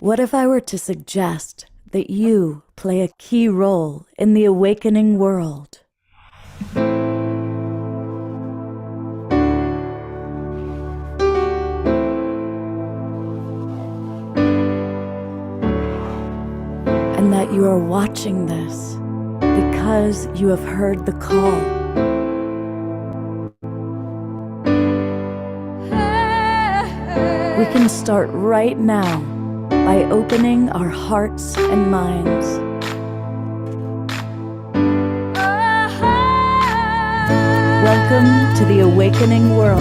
What if I were to suggest that you play a key role in the awakening world? And that you are watching this because you have heard the call. We can start right now by opening our hearts and minds. Welcome to the awakening world.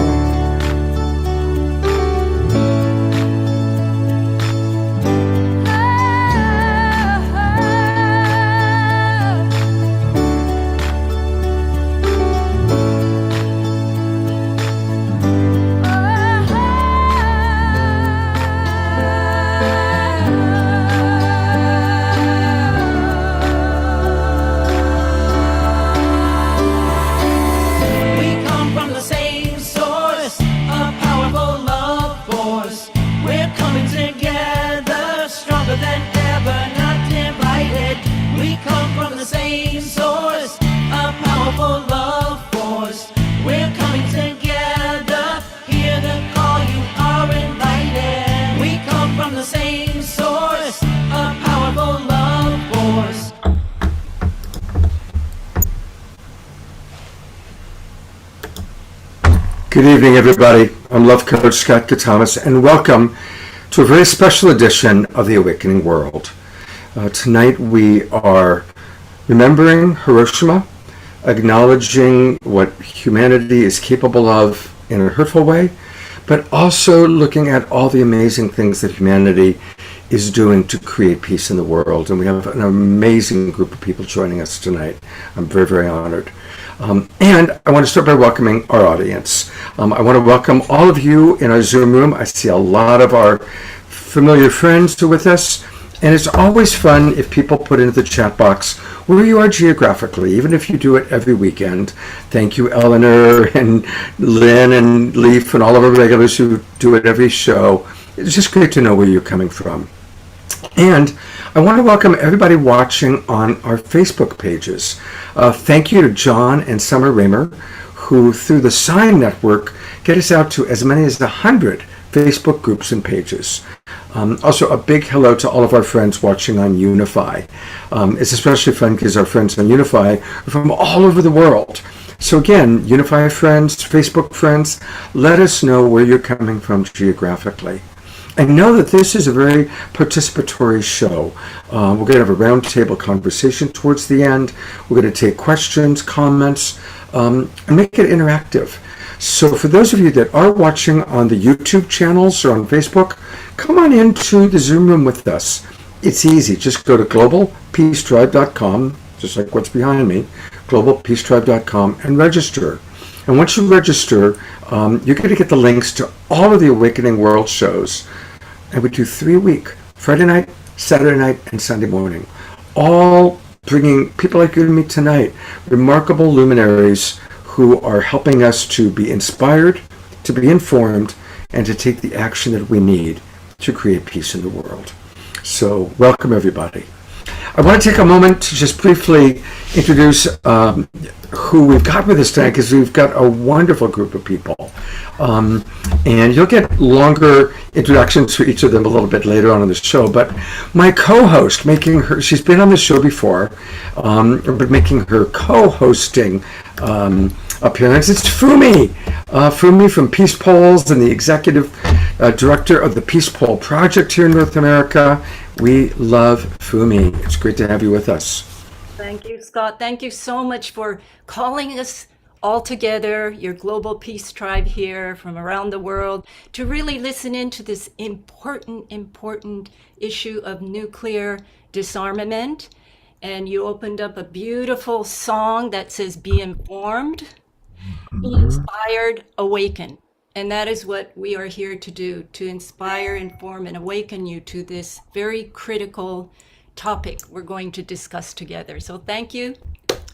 Good evening, everybody. I'm Love Coach Scott Katamas, and welcome to a very special edition of The Awakening World. Tonight we are remembering Hiroshima, acknowledging what humanity is capable of in a hurtful way, but also looking at all the amazing things that humanity is doing to create peace in the world. And we have an amazing group of people joining us tonight. I'm very, very honored. And I want to start by welcoming our audience. I want to welcome all of you in our Zoom room. I see a lot of our familiar friends who are with us. And it's always fun if people put into the chat box where you are geographically, even if you do it every weekend. Thank you, Eleanor and Lynn and Leaf and all of our regulars who do it every show. It's just great to know where you're coming from. And I want to welcome everybody watching on our Facebook pages. Thank you to John and Summer Raymer, who through the Sign Network get us out to as many as 100 Facebook groups and pages. Also, a big hello to all of our friends watching on Unify. It's especially fun because our friends on Unify are from all over the world. So again, Unify friends, Facebook friends, let us know where you're coming from geographically. And know that this is a very participatory show. We're going to have a roundtable conversation towards the end. We're going to take questions, comments, and make it interactive. So for those of you that are watching on the YouTube channels or on Facebook, come on into the Zoom room with us. It's easy. Just go to globalpeacetribe.com, just like what's behind me, globalpeacetribe.com, and register. And once you register, you're going to get the links to all of the Awakening World shows. And we do 3 a week, Friday night, Saturday night, and Sunday morning. All bringing people like you and me tonight, remarkable luminaries who are helping us to be inspired, to be informed, and to take the action that we need to create peace in the world. So welcome, everybody. I want to take a moment to just briefly introduce who we've got with us tonight, because we've got a wonderful group of people. And you'll get longer introductions for each of them a little bit later on in the show. But my co-host, she's been on the show before, but making her co-hosting appearance, it's Fumi. Fumi from Peace Polls and the executive director of the Peace Poll Project here in North America. We love Fumi. It's great to have you with us. Thank you, Scott. Thank you so much for calling us all together, your global peace tribe here from around the world, to really listen into this important issue of nuclear disarmament. And you opened up a beautiful song that says, "Be informed, be inspired, awaken." And that is what we are here to do, to inspire, inform, and awaken you to this very critical topic we're going to discuss together. So thank you.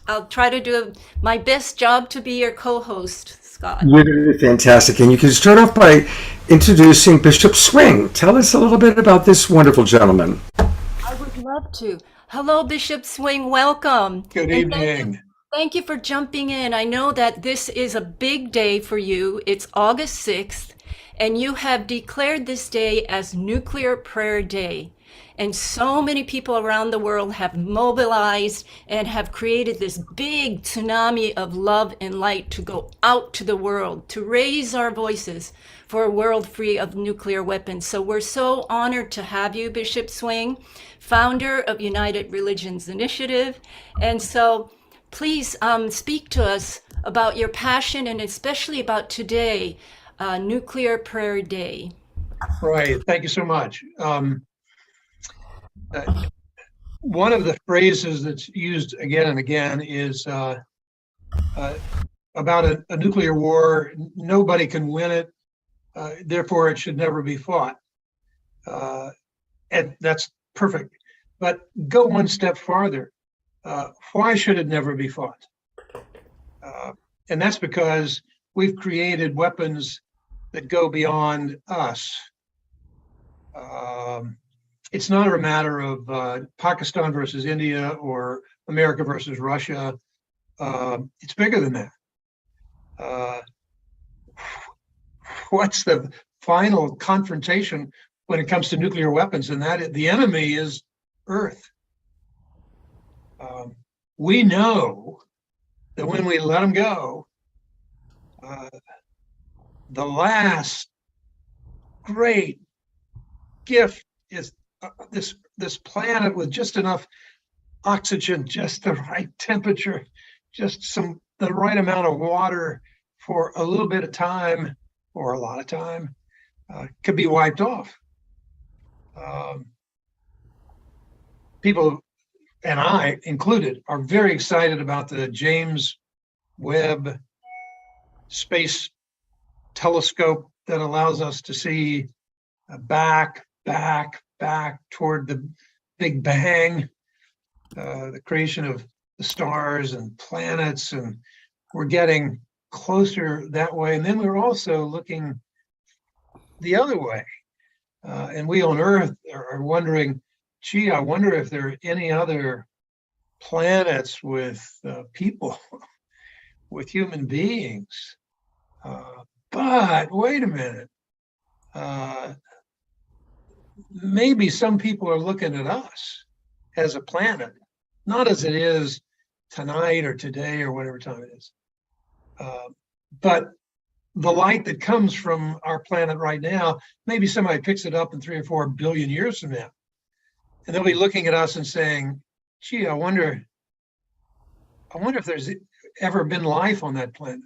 I'll try to do my best job to be your co-host, Scott. You're going to be fantastic. And you can start off by introducing Bishop Swing. Tell us a little bit about this wonderful gentleman. I would love to. Hello, Bishop Swing. Welcome. Good And evening. thank you for jumping in. I know that this is a big day for you. It's August 6th, and you have declared this day as Nuclear Prayer Day. And so many people around the world have mobilized and have created this big tsunami of love and light to go out to the world, to raise our voices for a world free of nuclear weapons. So we're so honored to have you, Bishop Swing, founder of United Religions Initiative. And so please speak to us about your passion and especially about today, Nuclear Prayer Day. Right. Thank you so much. One of the phrases that's used again and again is about a nuclear war. Nobody can win it, therefore it should never be fought. And that's perfect. But go one step farther. Why should it never be fought? And that's because we've created weapons that go beyond us. It's not a matter of Pakistan versus India or America versus Russia. It's bigger than that. What's the final confrontation when it comes to nuclear weapons? And that the enemy is Earth. We know that when we let them go, the last great gift is this planet with just enough oxygen, just the right temperature, just the right amount of water for a little bit of time or a lot of time, could be wiped off. People, and I included, are very excited about the James Webb Space Telescope that allows us to see back toward the Big Bang, the creation of the stars and planets, and we're getting closer that way. And then we're also looking the other way. And we on Earth are wondering, gee, I wonder if there are any other planets with people, with human beings. But wait a minute. Maybe some people are looking at us as a planet, not as it is tonight or today or whatever time it is. But the light that comes from our planet right now, maybe somebody picks it up in 3 or 4 billion years from now. And they'll be looking at us and saying, gee, I wonder if there's ever been life on that planet.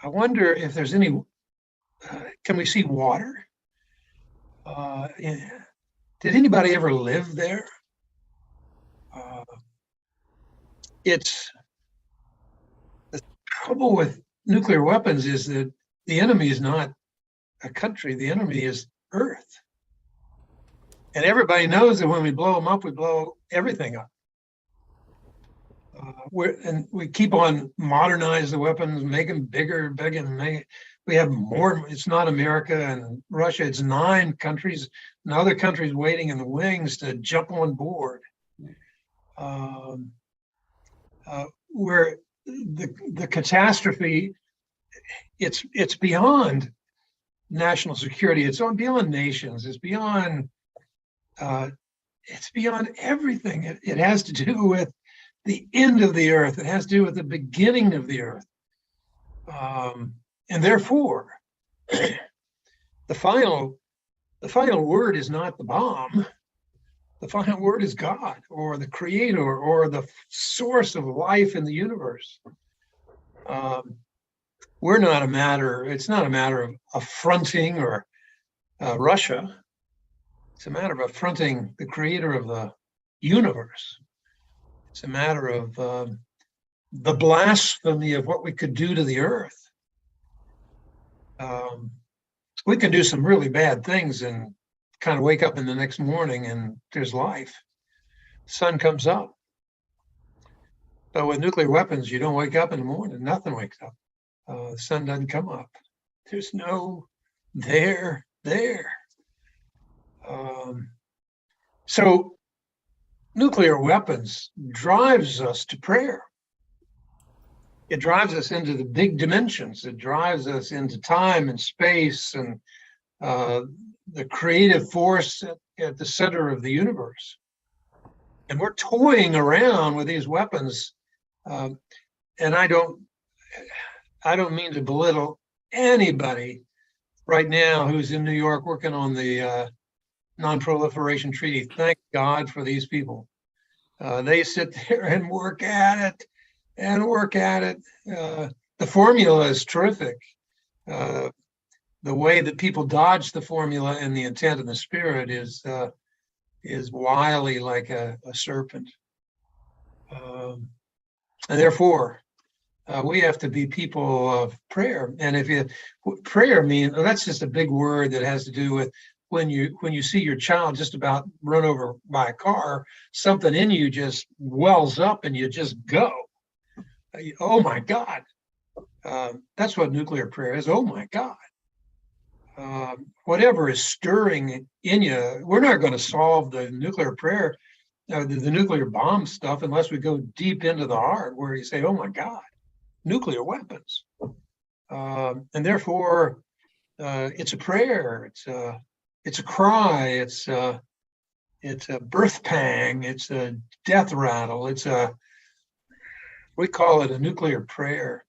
I wonder if there's any, can we see water? Did anybody ever live there? It's the trouble with nuclear weapons is that the enemy is not a country, the enemy is Earth. And everybody knows that when we blow them up, we blow everything up. We keep on modernize the weapons, make them bigger, we have more. It's not America and Russia, it's 9 countries and other countries waiting in the wings to jump on board. Where the catastrophe, it's beyond national security, it's beyond nations, it's beyond everything. It has to do with the end of the earth. It has to do with the beginning of the earth. And therefore, the final word is not the bomb. The final word is God, or the creator, or the source of life in the universe. It's not a matter of affronting or Russia. It's a matter of affronting the creator of the universe. It's a matter of the blasphemy of what we could do to the earth. We can do some really bad things and kind of wake up in the next morning and there's life. sun comes up. But with nuclear weapons, you don't wake up in the morning. Nothing wakes up. The sun doesn't come up. There's no there. So nuclear weapons drives us to prayer. It drives us into the big dimensions. It drives us into time and space and the creative force at the center of the universe. And we're toying around with these weapons. And I don't mean to belittle anybody right now who's in New York working on the non-proliferation treaty. Thank God for these people. They sit there and work at it. The formula is terrific. The way that people dodge the formula and the intent and the spirit is wily like a serpent. And therefore, we have to be people of prayer. And prayer means, that's just a big word that has to do with when you see your child just about run over by a car, something in you just wells up and you just go. Oh my God. That's what nuclear prayer is. Oh my God. Whatever is stirring in you, we're not going to solve the nuclear prayer, the nuclear bomb stuff unless we go deep into the heart where you say, oh my God, nuclear weapons. And therefore, it's a prayer. It's a cry. It's a birth pang. It's a death rattle. We call it a nuclear prayer.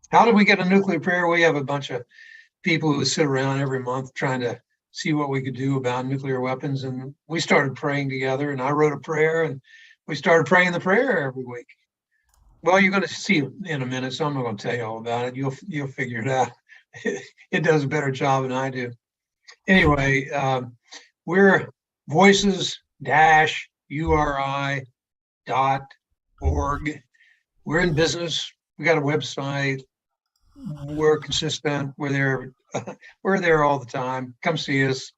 How do we get a nuclear prayer? We have a bunch of people who sit around every month trying to see what we could do about nuclear weapons. And we started praying together, and I wrote a prayer, and we started praying the prayer every week. Well, you're going to see in a minute, so I'm not going to tell you all about it. You'll figure it out. It does a better job than I do. Anyway, we're voices-uri.org. We're in business. We got a website. We're consistent. We're there. We're there all the time. Come see us,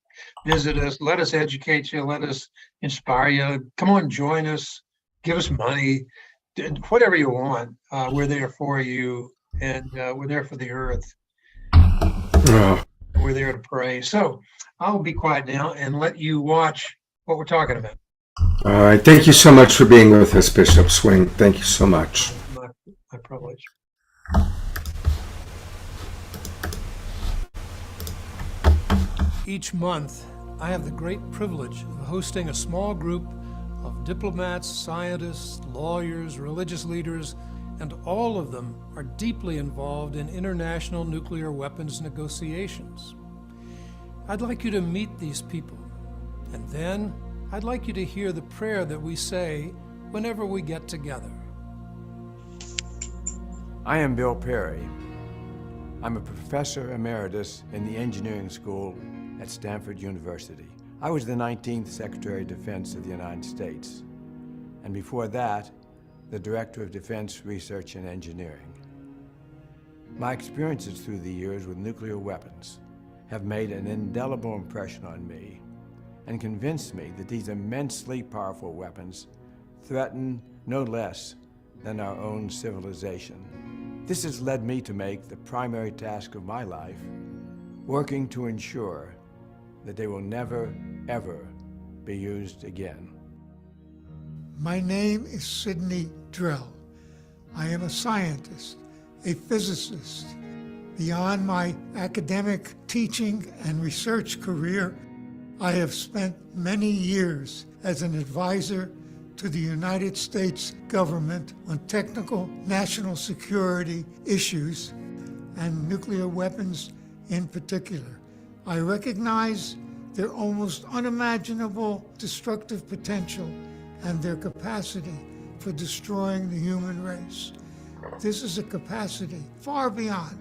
visit us. Let us educate you. Let us inspire you. Come on, join us. Give us money. Whatever you want. We're there for you, and we're there for the earth. We're there to pray. So I'll be quiet now and let you watch what we're talking about. All right. Thank you so much for being with us, Bishop Swing. Thank you so much. My privilege. Each month, I have the great privilege of hosting a small group of diplomats, scientists, lawyers, religious leaders, and all of them are deeply involved in international nuclear weapons negotiations. I'd like you to meet these people, and then I'd like you to hear the prayer that we say whenever we get together. I am Bill Perry. I'm a professor emeritus in the engineering school at Stanford University. I was the 19th Secretary of Defense of the United States, and before that, the Director of Defense Research and Engineering. My experiences through the years with nuclear weapons have made an indelible impression on me and convinced me that these immensely powerful weapons threaten no less than our own civilization. This has led me to make the primary task of my life working to ensure that they will never, ever be used again. My name is Sidney Drell. I am a scientist, a physicist. Beyond my academic teaching and research career, I have spent many years as an advisor to the United States government on technical national security issues and nuclear weapons in particular. I recognize their almost unimaginable destructive potential and their capacity for destroying the human race. This is a capacity far beyond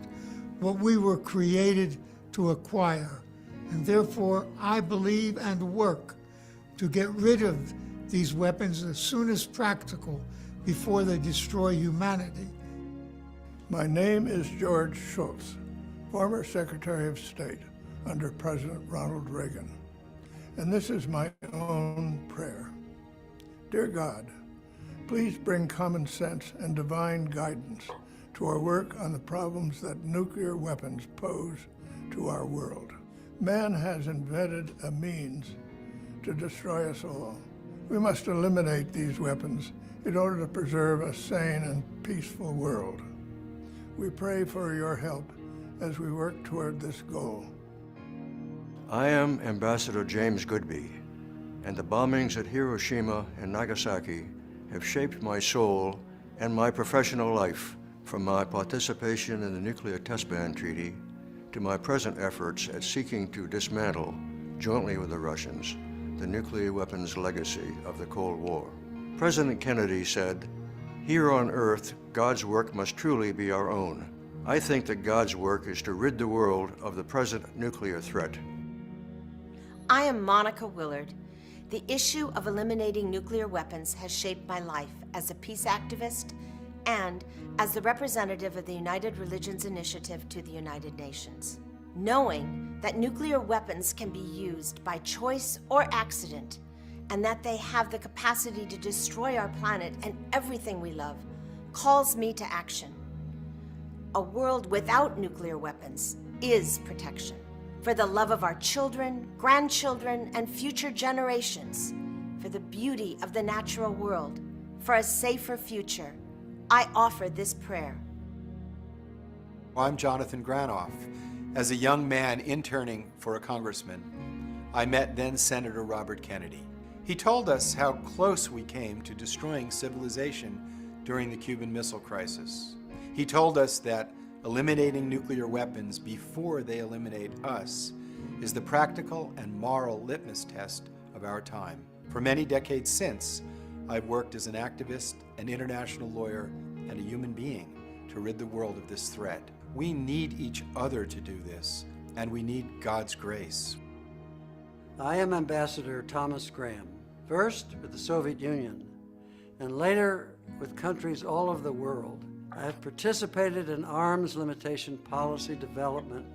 what we were created to acquire, and therefore I believe and work to get rid of these weapons as soon as practical before they destroy humanity. My name is George Shultz, former Secretary of State under President Ronald Reagan, and this is my own prayer. Dear God, please bring common sense and divine guidance to our work on the problems that nuclear weapons pose to our world. Man has invented a means to destroy us all. We must eliminate these weapons in order to preserve a sane and peaceful world. We pray for your help as we work toward this goal. I am Ambassador James Goodby, and the bombings at Hiroshima and Nagasaki have shaped my soul and my professional life, from my participation in the Nuclear Test Ban Treaty to my present efforts at seeking to dismantle, jointly with the Russians, the nuclear weapons legacy of the Cold War. President Kennedy said, "Here on Earth, God's work must truly be our own." I think that God's work is to rid the world of the present nuclear threat. I am Monica Willard. The issue of eliminating nuclear weapons has shaped my life as a peace activist and as the representative of the United Religions Initiative to the United Nations. Knowing that nuclear weapons can be used by choice or accident, and that they have the capacity to destroy our planet and everything we love, calls me to action. A world without nuclear weapons is protection. For the love of our children, grandchildren, and future generations, for the beauty of the natural world, for a safer future, I offer this prayer. I'm Jonathan Granoff. As a young man interning for a congressman, I met then Senator Robert Kennedy. He told us how close we came to destroying civilization during the Cuban Missile Crisis. He told us that eliminating nuclear weapons before they eliminate us is the practical and moral litmus test of our time. For many decades since, I've worked as an activist, an international lawyer, and a human being to rid the world of this threat. We need each other to do this, and we need God's grace. I am Ambassador Thomas Graham, first with the Soviet Union, and later with countries all over the world. I have participated in arms limitation policy development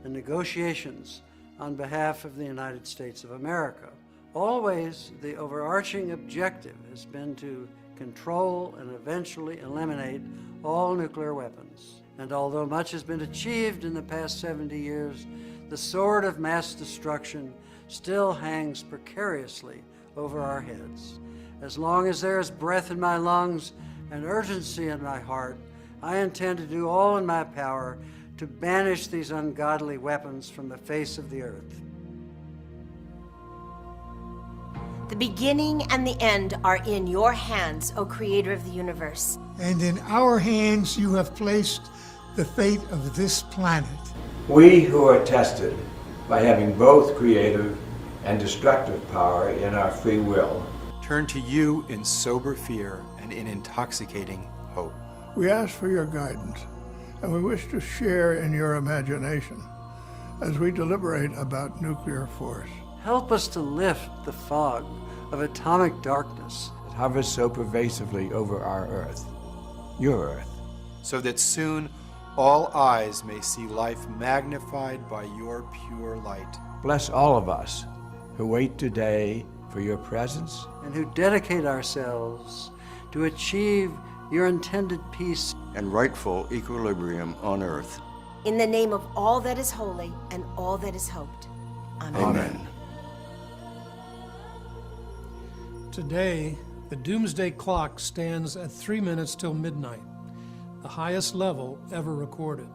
and negotiations on behalf of the United States of America. Always, the overarching objective has been to control and eventually eliminate all nuclear weapons. And although much has been achieved in the past 70 years, the sword of mass destruction still hangs precariously over our heads. As long as there is breath in my lungs and urgency in my heart, I intend to do all in my power to banish these ungodly weapons from the face of the earth. The beginning and the end are in your hands, O Creator of the universe. And in our hands you have placed the fate of this planet. We who are tested by having both creative and destructive power in our free will Turn to you in sober fear and in intoxicating hope. We ask for your guidance, and we wish to share in your imagination as we deliberate about nuclear force. Help us to lift the fog of atomic darkness that hovers so pervasively over our Earth, your Earth, so that soon all eyes may see life magnified by your pure light. Bless all of us who wait today for your presence and who dedicate ourselves to achieve your intended peace and rightful equilibrium on Earth. In the name of all that is holy and all that is hoped. Amen. Amen. Today, the doomsday clock stands at 3 minutes till midnight, the highest level ever recorded.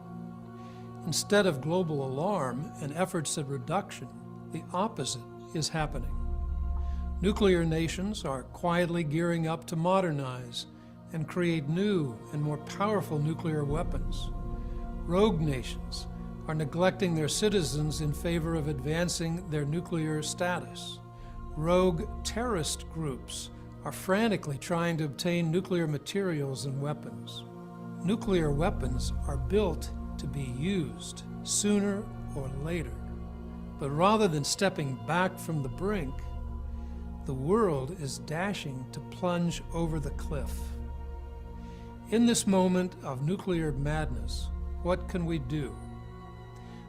Instead of global alarm and efforts at reduction, the opposite is happening. Nuclear nations are quietly gearing up to modernize and create new and more powerful nuclear weapons. Rogue nations are neglecting their citizens in favor of advancing their nuclear status. Rogue terrorist groups are frantically trying to obtain nuclear materials and weapons. Nuclear weapons are built to be used sooner or later. But rather than stepping back from the brink, the world is dashing to plunge over the cliff. In this moment of nuclear madness, what can we do?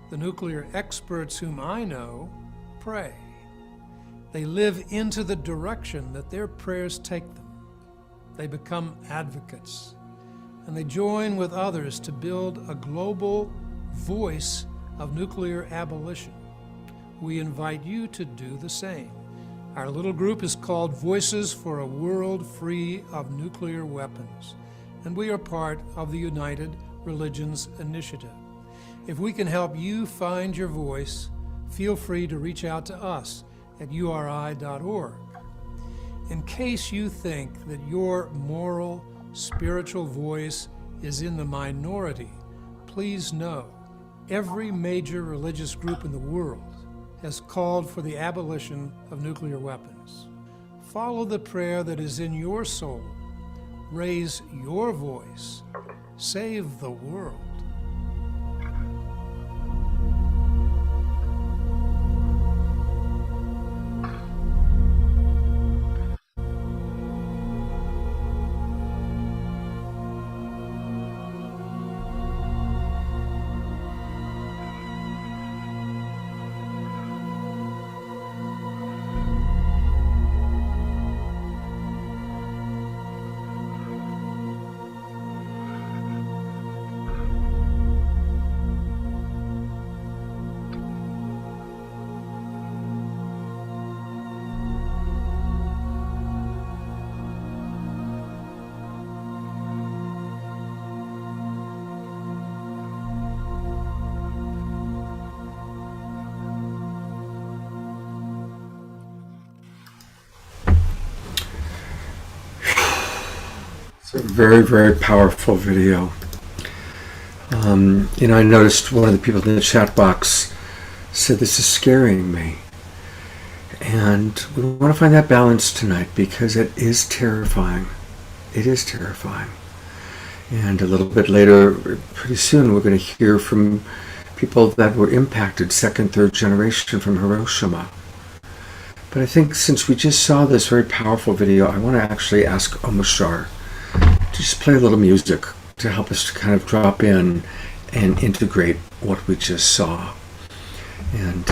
The nuclear experts whom I know pray. They live into the direction that their prayers take them. They become advocates, and they join with others to build a global voice of nuclear abolition. We invite you to do the same. Our little group is called Voices for a World Free of Nuclear Weapons, and we are part of the United Religions Initiative. If we can help you find your voice, feel free to reach out to us at uri.org. In case you think that your moral, spiritual voice is in the minority, please know every major religious group in the world has called for the abolition of nuclear weapons. Follow the prayer that is in your soul. Raise your voice. Save the world. It's a very, very powerful video. I noticed one of the people in the chat box said, "This is scaring me." And we want to find that balance tonight because it is terrifying. It is terrifying. And a little bit later, pretty soon, we're going to hear from people that were impacted, second, third generation from Hiroshima. But I think since we just saw this very powerful video, I want to actually ask Omashar to just play a little music to help us to kind of drop in and integrate what we just saw. And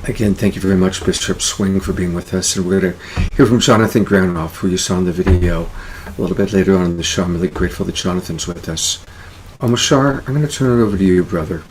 again, thank you very much, Bishop Swing, for being with us. And we're going to hear from Jonathan Granoff, who you saw in the video a little bit later on in the show. I'm really grateful that Jonathan's with us. Omashar, I'm going to turn it over to you, brother.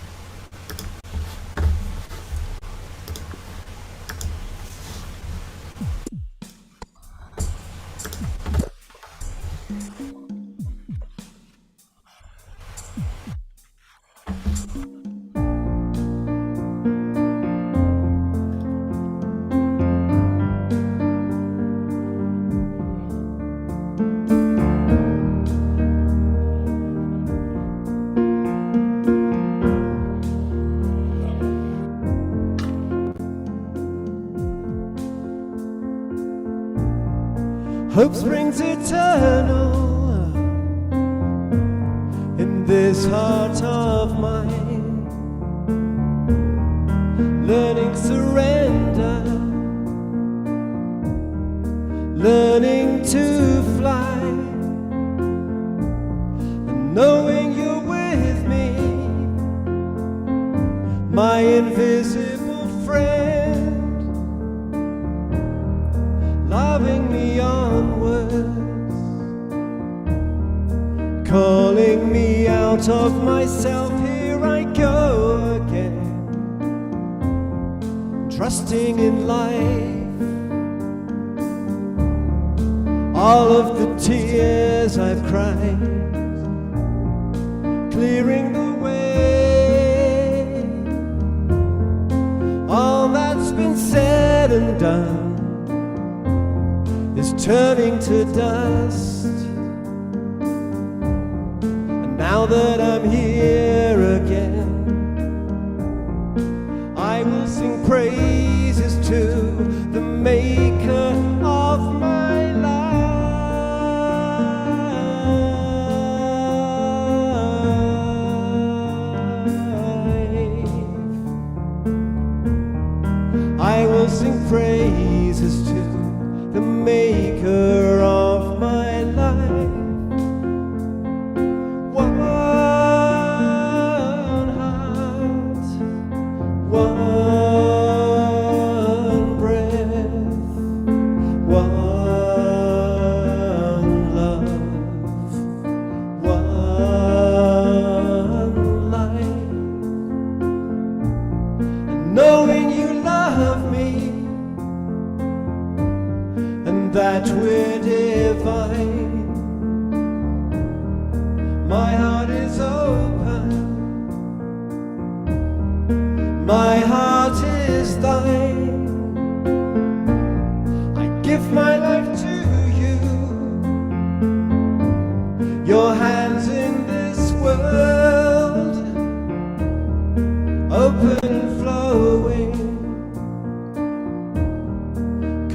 Hope springs eternal in this heart of mine, learning surrender, learning to fly, and knowing you're with me, my invisible friend, loving me onwards, calling me out of myself. Here I go again, trusting in life. All of the tears I've cried, clearing the way. All that's been said and done is turning to dust. And now that I'm here again, I will sing praises to the maker of my life. I will sing praises to the maker of my life. Why my heart is open, my heart is thine. I give my life to you, your hands in this world, open and flowing,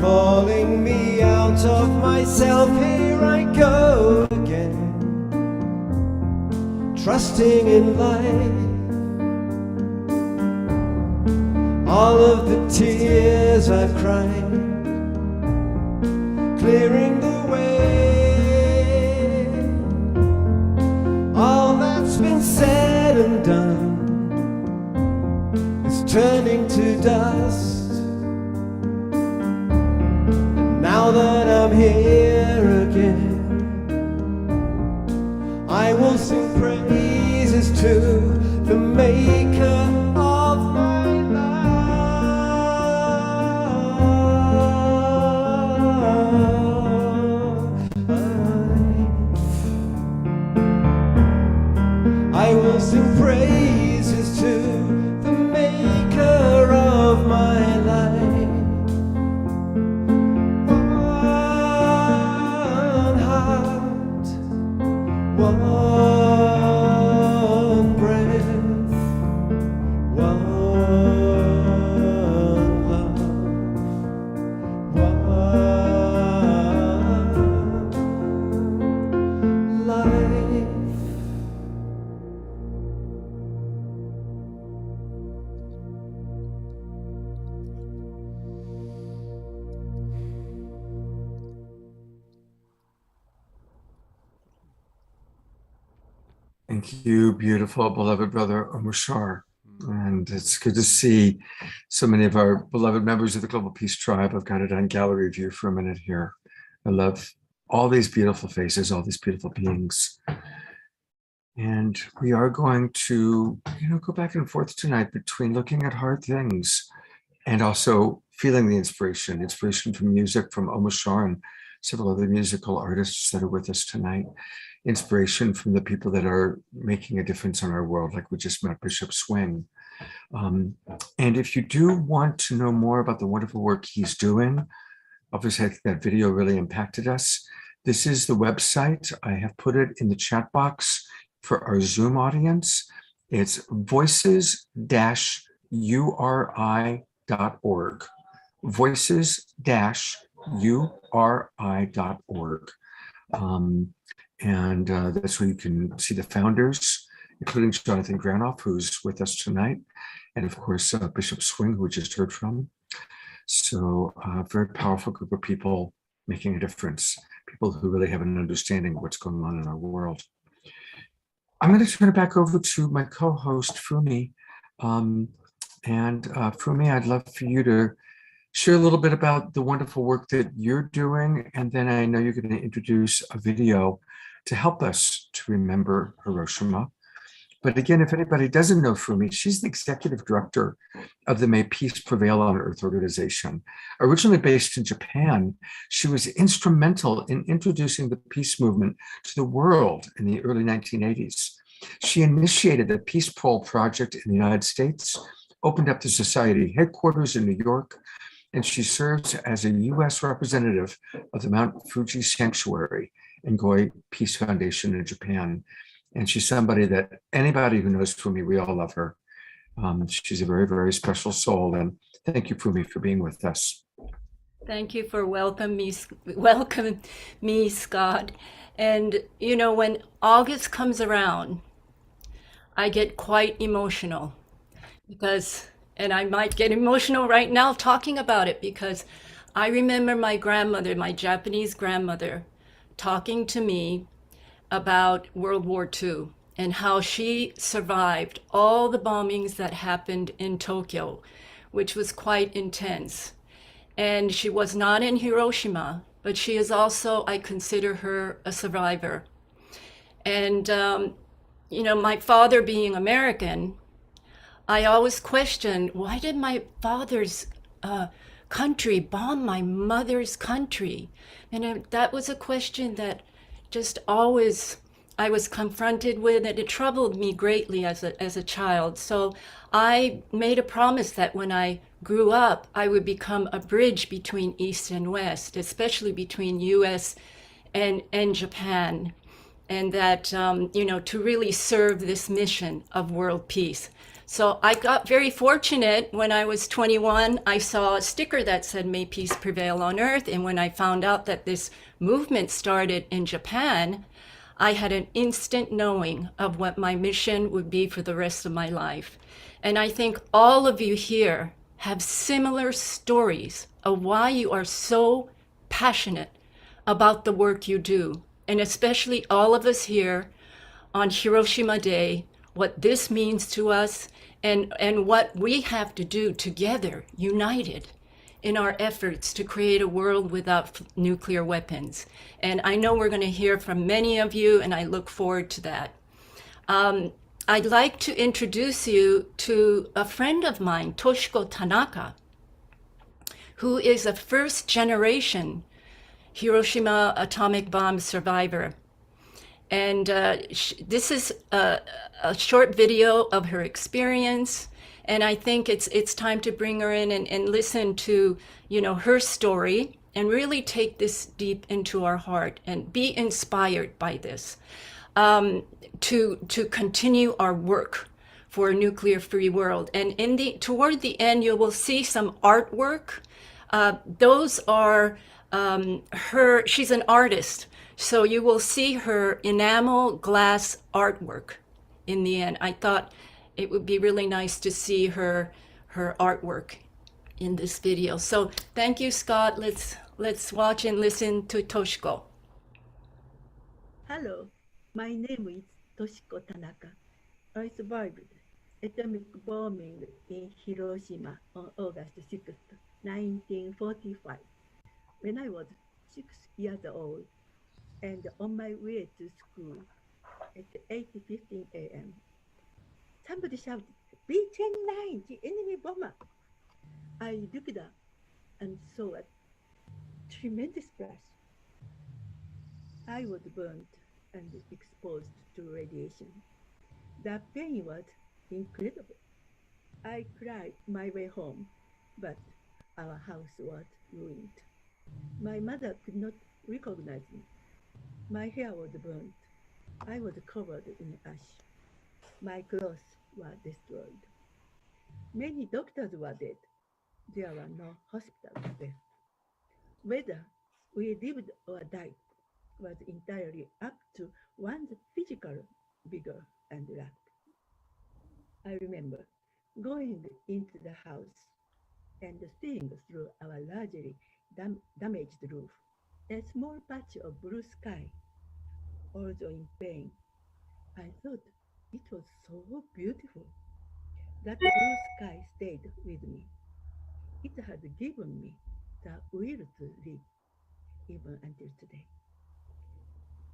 calling me out of myself. Here I go again, trusting in life. All of the tears I've cried, clearing the way. All that's been said and done is turning to dust. And now that I'm here again, I will sing praises to the Maker of my life. I will sing praises to the Maker of my life. One heart, one breath, one love, one life. Thank you, beautiful, beloved brother Omushar. And it's good to see so many of our beloved members of the Global Peace Tribe. I've got it on gallery view for a minute here. I love all these beautiful faces, all these beautiful beings. And we are going to, go back and forth tonight between looking at hard things and also feeling the inspiration from music from Omushar and several other musical artists that are with us tonight. Inspiration from the people that are making a difference in our world, like we just met Bishop Swing. And if you do want to know more about the wonderful work he's doing, obviously I think that video really impacted us. This is the website. I have put it in the chat box for our Zoom audience. It's voices-uri.org. voices-uri.org. And that's where you can see the founders, including Jonathan Granoff, who's with us tonight, and of course, Bishop Swing, who we just heard from. So a very powerful group of people making a difference, people who really have an understanding of what's going on in our world. I'm going to turn it back over to my co-host, Fumi. Fumi, I'd love for you to share a little bit about the wonderful work that you're doing, and then I know you're going to introduce a video to help us to remember Hiroshima. But again, if anybody doesn't know Fumi, she's the executive director of the May Peace Prevail on Earth organization. Originally based in Japan, she was instrumental in introducing the peace movement to the world in the early 1980s. She initiated the Peace Pole Project in the United States, opened up the society headquarters in New York, and she serves as a U.S. representative of the Mount Fuji Sanctuary and Goi Peace Foundation in Japan. And she's somebody that anybody who knows Fumi, we all love her. She's a very, very special soul. And thank you, Fumi, for being with us. Thank you for welcoming me, Scott. And when August comes around, I get quite emotional and I might get emotional right now talking about it, because I remember my grandmother, my Japanese grandmother, talking to me about World War II and how she survived all the bombings that happened in Tokyo, which was quite intense. And she was not in Hiroshima, but she is also, I consider her a survivor. And, my father being American, I always questioned, why did my father's country bomb my mother's country? And that was a question that just always I was confronted with, and it troubled me greatly as a child. So I made a promise that when I grew up, I would become a bridge between East and West, especially between US and Japan, and that, to really serve this mission of world peace. So I got very fortunate. When I was 21, I saw a sticker that said, "May peace prevail on earth." And when I found out that this movement started in Japan, I had an instant knowing of what my mission would be for the rest of my life. And I think all of you here have similar stories of why you are so passionate about the work you do. And especially all of us here on Hiroshima Day, what this means to us and what we have to do together, united, in our efforts to create a world without nuclear weapons. And I know we're going to hear from many of you, and I look forward to that. I'd like to introduce you to a friend of mine, Toshko Tanaka, who is a first generation Hiroshima atomic bomb survivor. And this is a short video of her experience. And I think it's time to bring her in and listen to, her story and really take this deep into our heart and be inspired by this to continue our work for a nuclear-free world. And toward the end, you will see some artwork. Those are she's an artist. So you will see her enamel glass artwork in the end. I thought it would be really nice to see her artwork in this video. So thank you, Scott. Let's watch and listen to Toshko. Hello, my name is Toshko Tanaka. I survived atomic bombing in Hiroshima on August 6th, 1945, when I was 6 years old and on my way to school at 8:15 a.m. Somebody shouted, "B-29, the enemy bomber!" I looked up and saw a tremendous flash. I was burned and exposed to radiation. The pain was incredible. I cried my way home, but our house was ruined. My mother could not recognize me. My hair was burned. I was covered in ash. My clothes were destroyed. Many doctors were dead. There were no hospitals left. Whether we lived or died was entirely up to one's physical vigor and luck. I remember going into the house and seeing through our largely damaged roof a small patch of blue sky. Although in pain, I thought it was so beautiful. That blue sky stayed with me. It had given me the will to live even until today.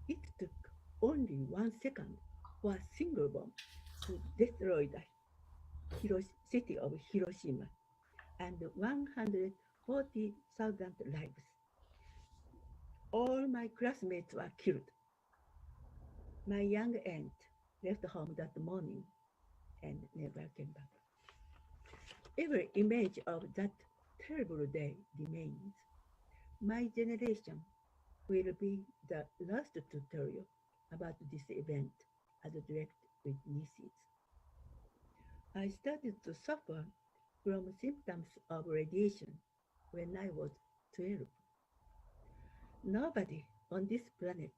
It took only 1 second for a single bomb to destroy the city of Hiroshima and 140,000 lives. All my classmates were killed. My young aunt left home that morning and never came back. Every image of that terrible day remains. My generation will be the last to tell you about this event as direct witnesses. I started to suffer from symptoms of radiation when I was 12. Nobody on this planet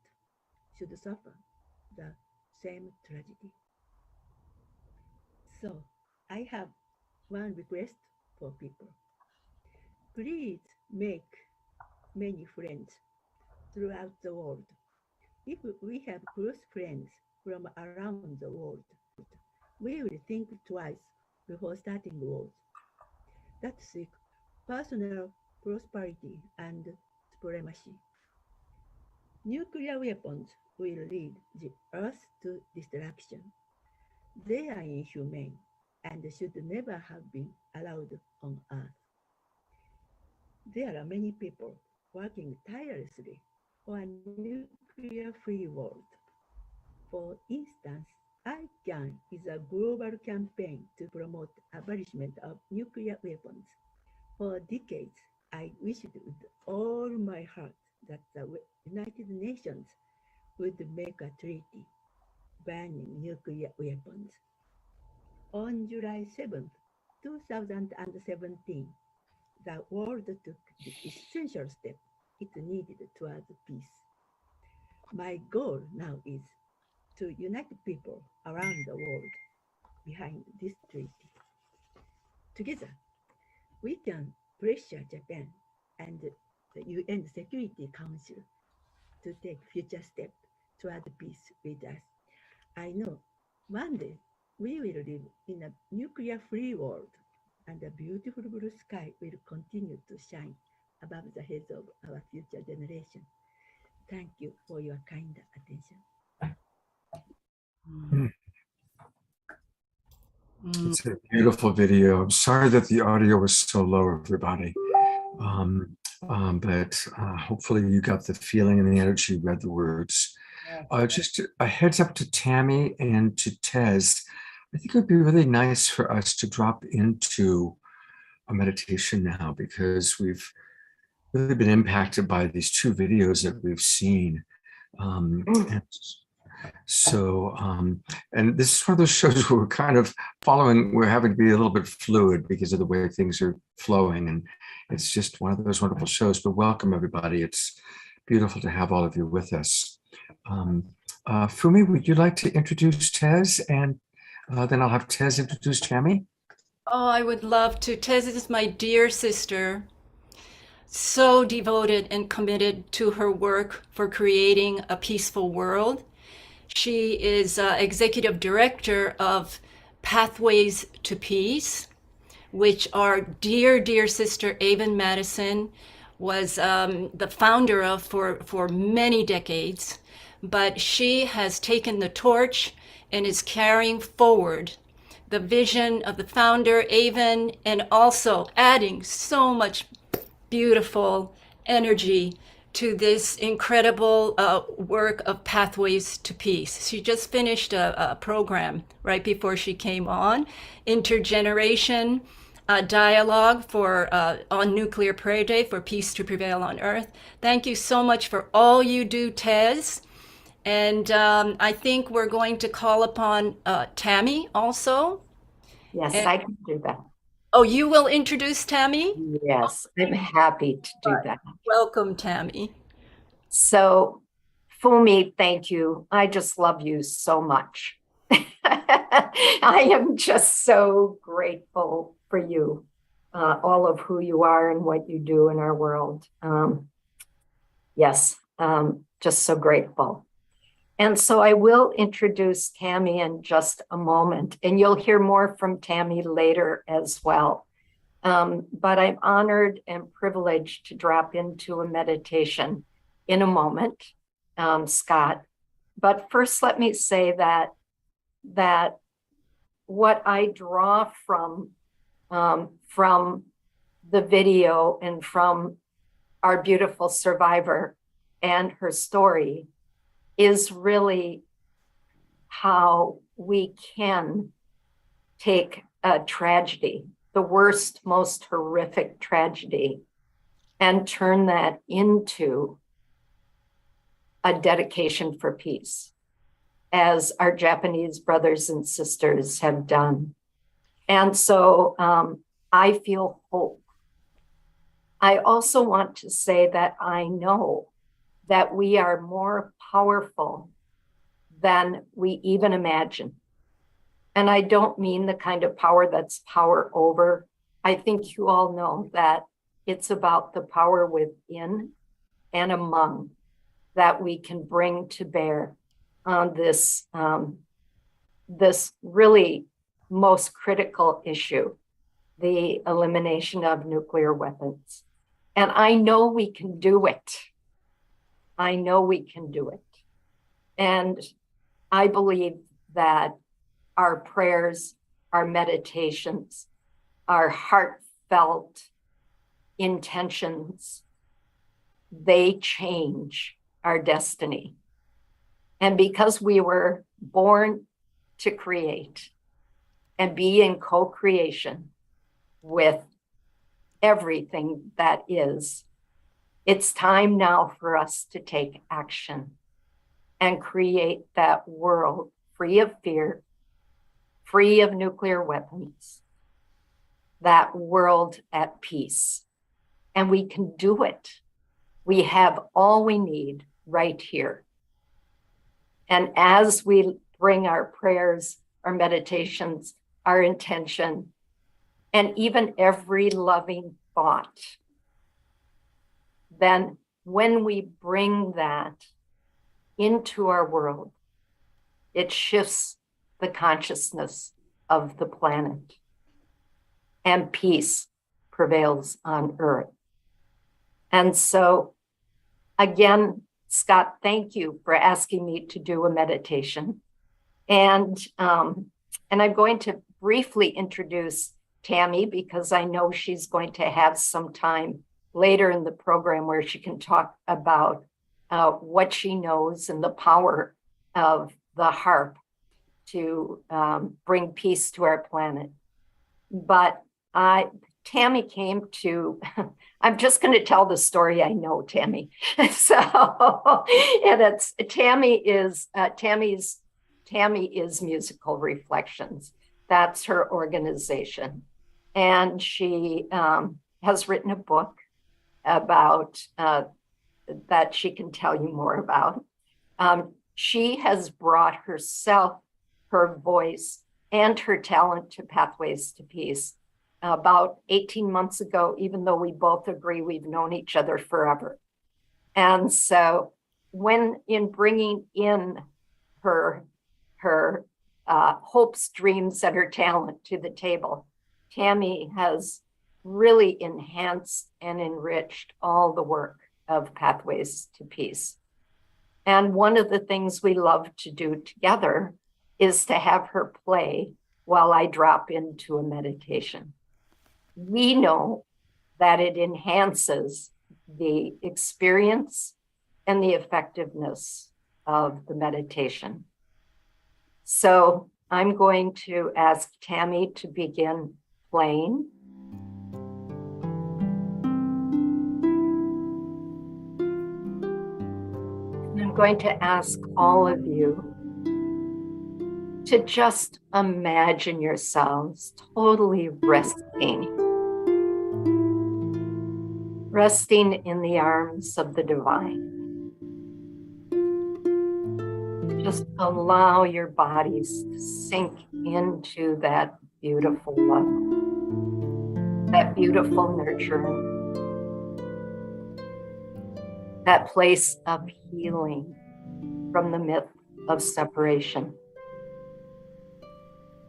should suffer the same tragedy. So I have one request for people. Please make many friends throughout the world. If we have close friends from around the world, we will think twice before starting wars that seek personal prosperity and supremacy. Nuclear weapons will lead the Earth to destruction. They are inhumane and should never have been allowed on Earth. There are many people working tirelessly for a nuclear-free world. For instance, ICAN is a global campaign to promote abolishment of nuclear weapons. For decades, I wished with all my heart that the United Nations would make a treaty banning nuclear weapons. On July 7, 2017, the world took the essential step it needed towards peace. My goal now is to unite people around the world behind this treaty. Together, we can pressure Japan and the UN Security Council to take future steps toward peace with us. I know one day we will live in a nuclear-free world, and a beautiful blue sky will continue to shine above the heads of our future generation. Thank you for your kind attention. It's a beautiful video. I'm sorry that the audio was so low, everybody. But hopefully you got the feeling and the energy, read the words. Just a heads up to Tammy and to Tez. I think it would be really nice for us to drop into a meditation now, because we've really been impacted by these two videos that we've seen. And so, and this is one of those shows where we're kind of following, we're having to be a little bit fluid because of the way things are flowing. And it's just one of those wonderful shows. But welcome, everybody. It's beautiful to have all of you with us. Fumi, would you like to introduce Tez? And then I'll have Tez introduce Tammy. Oh, I would love to. Tez is my dear sister, so devoted and committed to her work for creating a peaceful world. She is executive director of Pathways to Peace, which our dear, dear sister, Avon Madison, was the founder of for many decades. But she has taken the torch and is carrying forward the vision of the founder, Avon, and also adding so much beautiful energy to this incredible work of Pathways to Peace. She just finished a program right before she came on, intergeneration dialogue for on Nuclear Prayer Day for Peace to Prevail on Earth. Thank you so much for all you do, Tez. And I think we're going to call upon Tammy also. Yes, I can do that. Oh, you will introduce Tammy? Yes, I'm happy to do that. Welcome, Tammy. So, Fumi, thank you. I just love you so much. I am just so grateful for you, all of who you are and what you do in our world. Yes, just so grateful. And so I will introduce Tammy in just a moment, and you'll hear more from Tammy later as well. But I'm honored and privileged to drop into a meditation in a moment, Scott. But first, let me say that what I draw from the video and from our beautiful survivor and her story is really how we can take a tragedy, the worst, most horrific tragedy, and turn that into a dedication for peace, as our Japanese brothers and sisters have done. And so I feel hope. I also want to say that I know that we are more powerful than we even imagine. And I don't mean the kind of power that's power over. I think you all know that it's about the power within and among that we can bring to bear on this really most critical issue, the elimination of nuclear weapons. And I know we can do it. I know we can do it. And I believe that our prayers, our meditations, our heartfelt intentions, they change our destiny. And because we were born to create and be in co-creation with everything that is, it's time now for us to take action and create that world free of fear, free of nuclear weapons, that world at peace. And we can do it. We have all we need right here. And as we bring our prayers, our meditations, our intention, and even every loving thought, then when we bring that into our world, it shifts the consciousness of the planet, and peace prevails on Earth. And so, again, Scott, thank you for asking me to do a meditation. And I'm going to briefly introduce Tammy, because I know she's going to have some time later in the program where she can talk about what she knows and the power of the harp to bring peace to our planet. But Tammy came to, I'm just going to tell the story I know, Tammy. So, and it's Tammy is Musical Reflections. That's her organization. And she has written a book about that she can tell you more about. She has brought herself, her voice, and her talent to Pathways to Peace about 18 months ago, even though we both agree we've known each other forever. And so when in bringing in her hopes, dreams, and her talent to the table, Tammy has really enhanced and enriched all the work of Pathways to Peace. And one of the things we love to do together is to have her play while I drop into a meditation. We know that it enhances the experience and the effectiveness of the meditation. So I'm going to ask Tammy to begin playing. And I'm going to ask all of you to just imagine yourselves totally resting in the arms of the divine. Just allow your bodies to sink into that beautiful love, that beautiful nurturing, that place of healing from the myth of separation.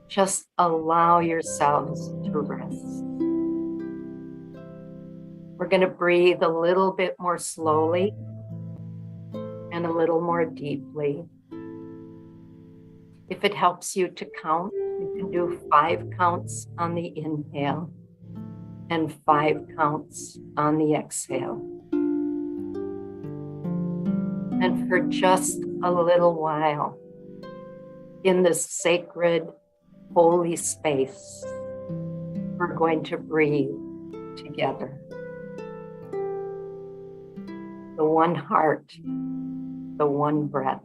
Just allow yourselves to rest. We're going to breathe a little bit more slowly and a little more deeply. If it helps you to count, you can do 5 counts on the inhale and 5 counts on the exhale. And for just a little while in this sacred, holy space, we're going to breathe together. The one heart, the one breath.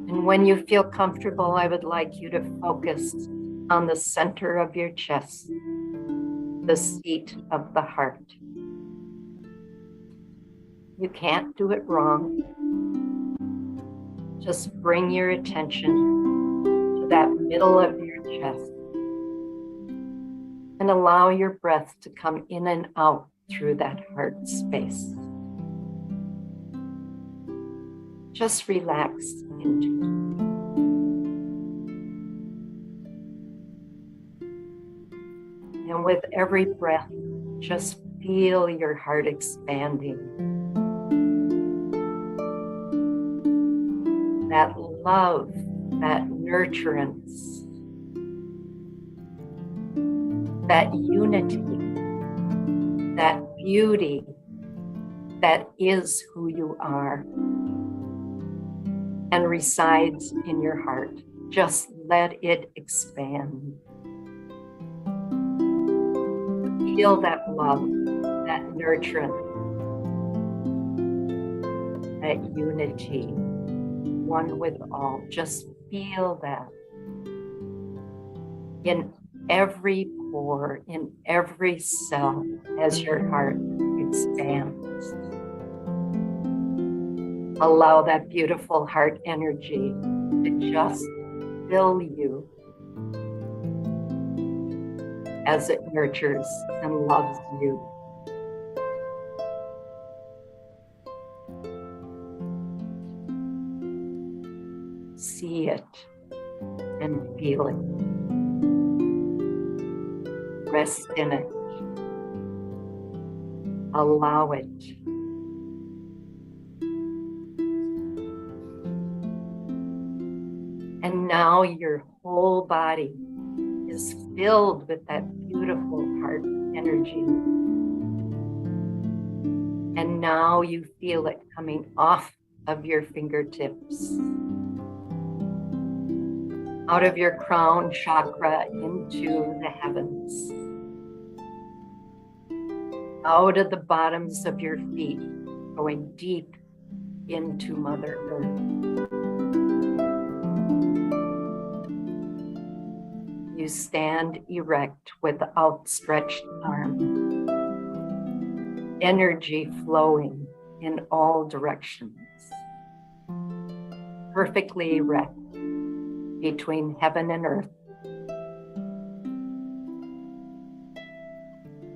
And when you feel comfortable, I would like you to focus on the center of your chest, the seat of the heart. You can't do it wrong. Just bring your attention to that middle of your chest and allow your breath to come in and out through that heart space. Just relax into it. And with every breath, just feel your heart expanding. that love, that nurturance, that unity, that beauty that is who you are and resides in your heart. Just let it expand. Feel that love, that nurturance, that unity, one with all. Just feel that in every pore, in every cell, as your heart expands. Allow that beautiful heart energy to just fill you as it nurtures and loves you. See it and feel it. Rest in it. Allow it. And now your whole body is filled with that beautiful heart energy. And now you feel it coming off of your fingertips, out of your crown chakra into the heavens, out of the bottoms of your feet, going deep into Mother Earth. You stand erect with outstretched arms, energy flowing in all directions, perfectly erect between heaven and earth.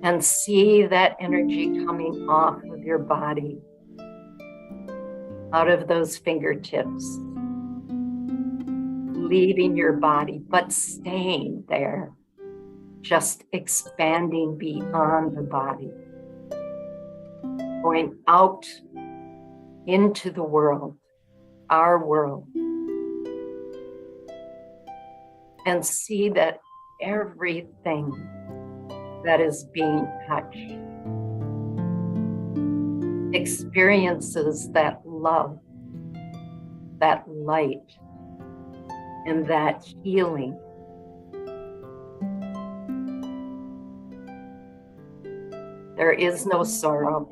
And see that energy coming off of your body, out of those fingertips, leaving your body, but staying there, just expanding beyond the body, going out into the world, our world, and see that everything that is being touched experiences that love, that light, and that healing. There is no sorrow,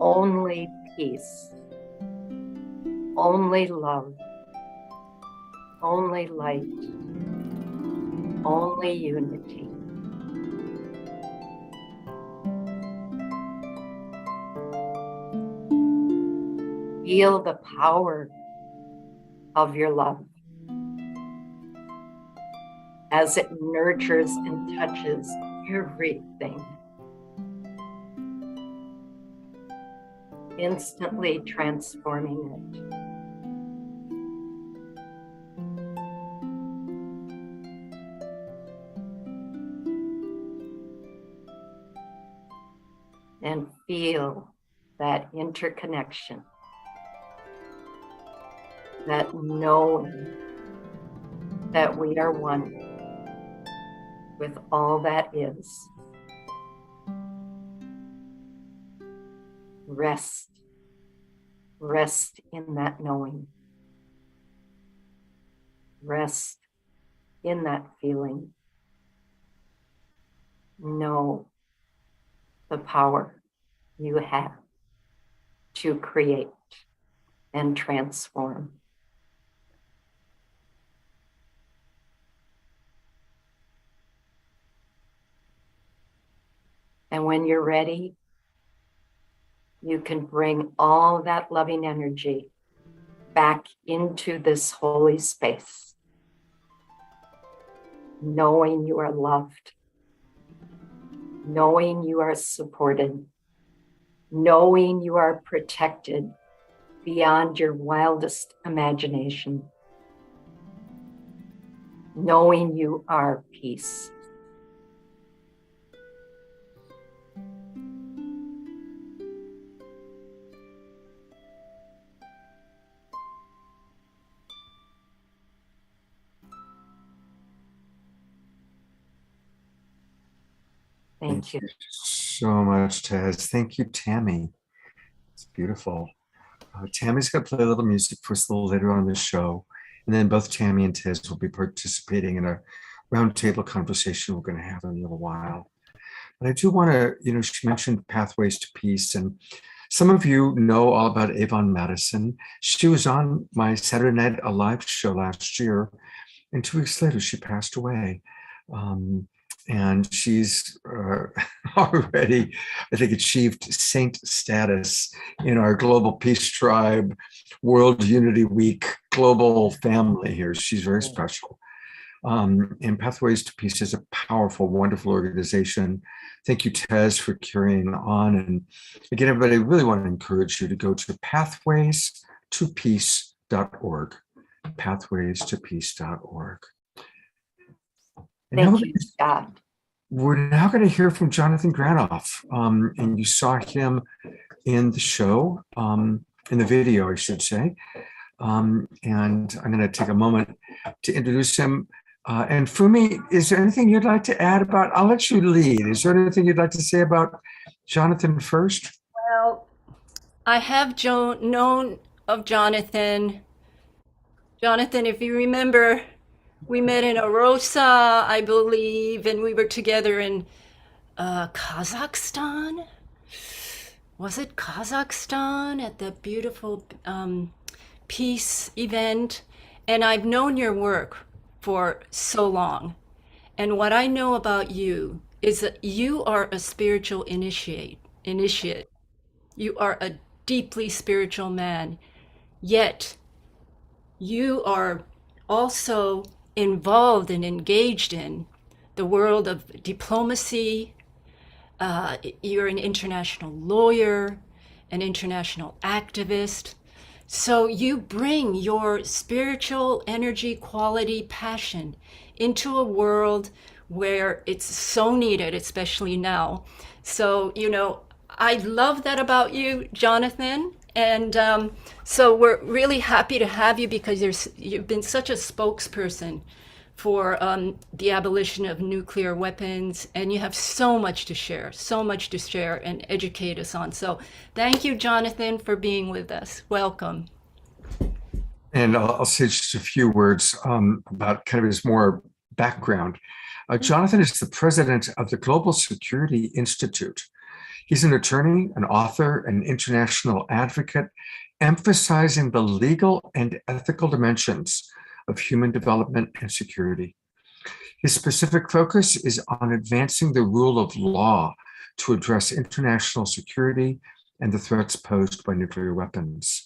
only peace, only love, only light, only unity. Feel the power of your love as it nurtures and touches everything, instantly transforming it. And feel that interconnection, that knowing that we are one with all that is. Rest, rest in that knowing. Rest in that feeling. Know the power you have to create and transform. And when you're ready, you can bring all that loving energy back into this holy space, knowing you are loved, knowing you are supported, knowing you are protected beyond your wildest imagination, knowing you are peace. Thank you. so much, Tez. Thank you, Tammy. It's beautiful. Tammy's going to play a little music for us a little later on in the show. And then both Tammy and Tez will be participating in a roundtable conversation we're going to have in a little while. But I do want to, she mentioned Pathways to Peace. And some of you know all about Avon Madison. She was on my Saturday Night Alive show last year. And 2 weeks later, she passed away. And she's already, I think, achieved saint status in our Global Peace Tribe, World Unity Week, global family here. She's very special. And Pathways to Peace is a powerful, wonderful organization. Thank you, Tez, for carrying on. And again, everybody, I really want to encourage you to go to pathwaystopeace.org, pathwaystopeace.org. Thank you, Scott. We're now going to hear from Jonathan Granoff. And you saw him in the show, in the video, I should say. And I'm going to take a moment to introduce him. And Fumi, is there anything you'd like to add about, I'll let you lead. Is there anything you'd like to say about Jonathan first? Well, I have known of Jonathan. Jonathan, if you remember, we met in Arosa, I believe, and we were together in Kazakhstan. Was it Kazakhstan at the beautiful peace event? And I've known your work for so long. And what I know about you is that you are a spiritual initiate. You are a deeply spiritual man, yet you are also involved and engaged in the world of diplomacy. You're an international lawyer, an international activist. So you bring your spiritual energy, quality, passion into a world where it's so needed, especially now. So, I love that about you, Jonathan. And so we're really happy to have you because you've been such a spokesperson for the abolition of nuclear weapons, and you have so much to share and educate us on. So thank you, Jonathan, for being with us. Welcome. And I'll say just a few words about kind of his more background. Jonathan is the president of the Global Security Institute. He's an attorney, an author, an international advocate, emphasizing the legal and ethical dimensions of human development and security. His specific focus is on advancing the rule of law to address international security and the threats posed by nuclear weapons.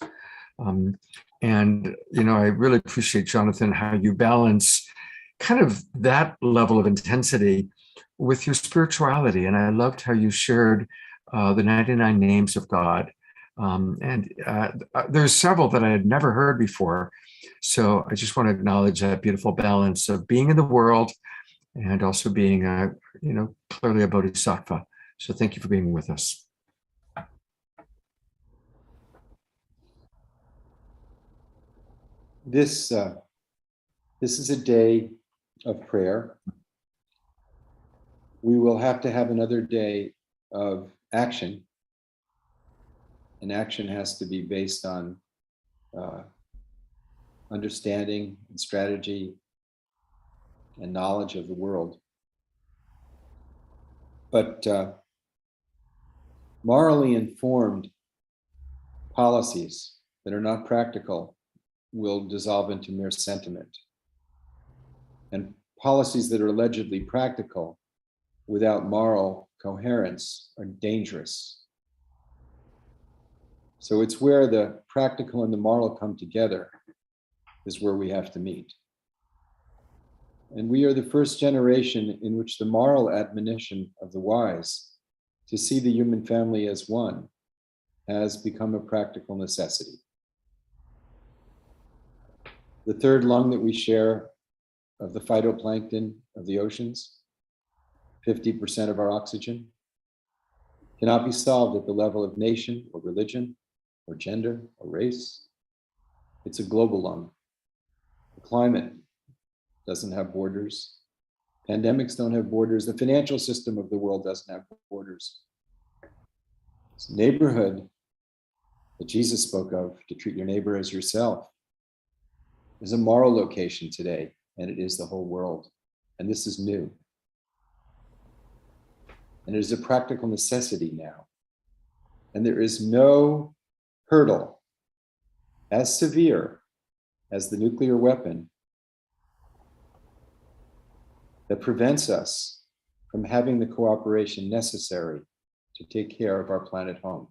And I really appreciate, Jonathan, how you balance kind of that level of intensity with your spirituality. And I loved how you shared the 99 names of God. There's several that I had never heard before. So I just want to acknowledge that beautiful balance of being in the world and also being, clearly a bodhisattva. So thank you for being with us. This is a day of prayer. We will have to have another day of action. And action has to be based on understanding and strategy and knowledge of the world. But morally informed policies that are not practical will dissolve into mere sentiment. And policies that are allegedly practical without moral coherence are dangerous. So it's where the practical and the moral come together is where we have to meet. And we are the first generation in which the moral admonition of the wise to see the human family as one has become a practical necessity. The third lung that we share of the phytoplankton of the oceans, 50% of our oxygen, cannot be solved at the level of nation or religion or gender or race. It's a global lung. The climate doesn't have borders. Pandemics don't have borders. The financial system of the world doesn't have borders. This neighborhood that Jesus spoke of, to treat your neighbor as yourself, is a moral location today, and it is the whole world. And this is new. And it is a practical necessity now. And there is no hurdle as severe as the nuclear weapon that prevents us from having the cooperation necessary to take care of our planet home,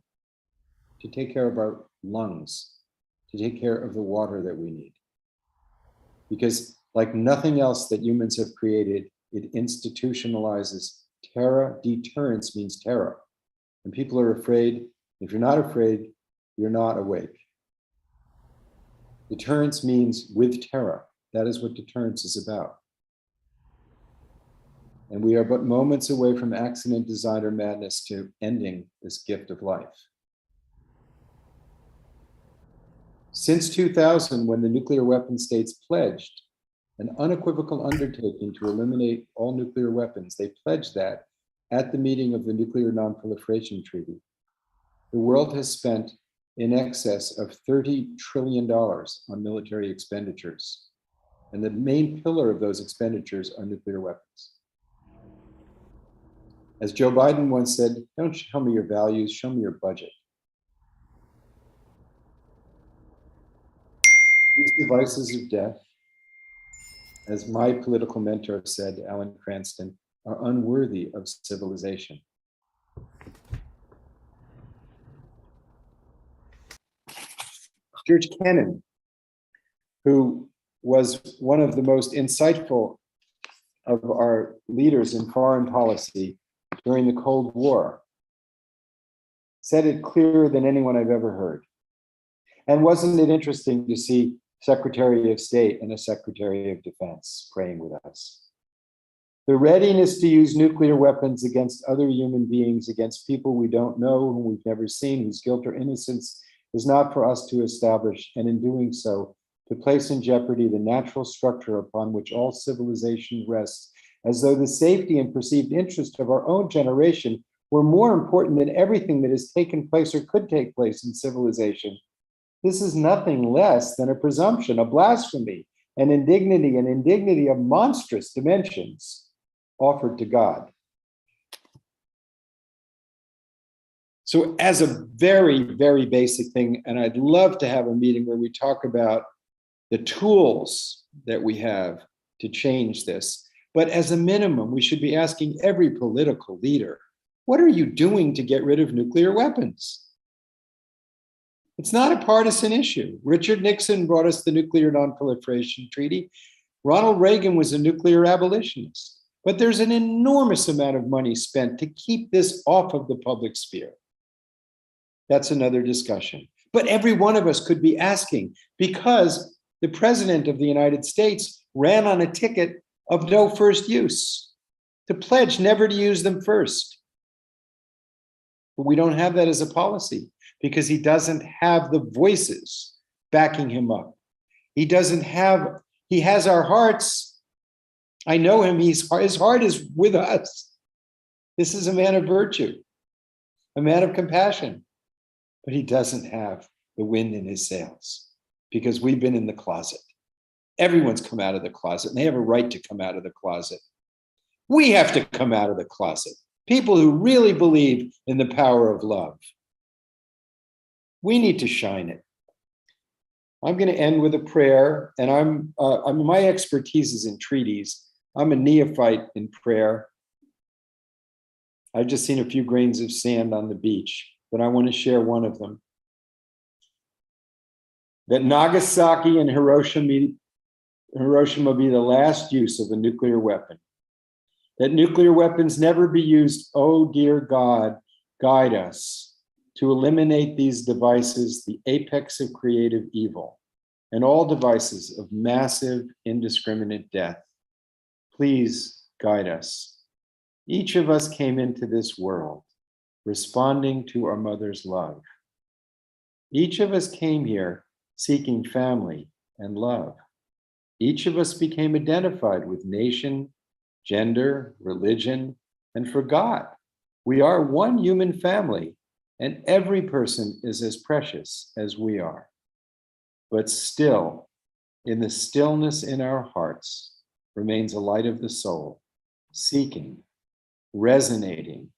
to take care of our lungs, to take care of the water that we need. Because like nothing else that humans have created, it institutionalizes terror. Deterrence means terror. And people are afraid. If you're not afraid, you're not awake. Deterrence means with terror. That is what deterrence is about. And we are but moments away from accident, designer madness to ending this gift of life. Since 2000, when the nuclear weapon states pledged an unequivocal undertaking to eliminate all nuclear weapons, they pledged that at the meeting of the Nuclear Non-Proliferation Treaty. The world has spent in excess of $30 trillion on military expenditures. And the main pillar of those expenditures are nuclear weapons. As Joe Biden once said, don't show me your values, show me your budget. These devices of death, as my political mentor said, Alan Cranston, are unworthy of civilization. George Kennan, who was one of the most insightful of our leaders in foreign policy during the Cold War, said it clearer than anyone I've ever heard. And wasn't it interesting to see Secretary of State and a Secretary of Defense praying with us? The readiness to use nuclear weapons against other human beings, against people we don't know, whom we've never seen, whose guilt or innocence is not for us to establish, and in doing so, to place in jeopardy the natural structure upon which all civilization rests, as though the safety and perceived interest of our own generation were more important than everything that has taken place or could take place in civilization. This is nothing less than a presumption, a blasphemy, an indignity of monstrous dimensions offered to God. So as a very, very basic thing, and I'd love to have a meeting where we talk about the tools that we have to change this. But as a minimum, we should be asking every political leader, what are you doing to get rid of nuclear weapons? It's not a partisan issue. Richard Nixon brought us the Nuclear Non-Proliferation Treaty. Ronald Reagan was a nuclear abolitionist. But there's an enormous amount of money spent to keep this off of the public sphere. That's another discussion. But every one of us could be asking, because the president of the United States ran on a ticket of no first use, to pledge never to use them first. But we don't have that as a policy because he doesn't have the voices backing him up. He has our hearts. I know him, his heart is with us. This is a man of virtue, a man of compassion, but he doesn't have the wind in his sails because we've been in the closet. Everyone's come out of the closet and they have a right to come out of the closet. We have to come out of the closet. People who really believe in the power of love. We need to shine it. I'm going to end with a prayer, and my expertise is in treaties. I'm a neophyte in prayer. I've just seen a few grains of sand on the beach, but I want to share one of them. That Nagasaki and Hiroshima be the last use of a nuclear weapon. That nuclear weapons never be used. Oh, dear God, guide us to eliminate these devices, the apex of creative evil, and all devices of massive, indiscriminate death. Please guide us. Each of us came into this world responding to our mother's love. Each of us came here seeking family and love. Each of us became identified with nation gender, religion, and forgot we are one human family, and every person is as precious as we are. But still, in the stillness in our hearts remains a light of the soul, seeking, resonating,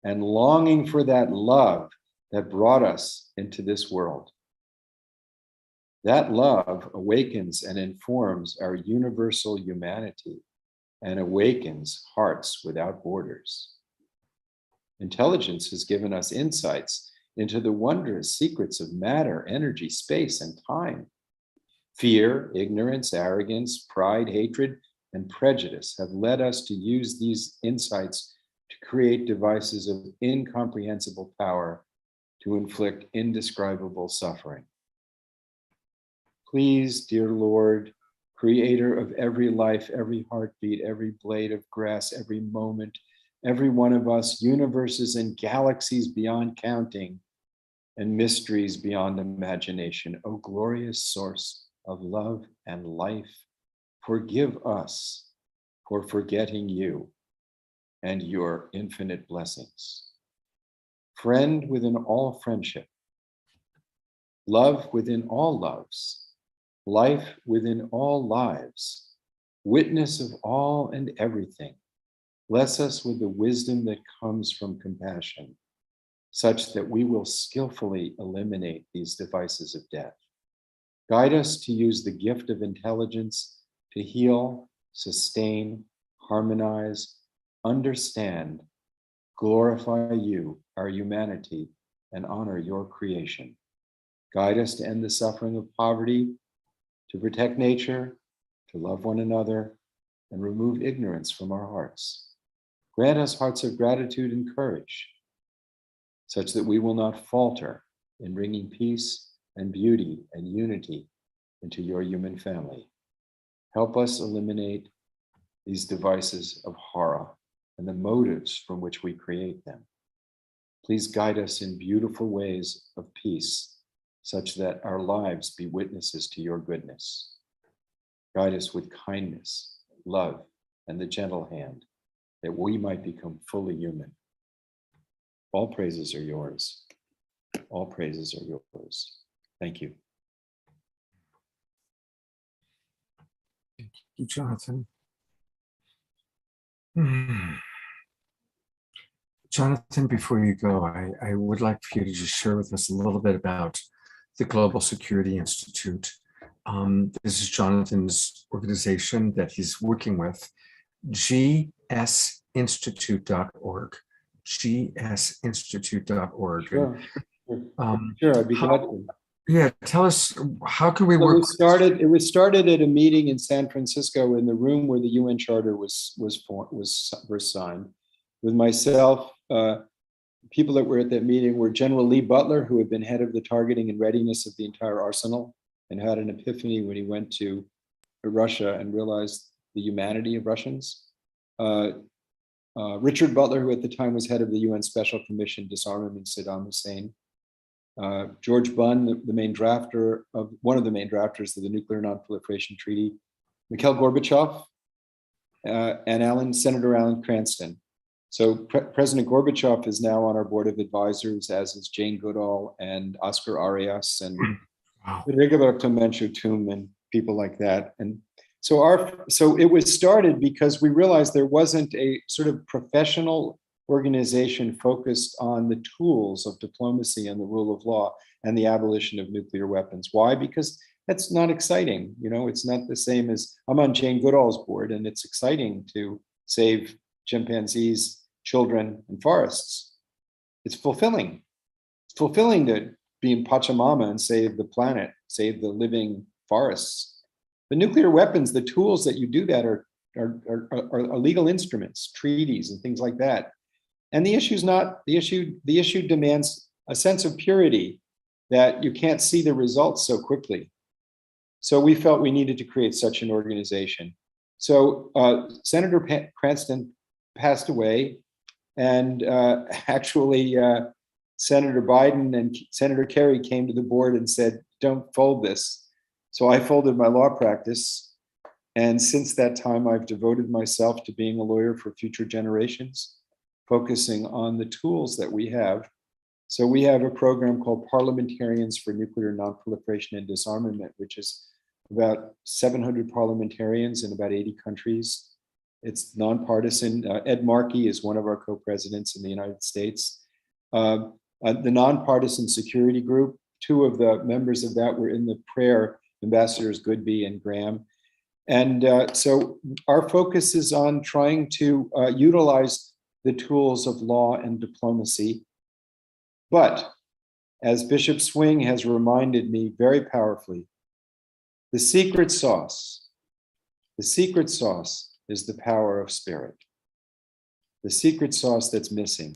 and longing for that love that brought us into this world. That love awakens and informs our universal humanity and awakens hearts without borders. Intelligence has given us insights into the wondrous secrets of matter, energy, space, and time. Fear, ignorance, arrogance, pride, hatred, and prejudice have led us to use these insights to create devices of incomprehensible power to inflict indescribable suffering. Please, dear Lord, creator of every life, every heartbeat, every blade of grass, every moment, every one of us, universes and galaxies beyond counting, and mysteries beyond imagination, O glorious source of love and life, forgive us for forgetting you and your infinite blessings. Friend within all friendship, love within all loves, life within all lives, witness of all and everything. Bless us with the wisdom that comes from compassion, such that we will skillfully eliminate these devices of death. Guide us to use the gift of intelligence to heal, sustain, harmonize, understand, glorify you, our humanity, and honor your creation. Guide us to end the suffering of poverty, to protect nature, to love one another, and remove ignorance from our hearts. Grant us hearts of gratitude and courage, such that we will not falter in bringing peace and beauty and unity into your human family. Help us eliminate these devices of horror and the motives from which we create them. Please guide us in beautiful ways of peace, such that our lives be witnesses to your goodness. Guide us with kindness, love, and the gentle hand, that we might become fully human. All praises are yours. All praises are yours. Thank you. Thank you, Jonathan. Jonathan, before you go, I would like for you to just share with us a little bit about the Global Security Institute. This is Jonathan's organization that he's working with, gsinstitute.org. gsinstitute.org. Sure, sure, I'd be glad to. Yeah, tell us, how can we work? It was started at a meeting in San Francisco in the room where the UN Charter was signed. With myself, people that were at that meeting were General Lee Butler, who had been head of the targeting and readiness of the entire arsenal, and had an epiphany when he went to Russia and realized the humanity of Russians. Richard Butler, who at the time was head of the UN Special Commission Disarmament Saddam Hussein. George Bunn, one of the main drafters of the Nuclear Non-Proliferation Treaty. Mikhail Gorbachev, and Senator Alan Cranston. So President Gorbachev is now on our board of advisors, as is Jane Goodall and Oscar Arias and Rigoberto Menchu-Tum and people like that. And so it was started because we realized there wasn't a sort of professional organization focused on the tools of diplomacy and the rule of law and the abolition of nuclear weapons. Why? Because that's not exciting. You know, it's not the same as, I'm on Jane Goodall's board, and it's exciting to save chimpanzees, children, and forests. It's fulfilling. It's fulfilling to be in Pachamama and save the planet, save the living forests. The nuclear weapons, the tools that you do that are legal instruments, treaties, and things like that. And the issue is not the issue. The issue demands a sense of purity, that you can't see the results so quickly. So we felt we needed to create such an organization. So Senator Cranston passed away, and actually Senator Biden and Senator Kerry came to the board and said, "Don't fold this." So I folded my law practice, And since that time, I've devoted myself to being a lawyer for future generations, focusing on the tools that we have. So we have a program called Parliamentarians for Nuclear Nonproliferation and Disarmament, which is about 700 parliamentarians in about 80 countries. It's nonpartisan. Ed Markey is one of our co-presidents in the United States. The Nonpartisan Security Group, two of the members of that were in the prayer, Ambassadors Goodby and Graham. And so our focus is on trying to utilize the tools of law and diplomacy. But as Bishop Swing has reminded me very powerfully, the secret sauce is the power of spirit. The secret sauce that's missing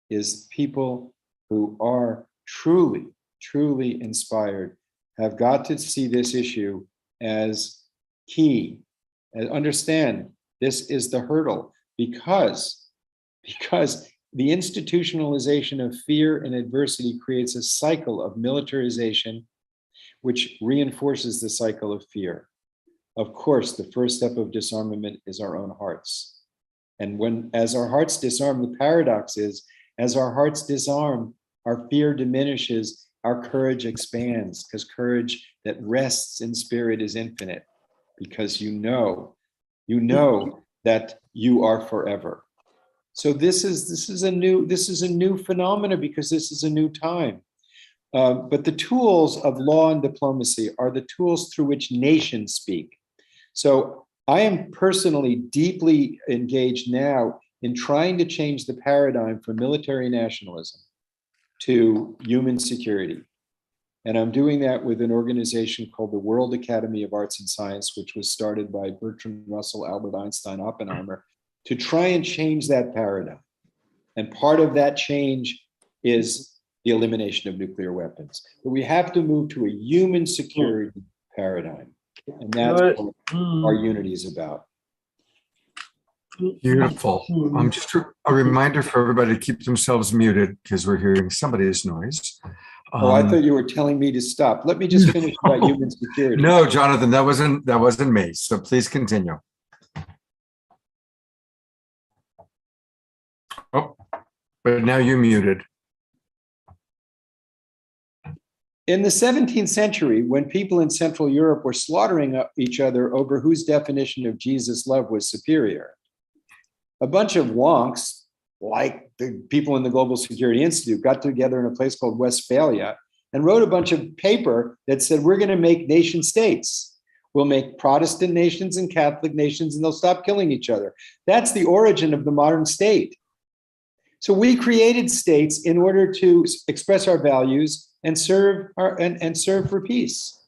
is people who are truly, truly inspired, have got to see this issue as key and understand this is the hurdle because the institutionalization of fear and adversity creates a cycle of militarization, which reinforces the cycle of fear. Of course, the first step of disarmament is our own hearts. And as our hearts disarm, the paradox is, as our hearts disarm, our fear diminishes, our courage expands, because courage that rests in spirit is infinite, because you know that you are forever. So this is a new phenomena because this is a new time. But the tools of law and diplomacy are the tools through which nations speak. So I am personally deeply engaged now in trying to change the paradigm from military nationalism to human security. And I'm doing that with an organization called the World Academy of Arts and Science, which was started by Bertrand Russell, Albert Einstein, Oppenheimer, to try and change that paradigm. And part of that change is the elimination of nuclear weapons. But we have to move to a human security paradigm. And that's what our unity is about. Beautiful. Just a reminder for everybody to keep themselves muted because we're hearing somebody's noise. I thought you were telling me to stop. Let me just finish about human security. No, Jonathan, that wasn't me. So please continue. Oh, but now you're muted. In the 17th century, when people in Central Europe were slaughtering each other over whose definition of Jesus' love was superior, a bunch of wonks, like the people in the Global Security Institute, got together in a place called Westphalia and wrote a bunch of paper that said, we're going to make nation states. We'll make Protestant nations and Catholic nations, and they'll stop killing each other. That's the origin of the modern state. So we created states in order to express our values and serve for peace.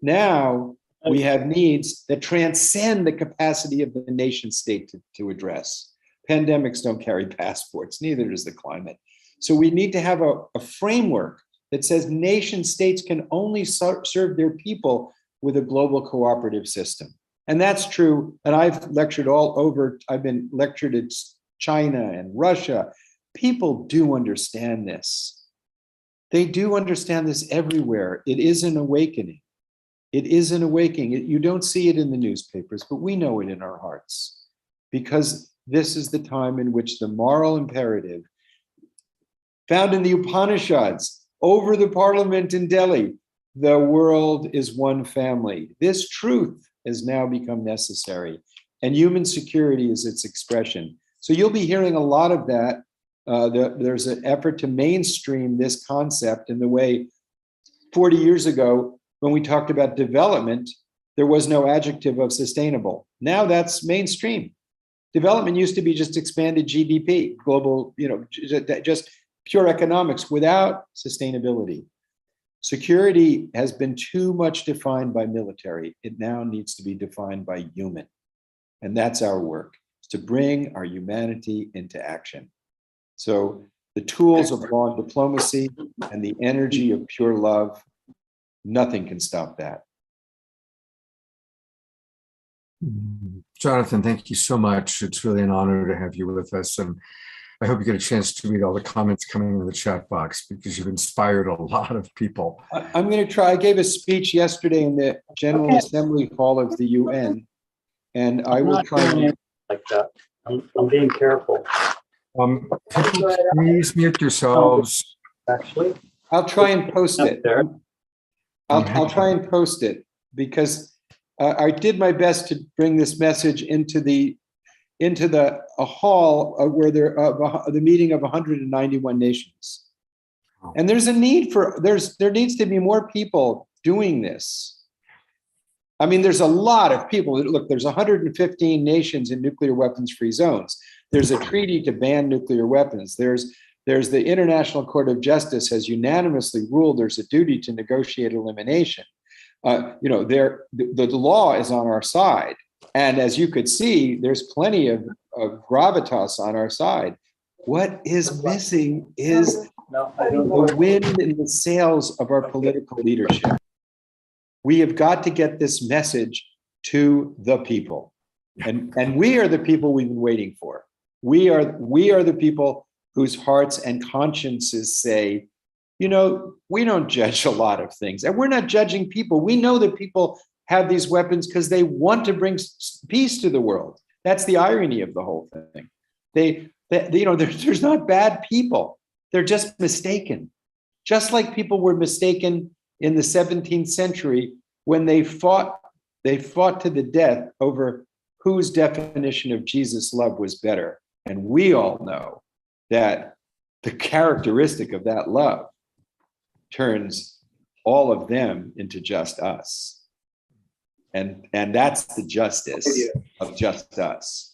Now we have needs that transcend the capacity of the nation state to address. Pandemics don't carry passports, neither does the climate. So we need to have a framework that says nation states can only serve their people with a global cooperative system. And that's true. And I've lectured all over, I've been lectured at China and Russia. People do understand this. They do understand this everywhere. It is an awakening. It is an awakening. You don't see it in the newspapers, but we know it in our hearts, because this is the time in which the moral imperative found in the Upanishads over the parliament in Delhi, the world is one family. This truth has now become necessary, and human security is its expression. So you'll be hearing a lot of that. There's an effort to mainstream this concept in the way 40 years ago, when we talked about development, there was no adjective of sustainable. Now that's mainstream. Development used to be just expanded GDP, global, just pure economics without sustainability. Security has been too much defined by military. It now needs to be defined by human. And that's our work, to bring our humanity into action. So the tools of law and diplomacy and the energy of pure love, nothing can stop that. Jonathan, thank you so much. It's really an honor to have you with us. And I hope you get a chance to read all the comments coming in the chat box, because you've inspired a lot of people. I'm going to try. I gave a speech yesterday in the General Assembly Hall of the UN. And I I'm will not try. doing it like that. I'm being careful. People, please mute yourselves. Actually, I'll try and post it. there. I'll try and post it because I did my best to bring this message into a hall where the meeting of 191 nations. And there's a need there needs to be more people doing this. I mean, there's a lot of people. Look, there's 115 nations in nuclear weapons-free zones. There's a treaty to ban nuclear weapons. There's the International Court of Justice has unanimously ruled there's a duty to negotiate elimination. The law is on our side. And as you could see, there's plenty of gravitas on our side. What is missing is the wind in the sails of our political leadership. We have got to get this message to the people. And we are the people we've been waiting for. We are the people whose hearts and consciences say, we don't judge a lot of things. And we're not judging people. We know that people have these weapons because they want to bring peace to the world. That's the irony of the whole thing. There's not bad people. They're just mistaken. Just like people were mistaken in the 17th century when they fought to the death over whose definition of Jesus' love was better. And we all know that the characteristic of that love turns all of them into just us. And that's the justice of just us.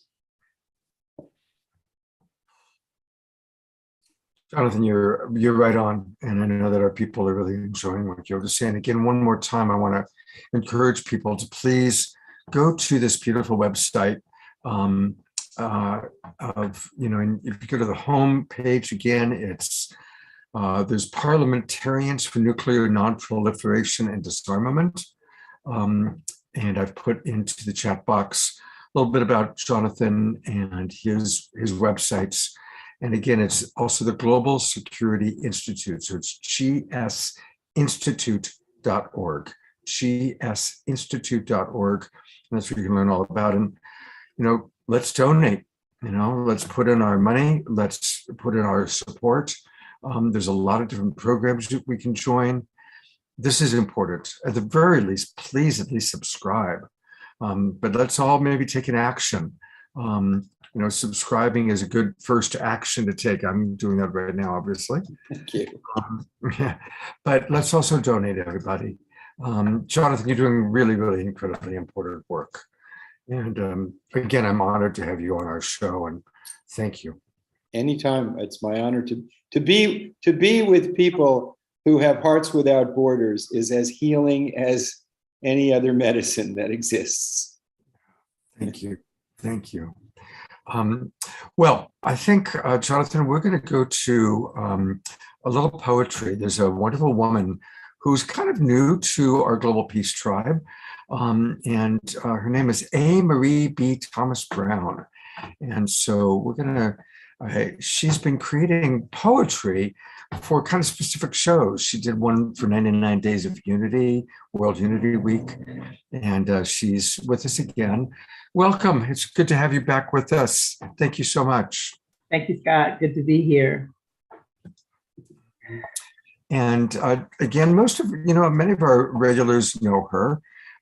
Jonathan, you're right on, and I know that our people are really enjoying what you have to say. And again, one more time, I want to encourage people to please go to this beautiful website. And if you go to the home page again, it's there's Parliamentarians for Nuclear Non-Proliferation and Disarmament. And I've put into the chat box a little bit about Jonathan and his websites. And again, it's also the Global Security Institute. So it's gsinstitute.org, gsinstitute.org. And that's where you can learn all about it. And, let's donate, let's put in our money, let's put in our support. There's a lot of different programs that we can join. This is important. At the very least, please at least subscribe. But let's all maybe take an action. Subscribing is a good first action to take. I'm doing that right now, obviously. Thank you. But let's also donate, everybody. Jonathan, you're doing really, really incredibly important work. And again, I'm honored to have you on our show, and thank you. Anytime, it's my honor to be with people who have hearts without borders is as healing as any other medicine that exists. Thank you. Thank you. Well, I think, Jonathan, we're going to go to a little poetry. There's a wonderful woman who's kind of new to our Global Peace Tribe. And her name is A. Marie B. Thomas Brown. And so we're going to, she's been creating poetry for kind of specific shows. She did one for 99 Days of Unity, World Unity Week, and she's with us again. Welcome. It's good to have you back with us. Thank you so much. Thank you, Scott. Good to be here. And again, many of our regulars know her,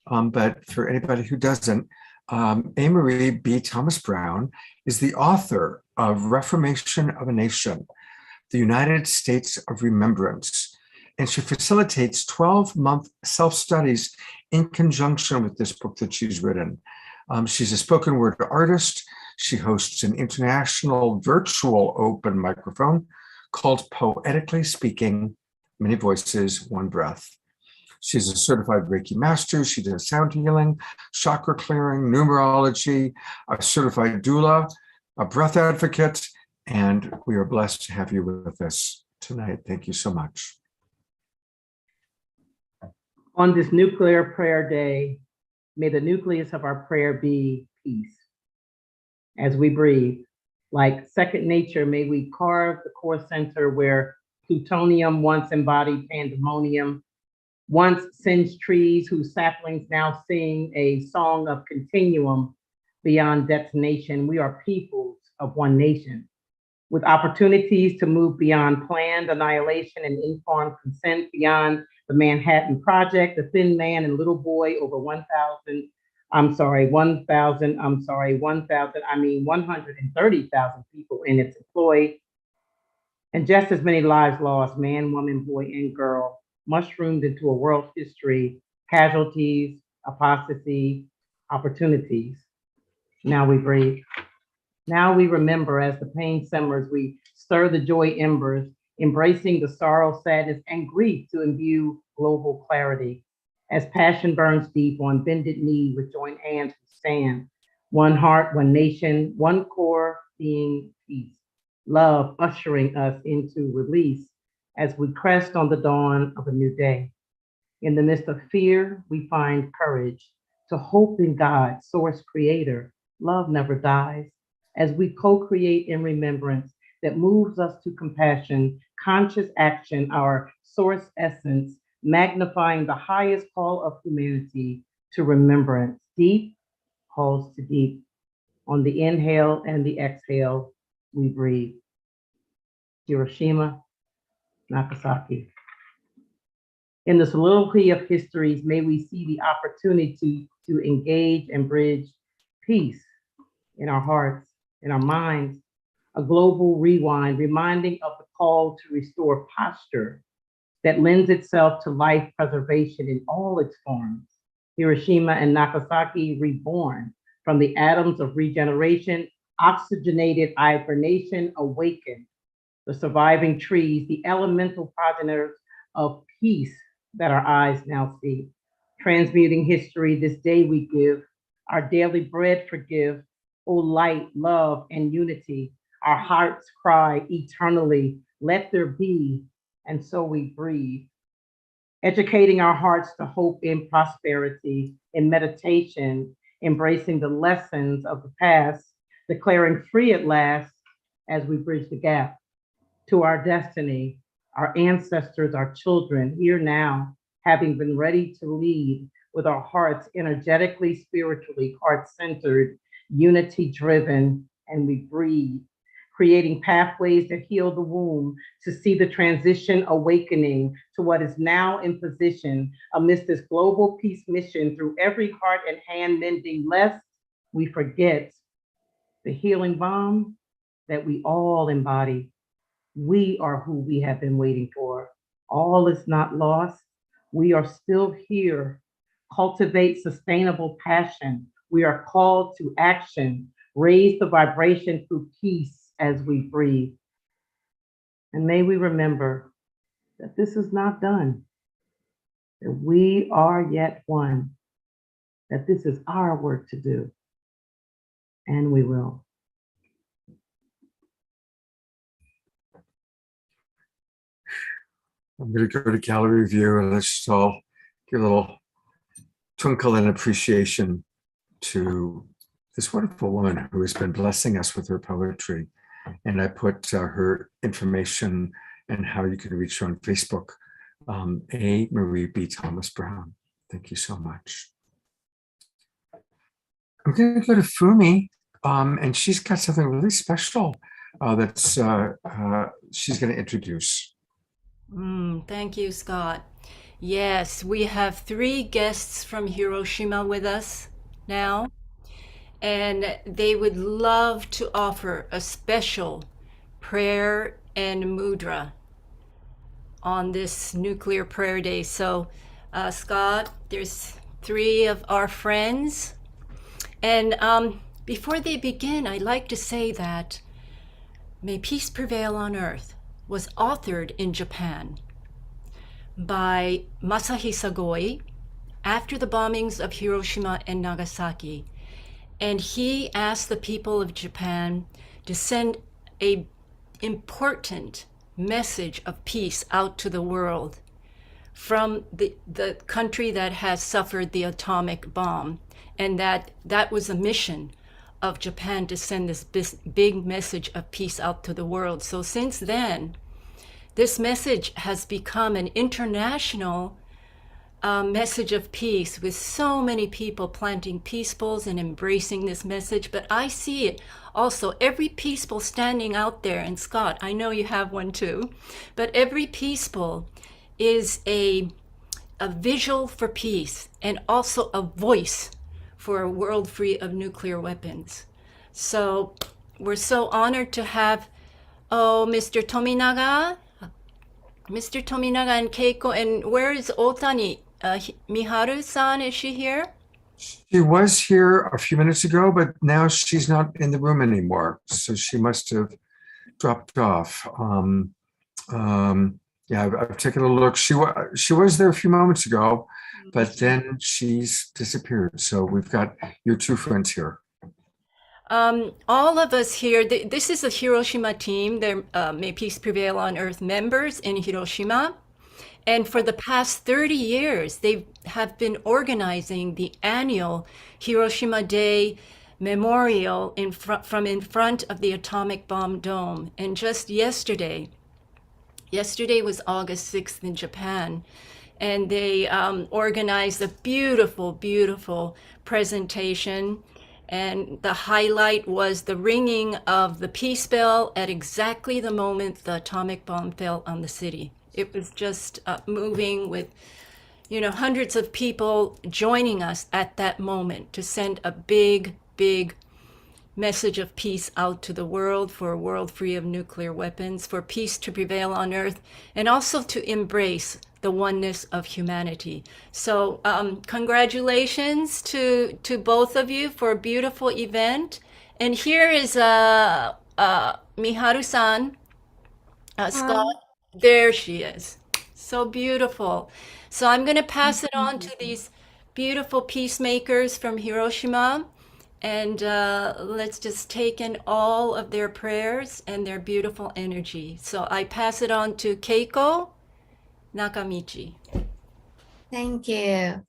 but for anybody who doesn't, A. Marie B. Thomas Brown is the author of Reformation of a Nation, the United States of Remembrance, and she facilitates 12-month self-studies in conjunction with this book that she's written. She's a spoken word artist. She hosts an international virtual open microphone called Poetically Speaking, Many Voices, One Breath. She's a certified Reiki master. She does sound healing, chakra clearing, numerology, a certified doula, a breath advocate, and we are blessed to have you with us tonight. Thank you so much. On this Nuclear Prayer Day, may the nucleus of our prayer be peace. As we breathe, like second nature, may we carve the core center where plutonium once embodied pandemonium, once singed trees whose saplings now sing a song of continuum beyond detonation. We are peoples of one nation, with opportunities to move beyond planned annihilation and informed consent, beyond the Manhattan Project, the thin man and little boy over 130,000 people in its employ, and just as many lives lost, man, woman, boy, and girl, mushroomed into a world history, casualties, apostasy, opportunities. Now we breathe. Now we remember as the pain simmers, we stir the joy embers, embracing the sorrow, sadness, and grief to imbue global clarity. As passion burns deep on bended knee with joined hands we stand, one heart, one nation, one core being peace. Love ushering us into release as we crest on the dawn of a new day. In the midst of fear, we find courage to hope in God, source creator. Love never dies. As we co-create in remembrance that moves us to compassion, conscious action, our source essence, magnifying the highest call of humanity to remembrance. Deep calls to deep. On the inhale and the exhale, we breathe. Hiroshima, Nagasaki. In the soliloquy of histories, may we see the opportunity to engage and bridge peace in our hearts, in our minds, a global rewind, reminding of the call to restore posture that lends itself to life preservation in all its forms. Hiroshima and Nagasaki reborn from the atoms of regeneration, oxygenated hibernation awakened. The surviving trees, the elemental progenitors of peace that our eyes now see. Transmuting history, this day we give, our daily bread forgive, O light, love, and unity. Our hearts cry eternally, let there be, and so we breathe. Educating our hearts to hope in prosperity, in meditation, embracing the lessons of the past, declaring free at last as we bridge the gap to our destiny, our ancestors, our children, here now, having been ready to lead with our hearts energetically, spiritually, heart-centered, unity-driven, and we breathe, creating pathways to heal the womb, to see the transition awakening to what is now in position amidst this global peace mission through every heart and hand mending, lest we forget the healing balm that we all embody. We are who we have been waiting for. All is not lost. We are still here. Cultivate sustainable passion. We are called to action. Raise the vibration through peace as we breathe. And may we remember that this is not done, that we are yet one, that this is our work to do, and we will. I'm going to go to gallery view and let's just all give a little twinkle and appreciation to this wonderful woman who has been blessing us with her poetry. And I put her information and how you can reach her on Facebook. A. Marie B. Thomas Brown. Thank you so much. I'm going to go to Fumi, and she's got something really special that's she's going to introduce. Thank you, Scott. Yes, we have 3 guests from Hiroshima with us now, and they would love to offer a special prayer and mudra on this nuclear prayer day. So, Scott, there's 3 of our friends. And before they begin, I'd like to say that May Peace Prevail on Earth was authored in Japan by Masahisa Goi after the bombings of Hiroshima and Nagasaki. And he asked the people of Japan to send an important message of peace out to the world from the country that has suffered the atomic bomb. And that was a mission of Japan, to send this big message of peace out to the world. So since then, this message has become an international message of peace, with so many people planting peace bowls and embracing this message. But I see it also, every peace bowl standing out there, and Scott, I know you have one too, but every peace bowl is a visual for peace and also a voice for a world free of nuclear weapons. So we're so honored to have, Mr. Tominaga and Keiko, and where is Otani? Miharu-san, is she here? She was here a few minutes ago, but now she's not in the room anymore. So she must have dropped off. Yeah, I've taken a look. She was there a few moments ago, but then she's disappeared. So we've got your two friends here. All of us here, this is the Hiroshima team. They're May Peace Prevail on Earth members in Hiroshima. And for the past 30 years, they have been organizing the annual Hiroshima Day memorial from in front of the atomic bomb dome. And just yesterday was August 6th in Japan, and they organized a beautiful, beautiful presentation. And the highlight was the ringing of the peace bell at exactly the moment the atomic bomb fell on the city. It was just moving, with, hundreds of people joining us at that moment to send a big, big message of peace out to the world, for a world free of nuclear weapons, for peace to prevail on Earth, and also to embrace the oneness of humanity. So congratulations to both of you for a beautiful event. And here is Miharu-san, Scott. There she is. So beautiful. So I'm going to pass it on to these beautiful peacemakers from Hiroshima. And let's just take in all of their prayers and their beautiful energy. So I pass it on to Keiko Nakamichi. Thank you.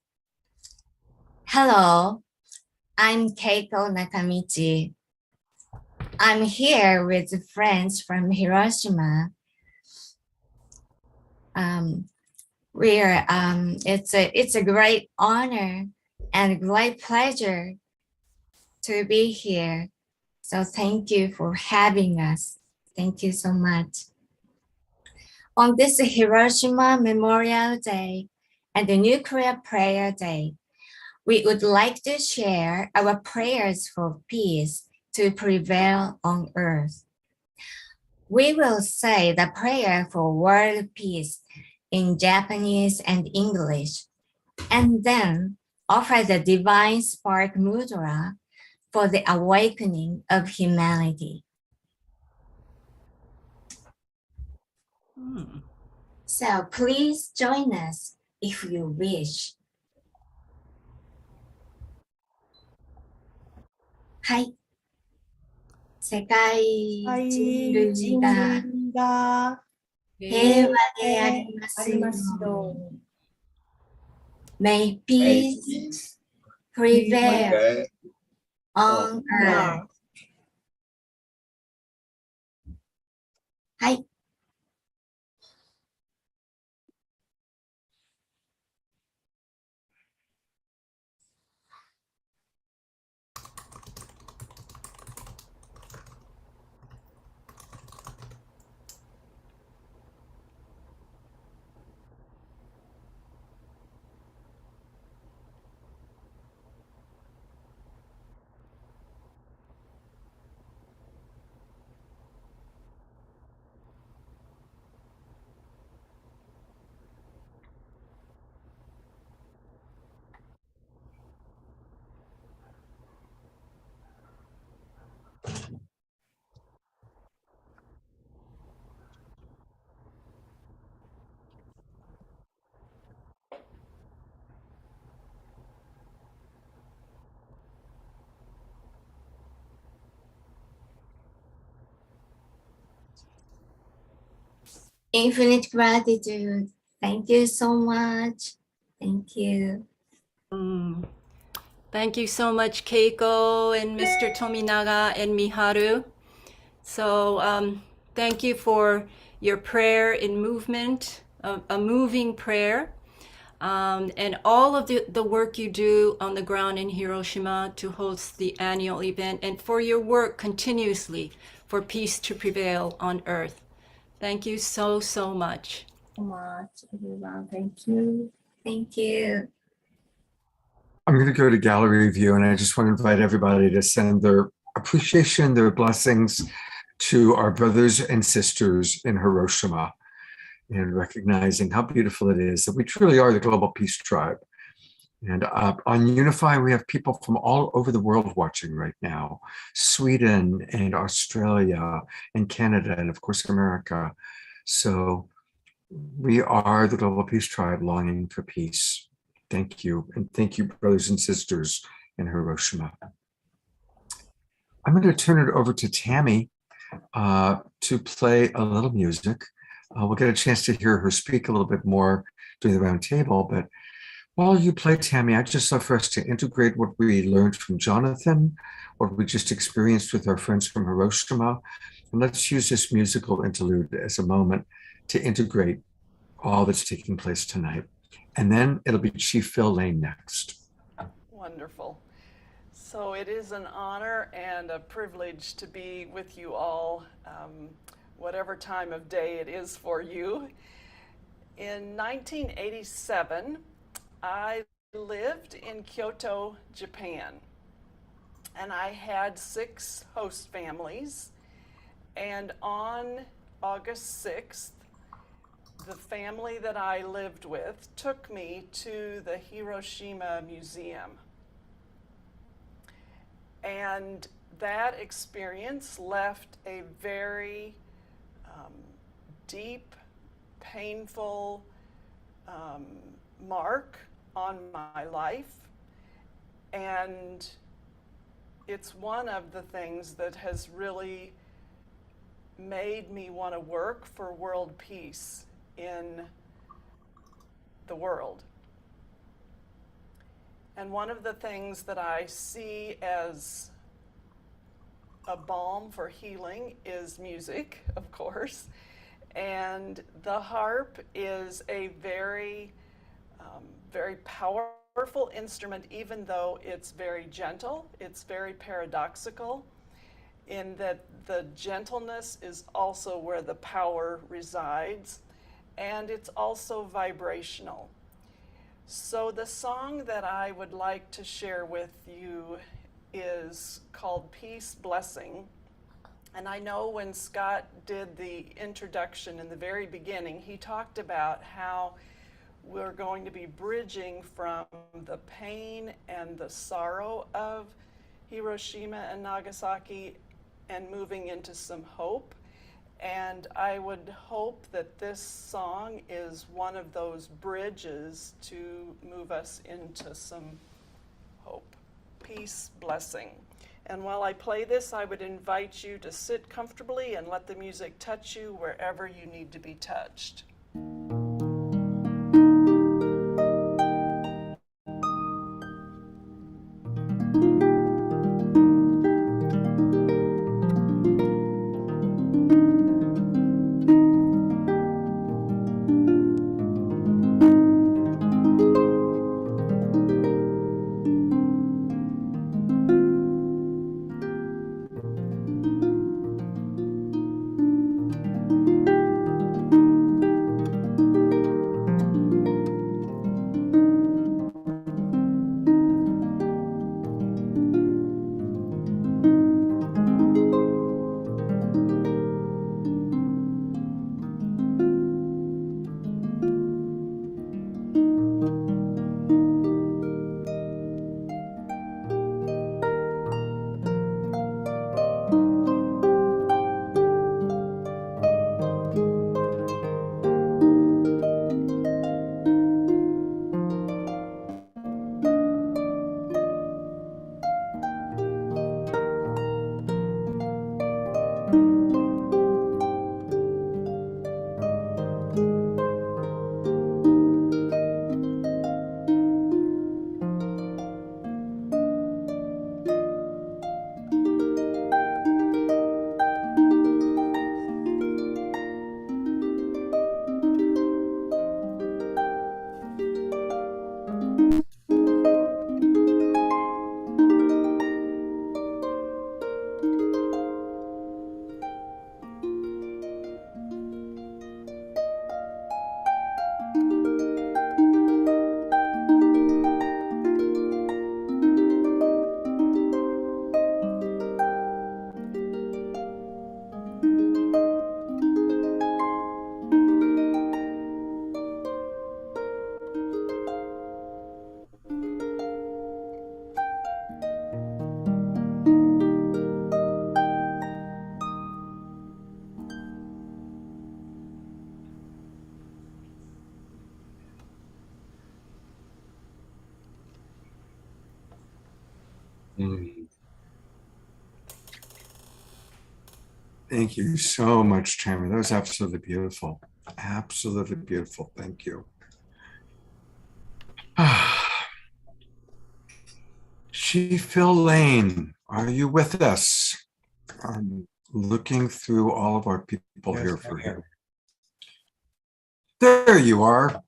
Hello, I'm Keiko Nakamichi. I'm here with friends from Hiroshima. It's a great honor and great pleasure to be here. So thank you for having us. Thank you so much. On this Hiroshima Memorial Day and the Nuclear Prayer Day, we would like to share our prayers for peace to prevail on Earth. We will say the prayer for world peace in Japanese and English, and then offer the Divine Spark Mudra for the awakening of humanity. So please join us if you wish. はい。世界人類が平和でありますように。May peace prevail on earth. はい。Infinite gratitude. Thank you so much. Thank you. Thank you so much, Keiko and Mr. Tominaga and Miharu. So thank you for your prayer in movement, a moving prayer. and all of the work you do on the ground in Hiroshima to host the annual event, and for your work continuously for peace to prevail on Earth. Thank you so, so much. So much, everyone. Thank you. Thank you. I'm going to go to gallery view, and I just want to invite everybody to send their appreciation, their blessings to our brothers and sisters in Hiroshima, and recognizing how beautiful it is that we truly are the Global Peace Tribe. And on Unify, we have people from all over the world watching right now, Sweden and Australia and Canada and of course America. So we are the Global Peace Tribe longing for peace. Thank you. And thank you, brothers and sisters in Hiroshima. I'm going to turn it over to Tammy to play a little music. We'll get a chance to hear her speak a little bit more during the round table, but while you play, Tammy, I'd just love for us to integrate what we learned from Jonathan, what we just experienced with our friends from Hiroshima, and let's use this musical interlude as a moment to integrate all that's taking place tonight. And then it'll be Chief Phil Lane next. Wonderful. So it is an honor and a privilege to be with you all, whatever time of day it is for you. In 1987, I lived in Kyoto, Japan, and I had 6 host families. And on August 6th, the family that I lived with took me to the Hiroshima Museum. And that experience left a very deep, painful mark on my life. And it's one of the things that has really made me want to work for world peace in the world. And one of the things that I see as a balm for healing is music, of course. And the harp is a very, very powerful instrument, even though it's very gentle. It's very paradoxical in that the gentleness is also where the power resides, and it's also vibrational. So the song that I would like to share with you is called Peace Blessing. And I know when Scott did the introduction in the very beginning, he talked about how we're going to be bridging from the pain and the sorrow of Hiroshima and Nagasaki and moving into some hope. And I would hope that this song is one of those bridges to move us into some hope. Peace, blessing. And while I play this, I would invite you to sit comfortably and let the music touch you wherever you need to be touched. Thank you so much, Tamara. That was absolutely beautiful. Absolutely beautiful. Thank you. Phil Lane, are you with us? I'm looking through all of our people here for you. There you are.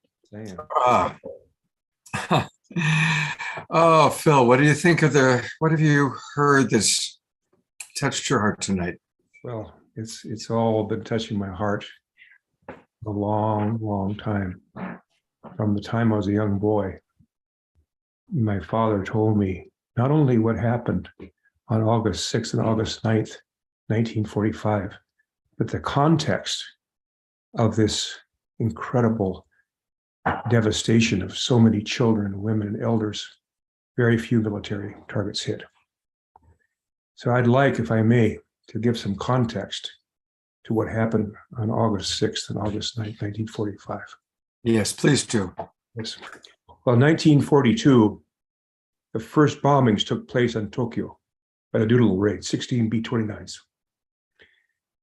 Oh, Phil, what do you think of what have you heard that's touched your heart tonight? Well, it's all been touching my heart a long, long time. From the time I was a young boy, my father told me not only what happened on August 6th and August 9th, 1945, but the context of this incredible devastation of so many children, women, and elders. Very few military targets hit. So I'd like, if I may, to give some context to what happened on August 6th and August 9th, 1945. Yes, please do. Yes. Well, 1942, the first bombings took place on Tokyo by the Doodle raid, 16 B-29s.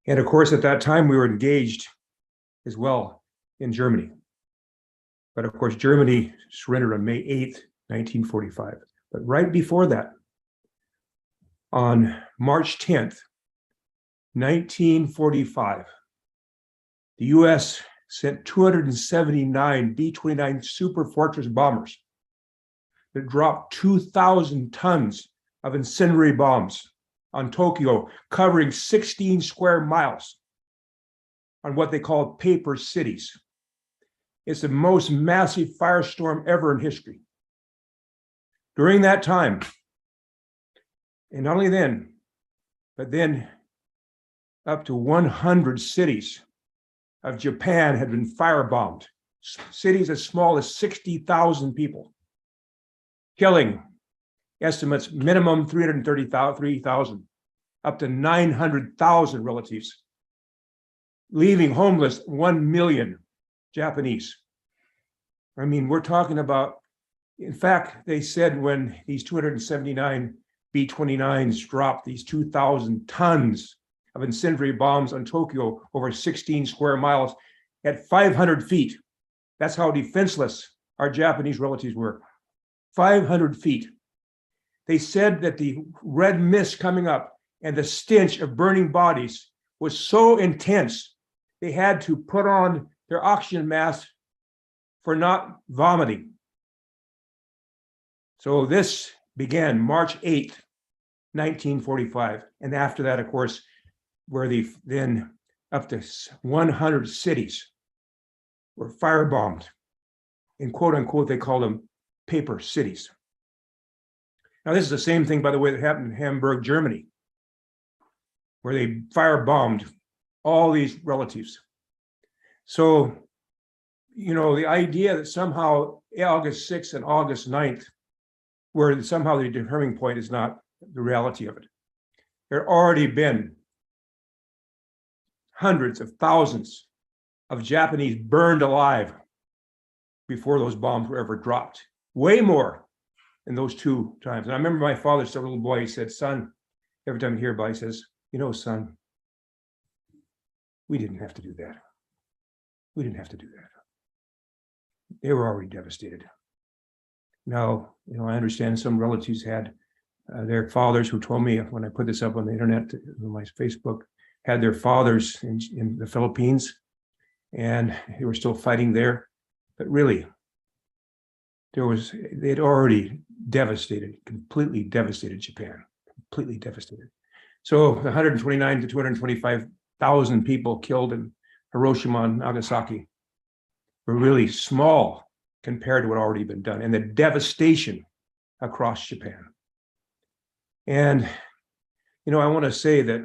And of course, at that time, we were engaged as well in Germany. But of course, Germany surrendered on May 8th, 1945. But right before that, on March 10th, 1945, the US sent 279 B-29 Super Fortress bombers that dropped 2,000 tons of incendiary bombs on Tokyo, covering 16 square miles on what they call paper cities. It's the most massive firestorm ever in history. During that time, and not only then, but then up to 100 cities of Japan had been firebombed, cities as small as 60,000 people, killing estimates minimum 333,000, up to 900,000 relatives, leaving homeless 1 million Japanese. I mean, we're talking about, in fact, they said when these 279 B-29s dropped these 2,000 tons of incendiary bombs on Tokyo over 16 square miles at 500 feet. That's how defenseless our Japanese relatives were. 500 feet. They said that the red mist coming up and the stench of burning bodies was so intense, they had to put on their oxygen mask for not vomiting. So this began March 8th, 1945. And after that, of course, where they then up to 100 cities were firebombed. In quote unquote, they called them paper cities. Now, this is the same thing, by the way, that happened in Hamburg, Germany, where they firebombed all these relatives. So, you know, the idea that somehow August 6th and August 9th were somehow the determining point is not the reality of it. There had already been hundreds of thousands of Japanese burned alive before those bombs were ever dropped. Way more in those two times. And I remember my father, still a little boy, he said, son, every time he hear about it, he says, you know, son, we didn't have to do that. We didn't have to do that. They were already devastated. Now, you know, I understand some relatives had their fathers who told me when I put this up on the internet, on my Facebook, had their fathers in the Philippines, and they were still fighting there. But really, they had already completely devastated Japan, completely devastated. So 129 to 225,000 people killed in Hiroshima and Nagasaki were really small compared to what had already been done, and the devastation across Japan. And, I want to say that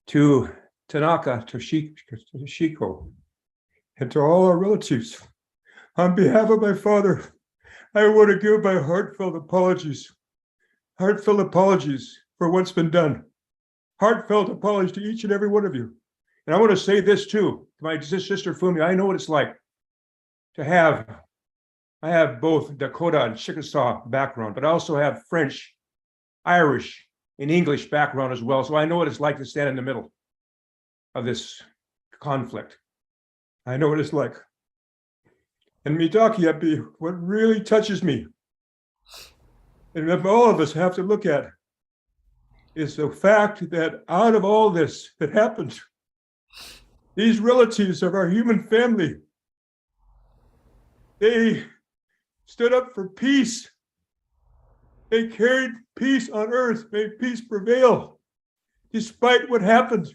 to Tanaka, Toshko, and to all our relatives, on behalf of my father, I want to give my heartfelt apologies for what's been done. Heartfelt apologies to each and every one of you. And I want to say this too, to my sister Fumi, I know what it's like to I have both Dakota and Chickasaw background, but I also have French, Irish, and English background as well. So I know what it's like to stand in the middle of this conflict. I know what it's like. And Mitakiapi, what really touches me, and that all of us have to look at, is the fact that out of all this that happened, these relatives of our human family, they stood up for peace. They carried peace on earth, made peace prevail, despite what happened.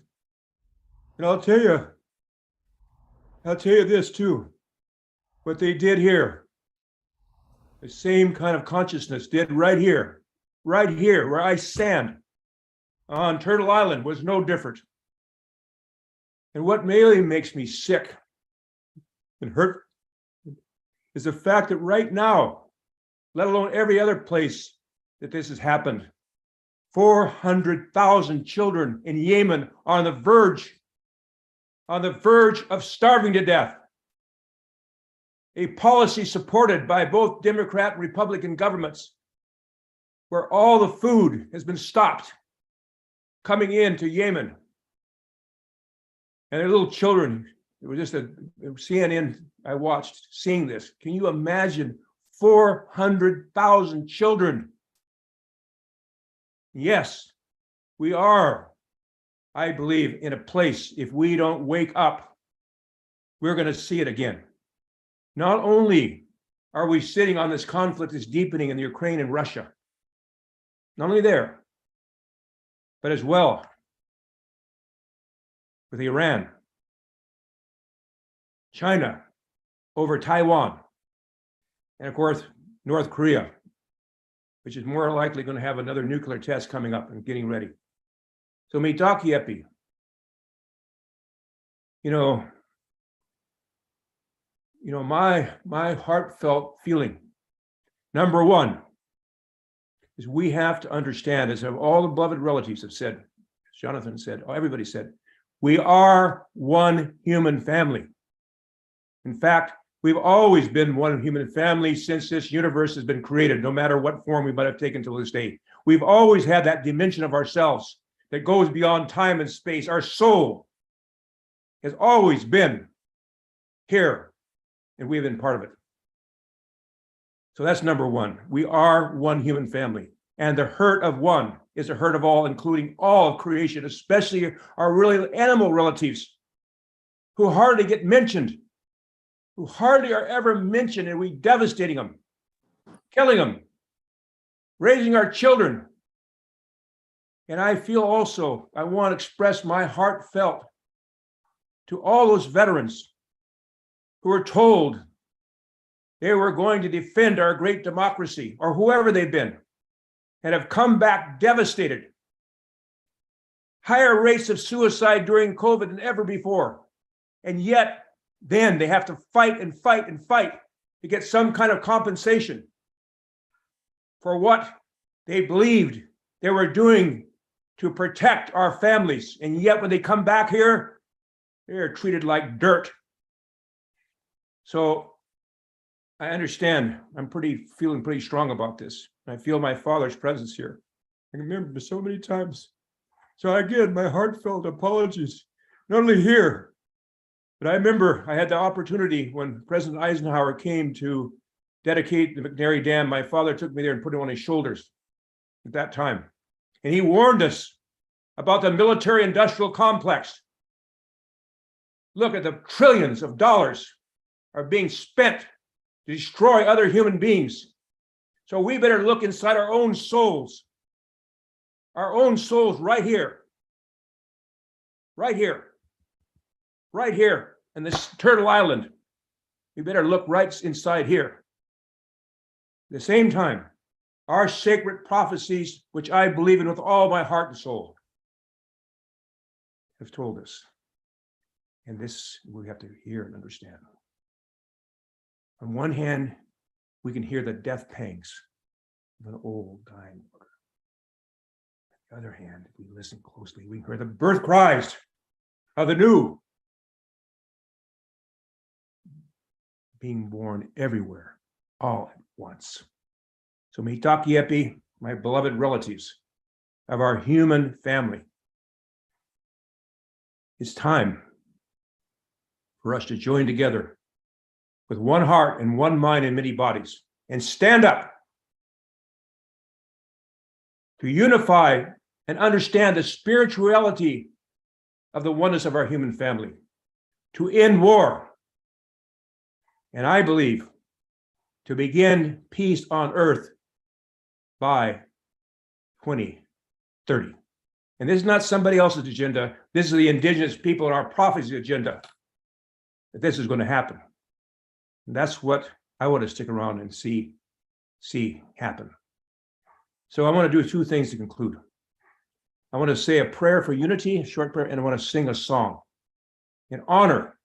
And I'll tell you this too, what they did here, the same kind of consciousness did right here where I stand on Turtle Island was no different. And what really makes me sick and hurt is the fact that right now, let alone every other place that this has happened, 400,000 children in Yemen are on the verge of starving to death. A policy supported by both Democrat and Republican governments, where all the food has been stopped coming into Yemen. And their little children, it was just a CNN I watched seeing this. Can you imagine 400,000 children? Yes, we are, I believe, in a place, if we don't wake up, we're going to see it again. Not only are we sitting on this conflict that's deepening in the Ukraine and Russia, not only there, but as well with Iran, China over Taiwan, and of course, North Korea, which is more likely going to have another nuclear test coming up and getting ready. So Mitaki Epi, my heartfelt feeling, number one, is we have to understand, as all the beloved relatives have said, as Jonathan said, everybody said, we are one human family. In fact, we've always been one human family since this universe has been created, no matter what form we might have taken to this day. We've always had that dimension of ourselves that goes beyond time and space. Our soul has always been here, and we've been part of it. So that's number one. We are one human family. And the hurt of one is the hurt of all, including all of creation, especially our really animal relatives who hardly get mentioned, who hardly are ever mentioned, and we devastating them, killing them, raising our children. And I feel also, I want to express my heartfelt to all those veterans who were told they were going to defend our great democracy, or whoever they've been, and have come back devastated. Higher rates of suicide during COVID than ever before. And yet, then they have to fight and fight and fight to get some kind of compensation for what they believed they were doing to protect our families. And yet, when they come back here, they are treated like dirt. So I understand. I'm feeling pretty strong about this. I feel my father's presence here. I remember so many times. So again, my heartfelt apologies, not only here, but I remember I had the opportunity when President Eisenhower came to dedicate the McNary Dam. My father took me there and put it on his shoulders at that time. And he warned us about the military-industrial complex. Look at the trillions of dollars are being spent to destroy other human beings. So we better look inside our own souls right here, right here, right here in this Turtle Island. We better look right inside here. At the same time, our sacred prophecies, which I believe in with all my heart and soul, have told us. And this we have to hear and understand. On one hand, we can hear the death pangs of an old dying mother. On the other hand, if we listen closely, we can hear the birth cries of the new being born everywhere, all at once. So mitaki epi, my beloved relatives of our human family, it's time for us to join together with one heart and one mind and many bodies and stand up to unify and understand the spirituality of the oneness of our human family, to end war, and I believe to begin peace on earth by 2030. And this is not somebody else's agenda. This is the indigenous people and our prophecy agenda, that this is going to happen. And that's what I want to stick around and see happen. So I want to do two things to conclude. I want to say a prayer for unity, a short prayer, and I want to sing a song in honor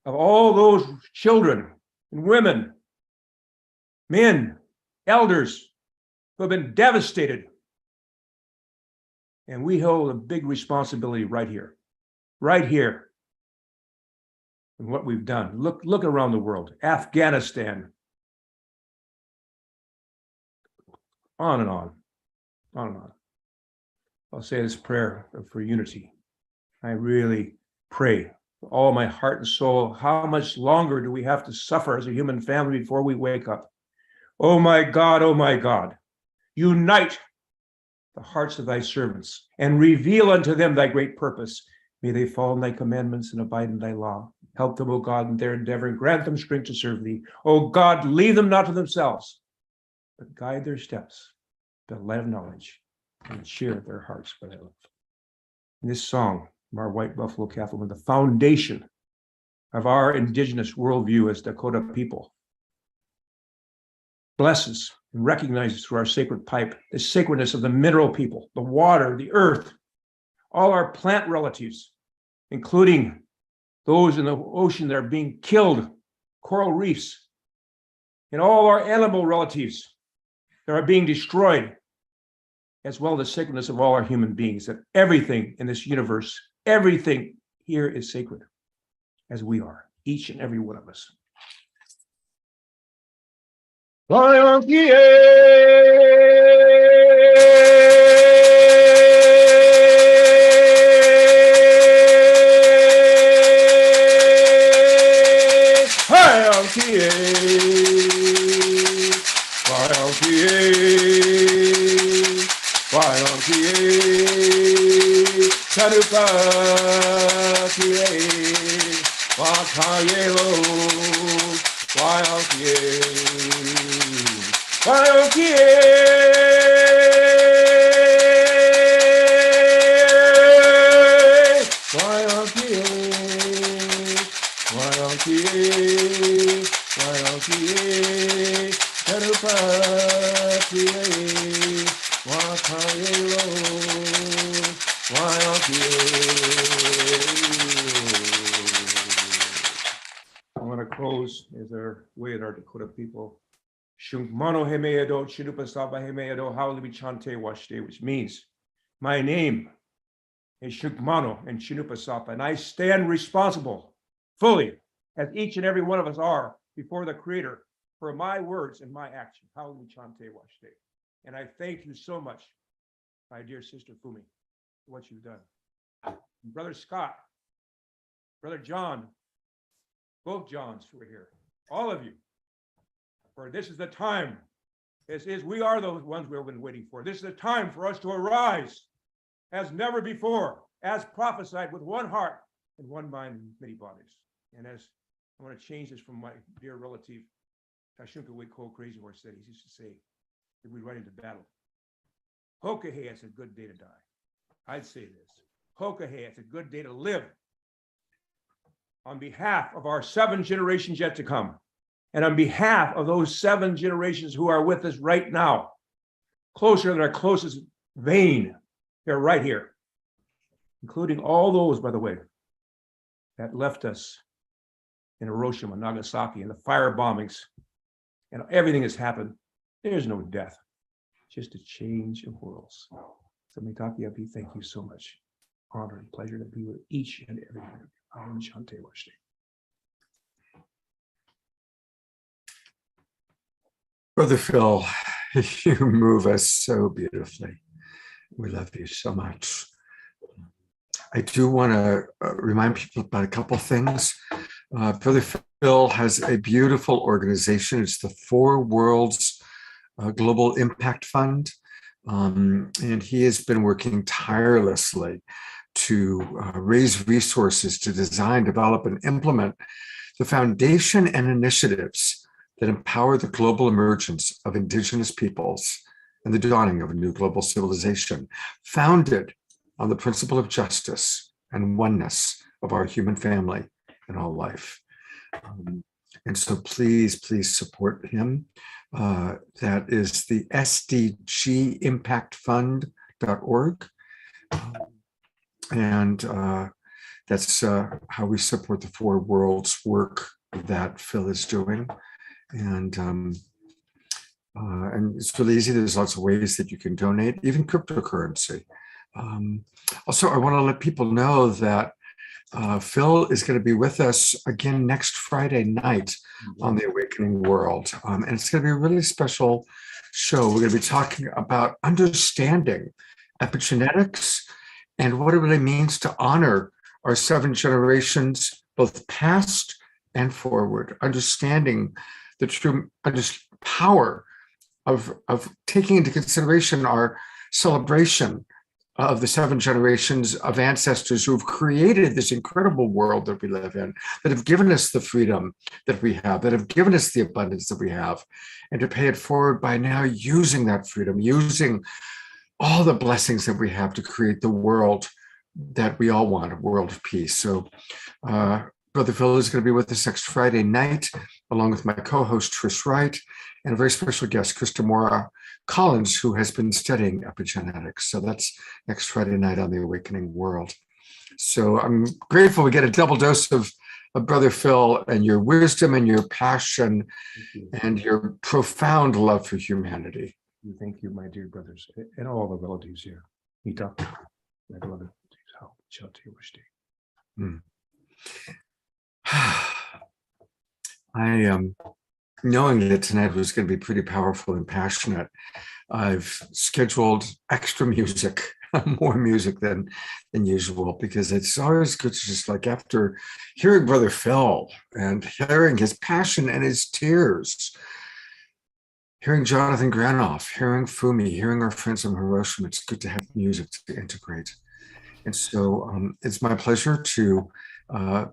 of all those children and women, men, elders who have been devastated. And we hold a big responsibility right here, in what we've done. Look around the world, Afghanistan, on and on, on and on. I'll say this prayer for unity. I really pray with all my heart and soul, how much longer do we have to suffer as a human family before we wake up? Oh my God, unite the hearts of thy servants and reveal unto them thy great purpose. May they follow in thy commandments and abide in thy law. Help them, O God, in their endeavor and grant them strength to serve thee. O God, leave them not to themselves, but guide their steps to the light of knowledge and cheer their hearts by thy love. In this song from our White Buffalo Catholic, the foundation of our indigenous worldview as Dakota people, blesses and recognizes through our sacred pipe the sacredness of the mineral people, the water, the earth, all our plant relatives, including those in the ocean that are being killed, coral reefs, and all our animal relatives that are being destroyed, as well as the sacredness of all our human beings, that everything in this universe, everything here is sacred, as we are, each and every one of us. I want to close as our way at our Dakota people. Shummano hemeado, Chinupasaba hemeado, Haulabi Chante Washte, which means my name is Shukmano and Chinupasapa, and I stand responsible fully, as each and every one of us are, before the Creator for my words and my action. Haulabi Chante Washte. And I thank you so much, my dear sister Fumi, for what you've done. Brother Scott, Brother John, both Johns who are here, all of you, for this is the time. We are the ones we've been waiting for. This is the time for us to arise as never before, as prophesied, with one heart and one mind and many bodies. And as I want to change this from my dear relative, Toshko Crazy Horse said. He used to say that we run into battle. Hokahe, it's a good day to die. I'd say this. Hokahe, it's a good day to live. On behalf of our 7 generations yet to come, and on behalf of those 7 generations who are with us right now, closer than our closest vein, they're right here, including all those, by the way, that left us in Hiroshima, Nagasaki, and the fire bombings, and everything that's happened. There's no death, just a change of worlds. So Mitaki Api, thank you so much. Honor and pleasure to be with each and every one of you. Aum Shanti Washti. Brother Phil, you move us so beautifully. We love you so much. I do want to remind people about a couple things. Brother Phil has a beautiful organization. It's the 4 Worlds Global Impact Fund. And he has been working tirelessly to raise resources to design, develop, and implement the foundation and initiatives that empower the global emergence of indigenous peoples and the dawning of a new global civilization, founded on the principle of justice and oneness of our human family and all life. And so please, please support him. That is the sdgimpactfund.org. And that's how we support the 4 Worlds work that Phil is doing. And it's really easy. There's lots of ways that you can donate, even cryptocurrency. Also, I want to let people know that Phil is going to be with us again next Friday night on The Awakening World. And it's going to be a really special show. We're going to be talking about understanding epigenetics and what it really means to honor our 7 generations, both past and forward, understanding the true power of taking into consideration our celebration of the 7 generations of ancestors who have created this incredible world that we live in, that have given us the freedom that we have, that have given us the abundance that we have, and to pay it forward by now using that freedom, using all the blessings that we have to create the world that we all want, a world of peace. So Brother Phil is going to be with us next Friday night, along with my co-host Trish Wright, and a very special guest, Christamora Collins, who has been studying epigenetics. So that's next Friday night on The Awakening World. So I'm grateful we get a double dose of Brother Phil and your wisdom and your passion and your profound love for humanity. Thank you, my dear brothers, and all the relatives here. Mita, my beloved, how Shanti Washti. I am knowing that tonight was going to be pretty powerful and passionate. I've scheduled extra music, more music than usual, because it's always good to just, like, after hearing Brother Phil and hearing his passion and his tears, hearing Jonathan Granoff, hearing Fumi, hearing our friends from Hiroshima, it's good to have music to integrate. And so it's my pleasure to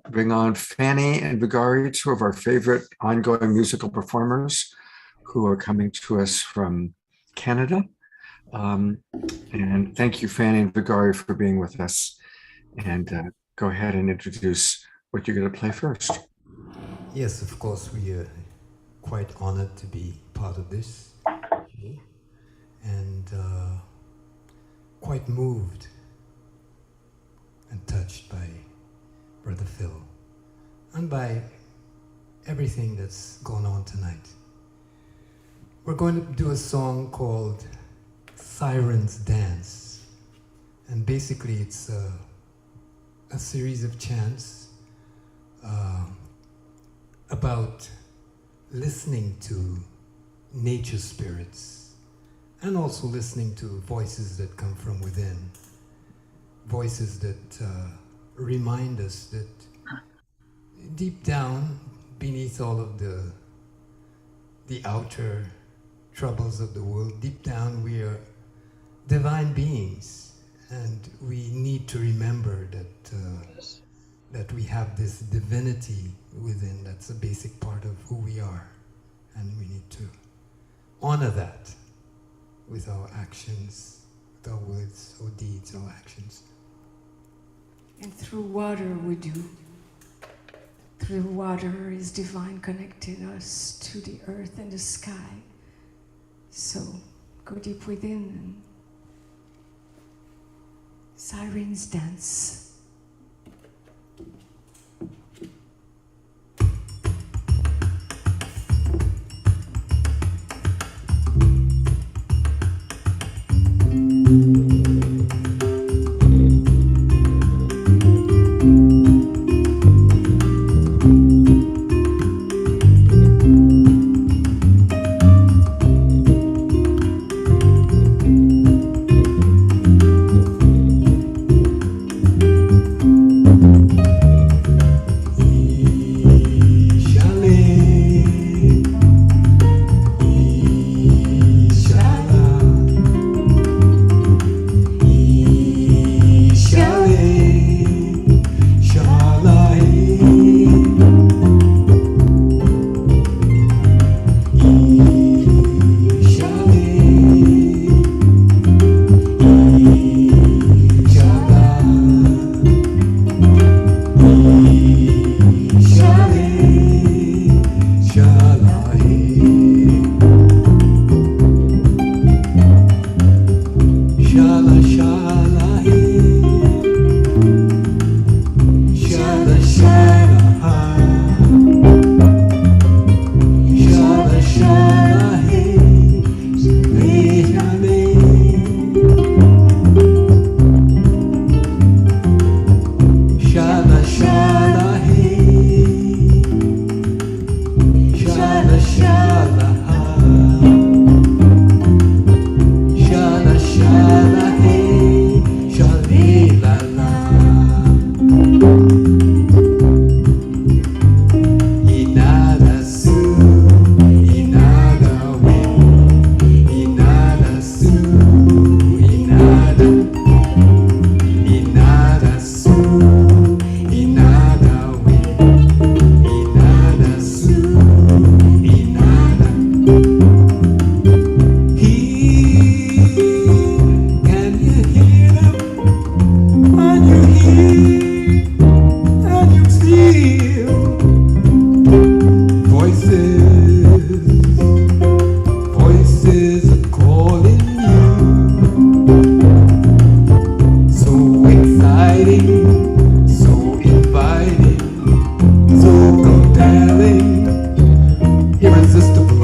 bring on Fanny and Vigari, 2 of our favorite ongoing musical performers who are coming to us from Canada. And thank you, Fanny and Vigari, for being with us. And go ahead and introduce what you're going to play first. Yes, of course, we are quite honored to be part of this, and quite moved and touched by Brother Phil and by everything that's gone on tonight. We're going to do a song called Sirens Dance, and basically it's a series of chants about listening to nature spirits and also listening to voices that come from within, voices that remind us that deep down, beneath all of the outer troubles of the world, deep down we are divine beings, and we need to remember that that we have this divinity within that's a basic part of who we are. And we need to honor that with our actions, with our words or deeds or actions. And through water we do. Through water is divine connected us to the earth and the sky. So go deep within and Sirens Dance. Irresistible.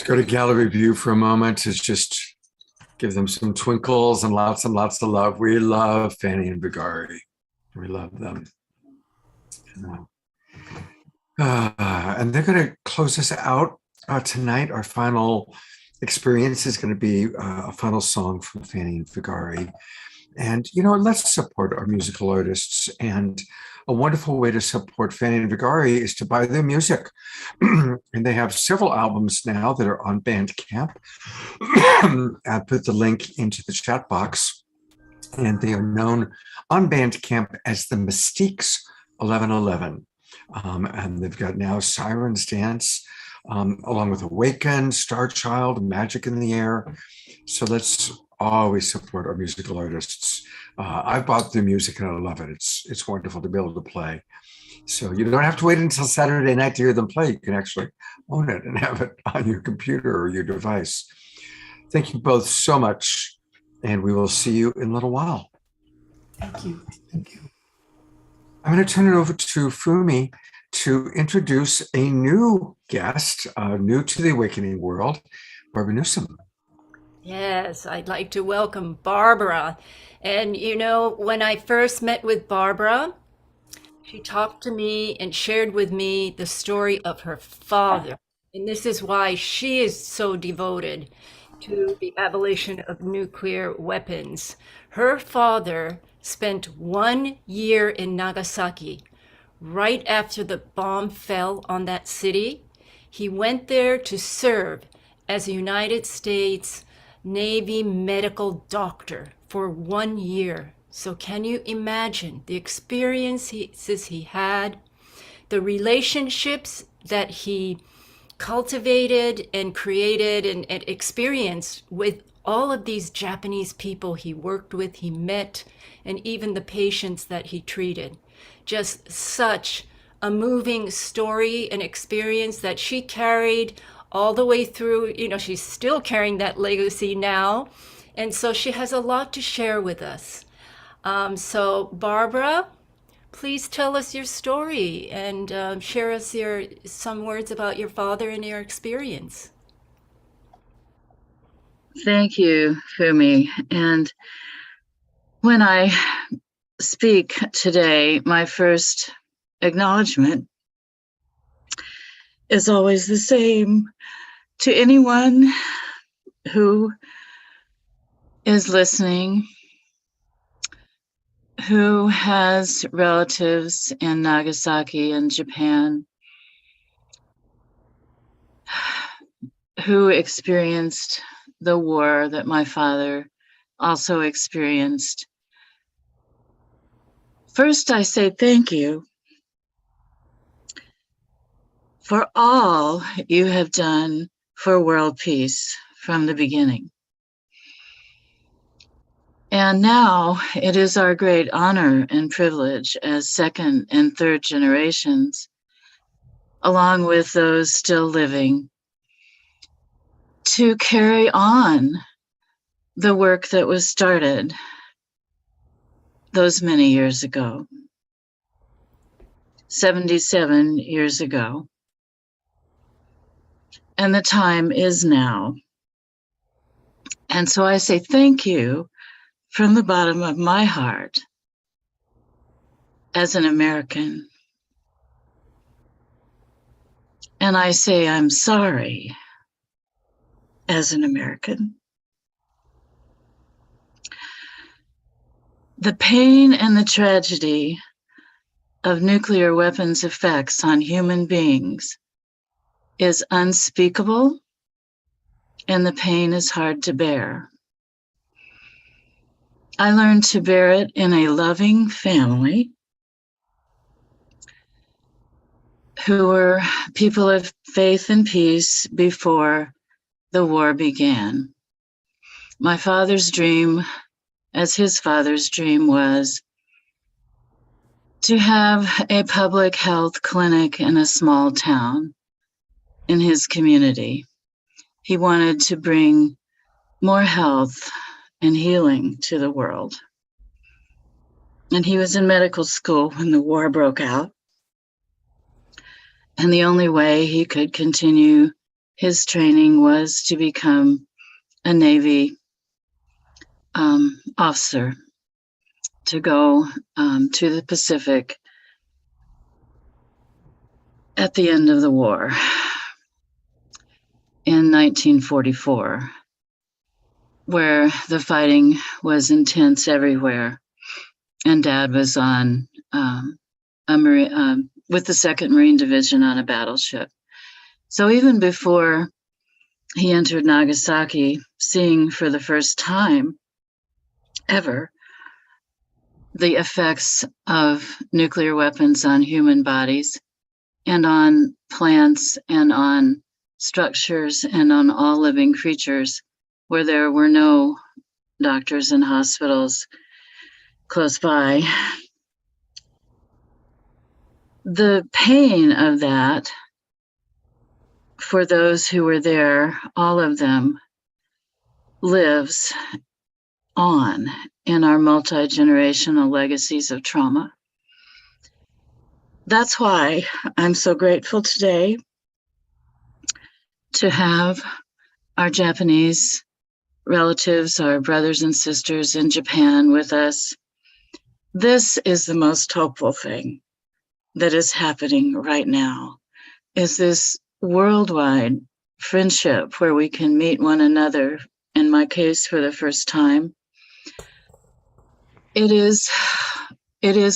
Let's go to gallery view for a moment to just give them some twinkles and lots of love. We love Fanny and Vigari. We love them. And they're going to close us out tonight. Our final experience is going to be a final song from Fanny and Vigari. And, you know, let's support our musical artists. And a wonderful way to support Fanny and Vigari is to buy their music. And they have several albums now that are on Bandcamp. I put the link into the chat box. And they are known on Bandcamp as the Mystiques 1111. And they've got now Sirens Dance, along with Awaken, Star Child, Magic in the Air. So let's always support our musical artists. I've bought their music and I love it. It's wonderful to be able to play. So you don't have to wait until Saturday night to hear them play. You can actually own it and have it on your computer or your device. Thank you both so much. And we will see you in a little while. Thank you. Thank you. I'm going to turn it over to Fumi to introduce a new guest, new to the Awakening world, Barbara Newsome. Yes, I'd like to welcome Barbara. And you know, when I first met with Barbara, she talked to me and shared with me the story of her father. And this is why she is so devoted to the abolition of nuclear weapons. Her father spent 1 year in Nagasaki right after the bomb fell on that city. He went there to serve as a United States Navy medical doctor for 1 year. So can you imagine the experiences he had, the relationships that he cultivated and created and experienced with all of these Japanese people he worked with, he met, and even the patients that he treated. Just such a moving story and experience that she carried all the way through. You know, she's still carrying that legacy now. And so she has a lot to share with us. So Barbara, please tell us your story and share us some words about your father and your experience. Thank you, Fumi. And when I speak today, my first acknowledgement is always the same to anyone who is listening, who has relatives in Nagasaki and Japan, who experienced the war that my father also experienced. First, I say thank you for all you have done for world peace from the beginning. And now it is our great honor and privilege as second and third generations, along with those still living, to carry on the work that was started those many years ago, 77 years ago. And the time is now. And so I say thank you from the bottom of my heart as an American. And I say I'm sorry as an American. The pain and the tragedy of nuclear weapons effects on human beings is unspeakable, and the pain is hard to bear. I learned to bear it in a loving family who were people of faith and peace before the war began. My father's dream, as his father's dream, was to have a public health clinic in a small town in his community. He wanted to bring more health and healing to the world. And he was in medical school when the war broke out. And the only way he could continue his training was to become a Navy officer, to go to the Pacific at the end of the war in 1944, where the fighting was intense everywhere. And Dad was on with the 2nd Marine Division on a battleship. So even before he entered Nagasaki, seeing for the first time ever the effects of nuclear weapons on human bodies and on plants and on structures and on all living creatures where there were no doctors and hospitals close by. The pain of that for those who were there, all of them, lives on in our multi-generational legacies of trauma. That's why I'm so grateful today to have our Japanese relatives, our brothers and sisters in Japan with us. This is the most hopeful thing that is happening right now, is this worldwide friendship where we can meet one another, in my case for the first time. It is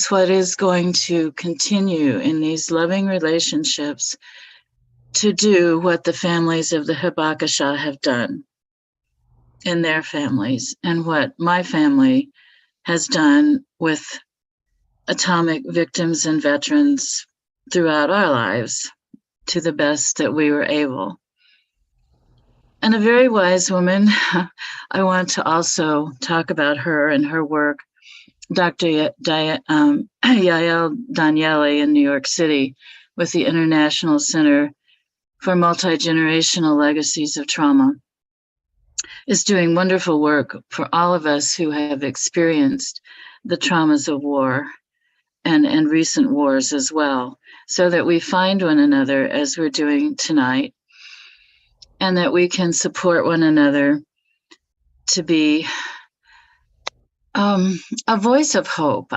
what is going to continue in these loving relationships to do what the families of the Hibakusha have done in their families, and what my family has done with atomic victims and veterans throughout our lives to the best that we were able. And a very wise woman, I want to also talk about her and her work, Dr. Yael Daniele in New York City with the International Center for Multi-Generational Legacies of Trauma, is doing wonderful work for all of us who have experienced the traumas of war and recent wars as well, so that we find one another as we're doing tonight, and that we can support one another to be a voice of hope.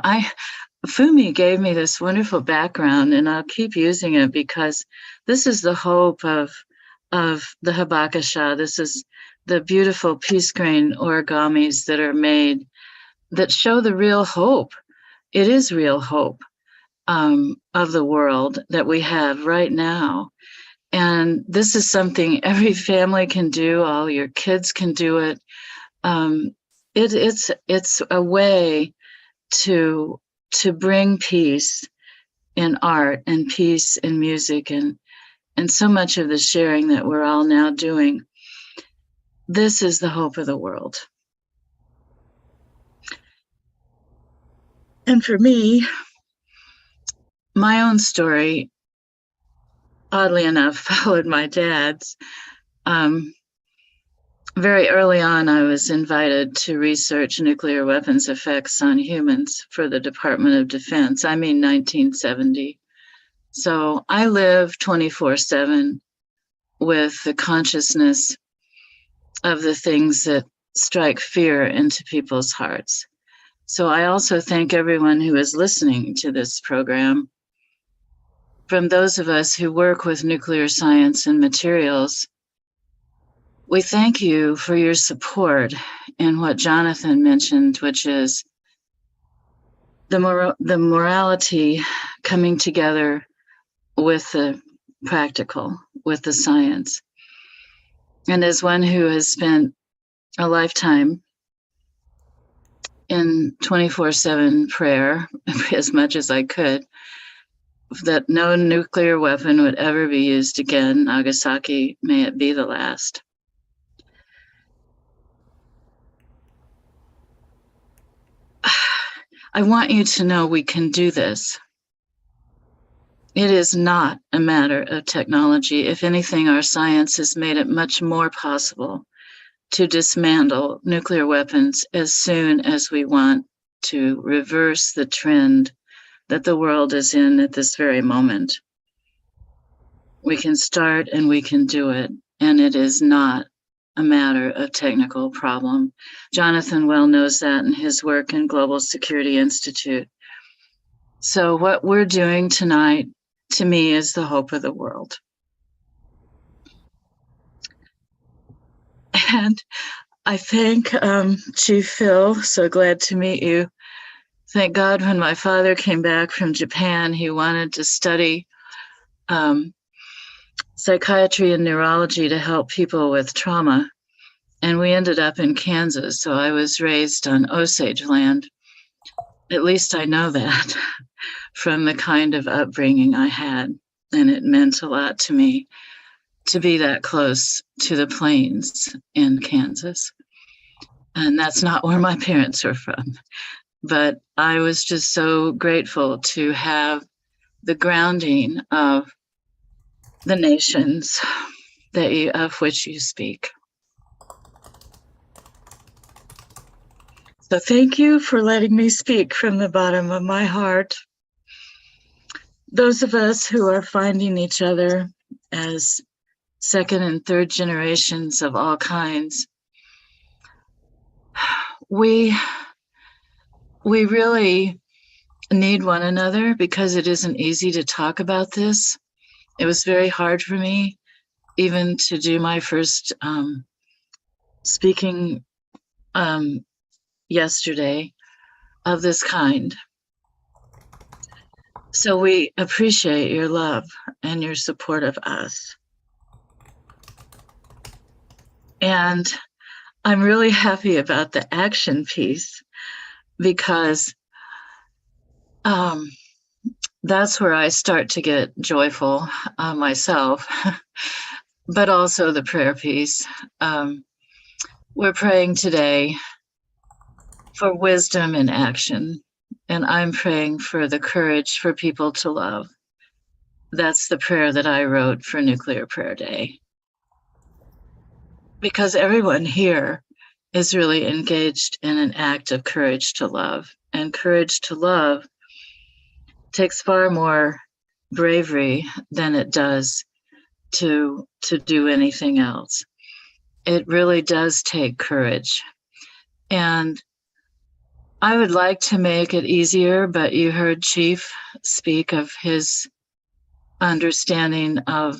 Fumi gave me this wonderful background, and I'll keep using it because this is the hope of the Hibakusha. This is the beautiful peace grain origamis that are made that show the real hope. It is real hope of the world that we have right now. And this is something every family can do. All your kids can do it. It's a way to bring peace in art and peace in music and so much of the sharing that we're all now doing. This is the hope of the world. And for me, my own story, oddly enough, followed my dad's. Very early on, I was invited to research nuclear weapons effects on humans for the Department of Defense. I mean, 1970. So I live 24/7 with the consciousness of the things that strike fear into people's hearts. So I also thank everyone who is listening to this program. From those of us who work with nuclear science and materials, we thank you for your support in what Jonathan mentioned, which is the morality coming together with the practical, with the science. And as one who has spent a lifetime in 24/7 prayer, as much as I could, that no nuclear weapon would ever be used again, Nagasaki, may it be the last. I want you to know we can do this. It is not a matter of technology. If anything, our science has made it much more possible to dismantle nuclear weapons as soon as we want to reverse the trend that the world is in at this very moment. We can start and we can do it, and it is not a matter of technical problem. Jonathan well knows that in his work in Global Security Institute. So what we're doing tonight, to me, is the hope of the world. And I thank Chief Phil, so glad to meet you. Thank God when my father came back from Japan, he wanted to study psychiatry and neurology to help people with trauma. And we ended up in Kansas, so I was raised on Osage land. At least I know that from the kind of upbringing I had. And it meant a lot to me to be that close to the plains in Kansas. And that's not where my parents are from. But I was just so grateful to have the grounding of the nations of which you speak. So thank you for letting me speak from the bottom of my heart. Those of us who are finding each other as second and third generations of all kinds, we really need one another because it isn't easy to talk about this. It was very hard for me even to do my first speaking yesterday of this kind. So we appreciate your love and your support of us. And I'm really happy about the action piece because that's where I start to get joyful myself, but also the prayer piece. We're praying today for wisdom in action, and I'm praying for the courage for people to love. That's the prayer that I wrote for Nuclear Prayer Day. Because everyone here is really engaged in an act of courage to love, and courage to love takes far more bravery than it does to do anything else. It really does take courage. And I would like to make it easier, but you heard Chief speak of his understanding of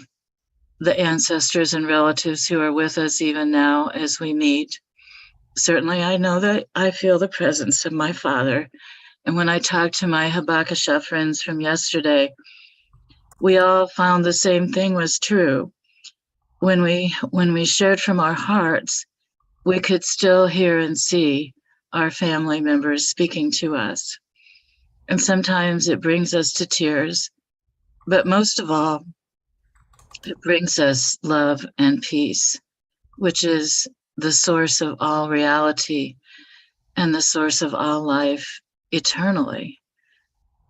the ancestors and relatives who are with us even now as we meet. Certainly, I know that I feel the presence of my father. And when I talked to my Habakasha friends from yesterday, we all found the same thing was true. When we shared from our hearts, we could still hear and see our family members speaking to us. And sometimes it brings us to tears, but most of all, it brings us love and peace, which is the source of all reality and the source of all life eternally.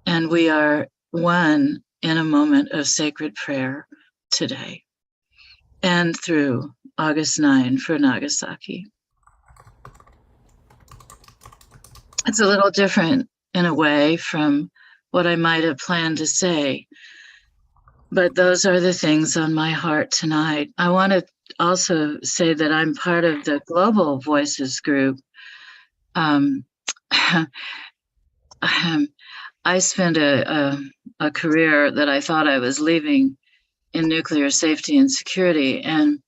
And we are one in a moment of sacred prayer today and through August 9 for Nagasaki. It's a little different in a way from what I might have planned to say, but those are the things on my heart tonight. I want to also say that I'm part of the Global Voices group. I spent a career that I thought I was leaving in nuclear safety and security, and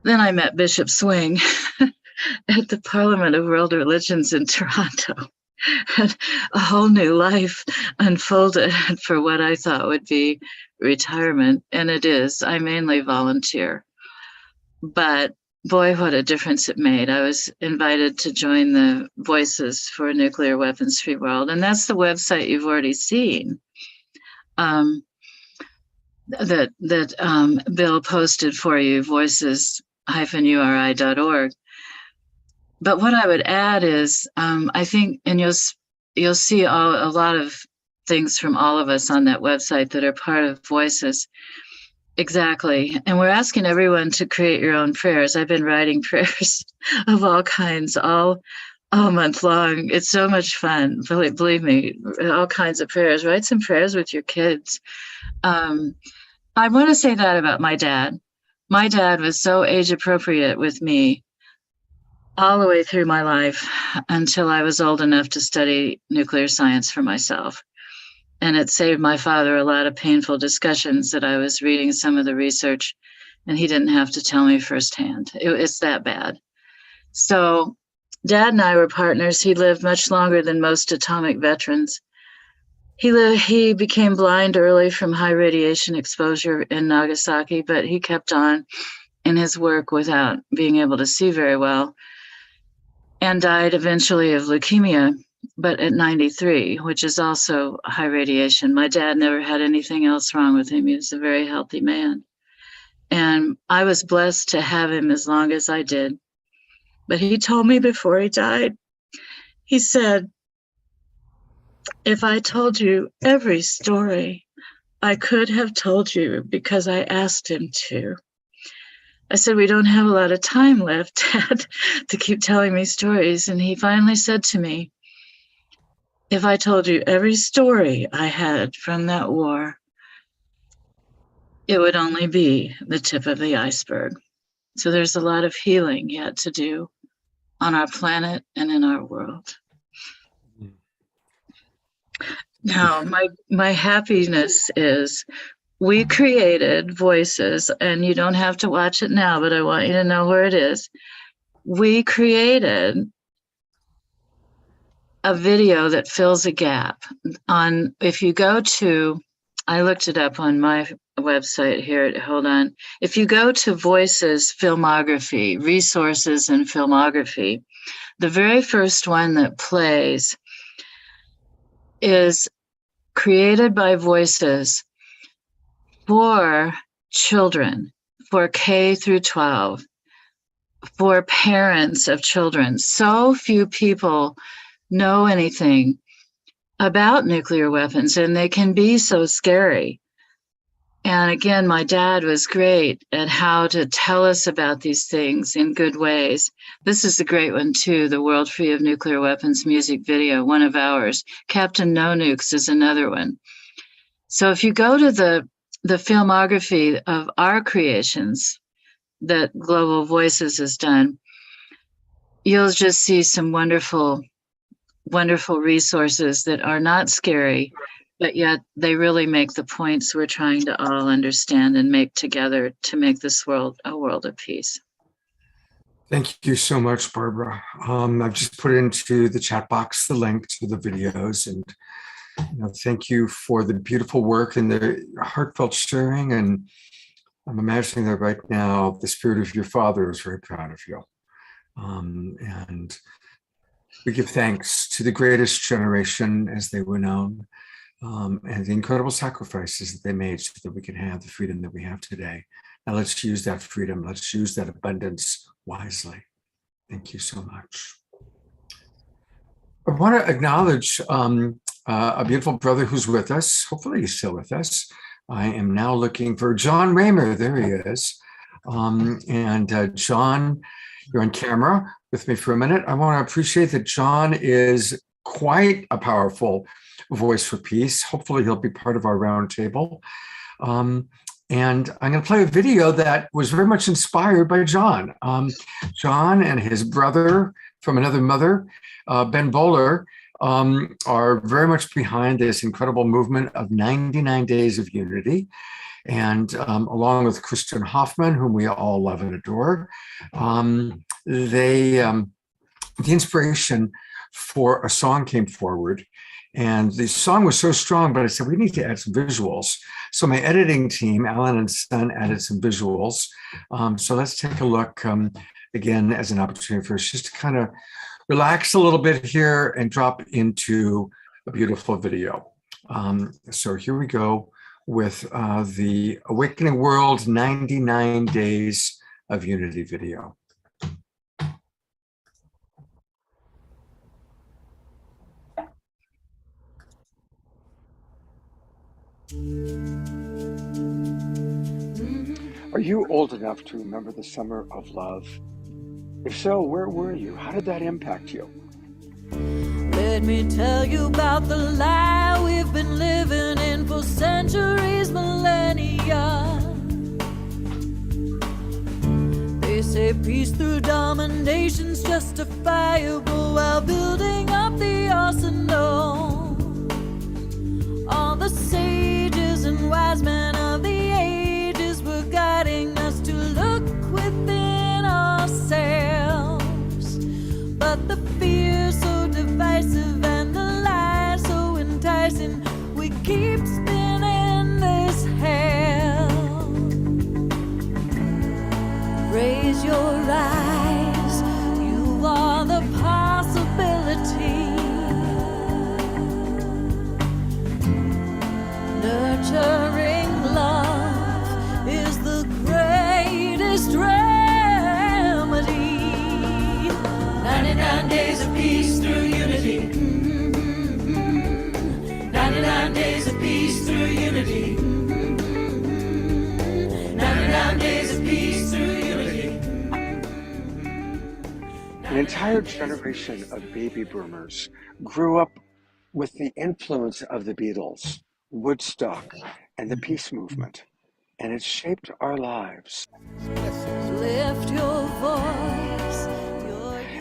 then I met Bishop Swing at the Parliament of World Religions in Toronto. And a whole new life unfolded for what I thought would be retirement, and it is. I mainly volunteer. But boy, what a difference it made. I was invited to join the Voices for a Nuclear Weapons Free World, and that's the website you've already seen. That Bill posted for you, voices-uri.org. But what I would add is, I think, and you'll see a lot of things from all of us on that website that are part of Voices. Exactly. And we're asking everyone to create your own prayers. I've been writing prayers of all kinds all month long. It's so much fun. Believe me, all kinds of prayers. Write some prayers with your kids. I want to say that about my dad. My dad was so age appropriate with me all the way through my life until I was old enough to study nuclear science for myself. And it saved my father a lot of painful discussions that I was reading some of the research and he didn't have to tell me firsthand. It's that bad. So Dad and I were partners. He lived much longer than most atomic veterans. He became blind early from high radiation exposure in Nagasaki, but he kept on in his work without being able to see very well, and died eventually of leukemia, but at 93, which is also high radiation. My dad never had anything else wrong with him. He was a very healthy man. And I was blessed to have him as long as I did. But he told me before he died, he said, if I told you every story I could have told you because I asked him to. I said, we don't have a lot of time left, Dad, to keep telling me stories. And he finally said to me, if I told you every story I had from that war, it would only be the tip of the iceberg. So there's a lot of healing yet to do on our planet and in our world. Now, my happiness is we created Voices, and you don't have to watch it now, but I want you to know where it is. We created a video that fills a gap. If you go to, I looked it up on my website here, hold on. If you go to Voices Filmography, Resources and Filmography, the very first one that plays is created by Voices for children, for K through 12, for parents of children. So few people know anything about nuclear weapons, and they can be so scary. And again, my dad was great at how to tell us about these things in good ways. This is a great one too, the World Free of Nuclear Weapons music video, one of ours. Captain No Nukes is another one. So if you go to the filmography of our creations that Global Voices has done, you'll just see some wonderful, wonderful resources that are not scary, but yet they really make the points we're trying to all understand and make together to make this world a world of peace. Thank you so much, Barbara. I've just put into the chat box the link to the videos, and Thank you for the beautiful work and the heartfelt sharing. And I'm imagining that right now, the spirit of your father is very proud of you. And we give thanks to the greatest generation as they were known, and the incredible sacrifices that they made so that we can have the freedom that we have today. Now let's use that freedom. Let's use that abundance wisely. Thank you so much. I want to acknowledge a beautiful brother who's with us. Hopefully he's still with us. I am now looking for John Raymer. There he is. John, you're on camera with me for a minute. I want to appreciate that John is quite a powerful voice for peace. Hopefully he'll be part of our roundtable. And I'm going to play a video that was very much inspired by John. John and his brother from another mother, Ben Bowler, are very much behind this incredible movement of 99 Days of Unity. And along with Christian Hoffman, whom we all love and adore, the inspiration for a song came forward. And the song was so strong, but I said, we need to add some visuals. So my editing team, Alan and Son, added some visuals. So let's take a look again as an opportunity for us just to kind of relax a little bit here and drop into a beautiful video. So here we go with the Awakening World 99 Days of Unity video. Are you old enough to remember the summer of love? If so, where were you? How did that impact you? Let me tell you about the lie we've been living in for centuries, millennia. They say peace through domination's justifiable while building up the arsenal. All the sages and wise men of the ages were guiding us to look within ourselves. But the fear so divisive and the lies so enticing, we keep spinning this hell. Raise your eyes, you are the possibility. Nurturing love is the greatest remedy. 99 days of peace through unity. 99 days of peace through unity. 99 days of peace through unity. An entire generation of baby boomers grew up with the influence of the Beatles, Woodstock, and the peace movement, and it shaped our lives. Lift your voice.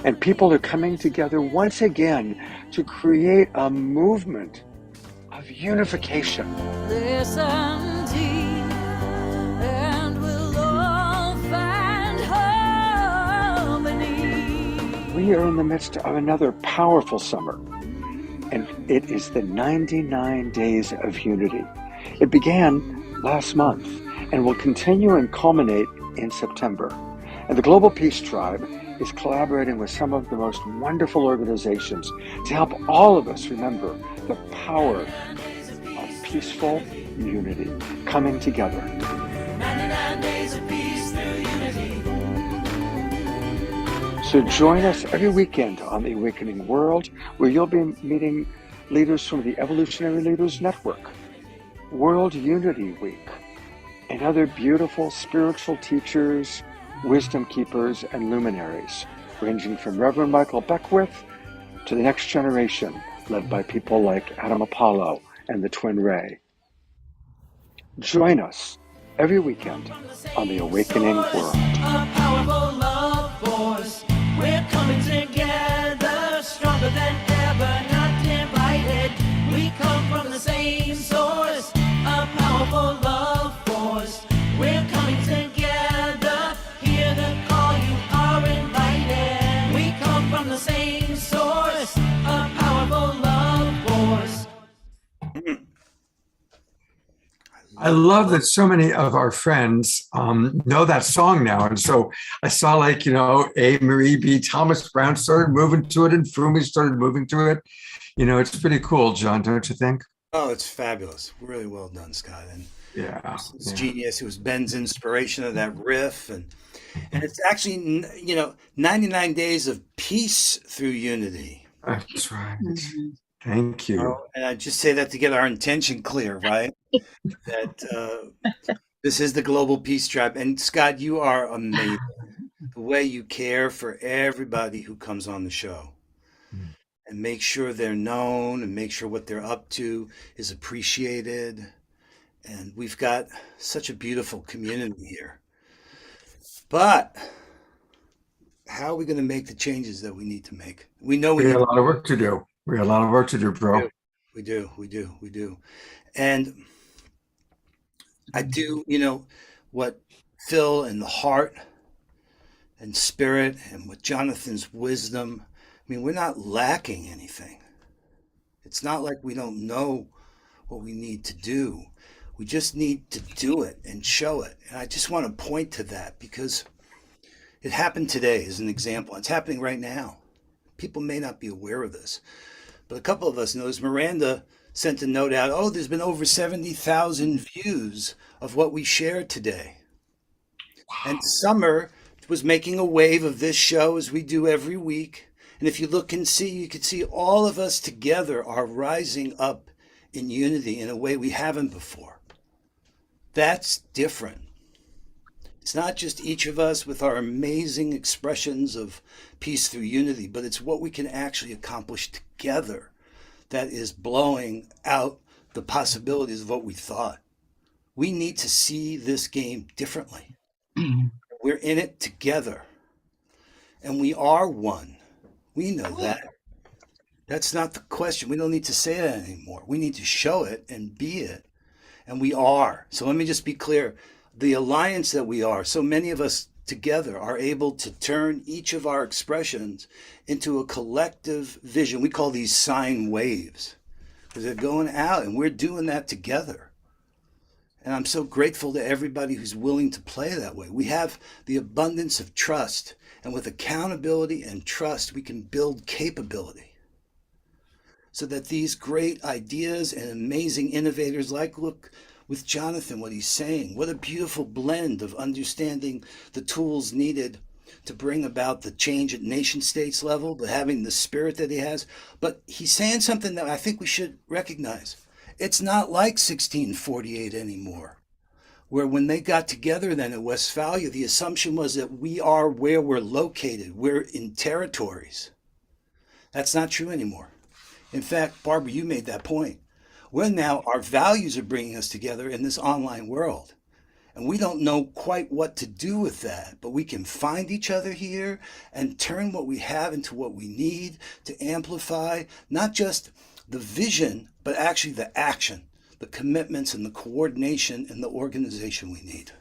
And people are coming together once again to create a movement of unification. Listen deep, and we'll all find harmony. We are in the midst of another powerful summer, and it is the 99 Days of Unity. It began last month and will continue and culminate in September. And the Global Peace Tribe is collaborating with some of the most wonderful organizations to help all of us remember the power of peaceful unity, coming together. 99 days of peace through unity. So join us every weekend on The Awakening World, where you'll be meeting leaders from the Evolutionary Leaders Network, World Unity Week, and other beautiful spiritual teachers, wisdom keepers, and luminaries, ranging from Reverend Michael Beckwith to the next generation, led by people like Adam Apollo and the Twin Ray. Join us every weekend on The Awakening World. A powerful love force. We're coming together, stronger than ever, not divided. We come from the same source. A powerful love force. We're coming together. Hear the call, you are invited. We come from the same source. A powerful love force. I love that so many of our friends know that song now. And so I saw like, A. Marie B. Thomas Brown started moving to it and Fumi started moving to it. It's pretty cool, John, don't you think? Oh, it's fabulous. Really well done, Scott. And Yeah. it's genius. It was Ben's inspiration of that riff. And it's actually, 99 days of peace through unity. That's right. Thank you. Oh, and I just say that to get our intention clear, right? That this is the Global Peace Tribe. And Scott, you are amazing. The way you care for everybody who comes on the show and make sure they're known and make sure what they're up to is appreciated. And we've got such a beautiful community here. But how are we going to make the changes that we need to make? We know we got a lot of work to do. We got a lot of work to do, bro. We do. And I do, what Phil and the heart and spirit and with Jonathan's wisdom, we're not lacking anything. It's not like we don't know what we need to do. We just need to do it and show it. And I just want to point to that because it happened today as an example. It's happening right now. People may not be aware of this, but a couple of us knows. Miranda sent a note out, there's been over 70,000 views of what we shared today. Wow. And Summer was making a wave of this show as we do every week. And if you look and see, you can see all of us together are rising up in unity in a way we haven't before. That's different. It's not just each of us with our amazing expressions of peace through unity, but it's what we can actually accomplish together that is blowing out the possibilities of what we thought. We need to see this game differently. We're in it together. And we are one. We know that. That's not the question. We don't need to say that anymore. We need to show it and be it. And we are. So let me just be clear. The alliance that we are, so many of us together are able to turn each of our expressions into a collective vision. We call these sine waves because they're going out and we're doing that together. And I'm so grateful to everybody who's willing to play that way. We have the abundance of trust, and with accountability and trust, we can build capability so that these great ideas and amazing innovators, like look with Jonathan, what he's saying, what a beautiful blend of understanding the tools needed to bring about the change at nation states level, but having the spirit that he has. But he's saying something that I think we should recognize. It's not like 1648 anymore, where when they got together then at Westphalia, the assumption was that we are where we're located. We're in territories. That's not true anymore. In fact, Barbara, you made that point. Well, now our values are bringing us together in this online world. And we don't know quite what to do with that, but we can find each other here and turn what we have into what we need to amplify, not just the vision, but actually the action, the commitments and the coordination and the organization we need.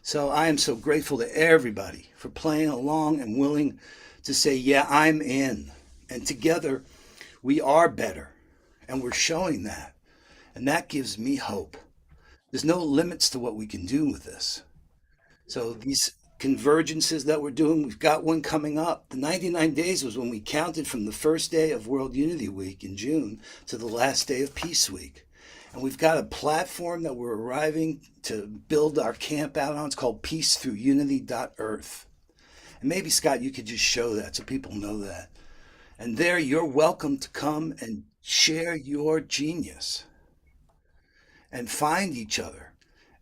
So I am so grateful to everybody for playing along and willing to say, yeah, I'm in. And together we are better. And we're showing that. And that gives me hope. There's no limits to what we can do with this. So these convergences that we're doing, we've got one coming up. The 99 days was when we counted from the first day of World Unity Week in June to the last day of Peace Week. And we've got a platform that we're arriving to build our camp out on. It's called peacethrough.unity.earth. And maybe, Scott, you could just show that so people know that. And there you're welcome to come and share your genius and find each other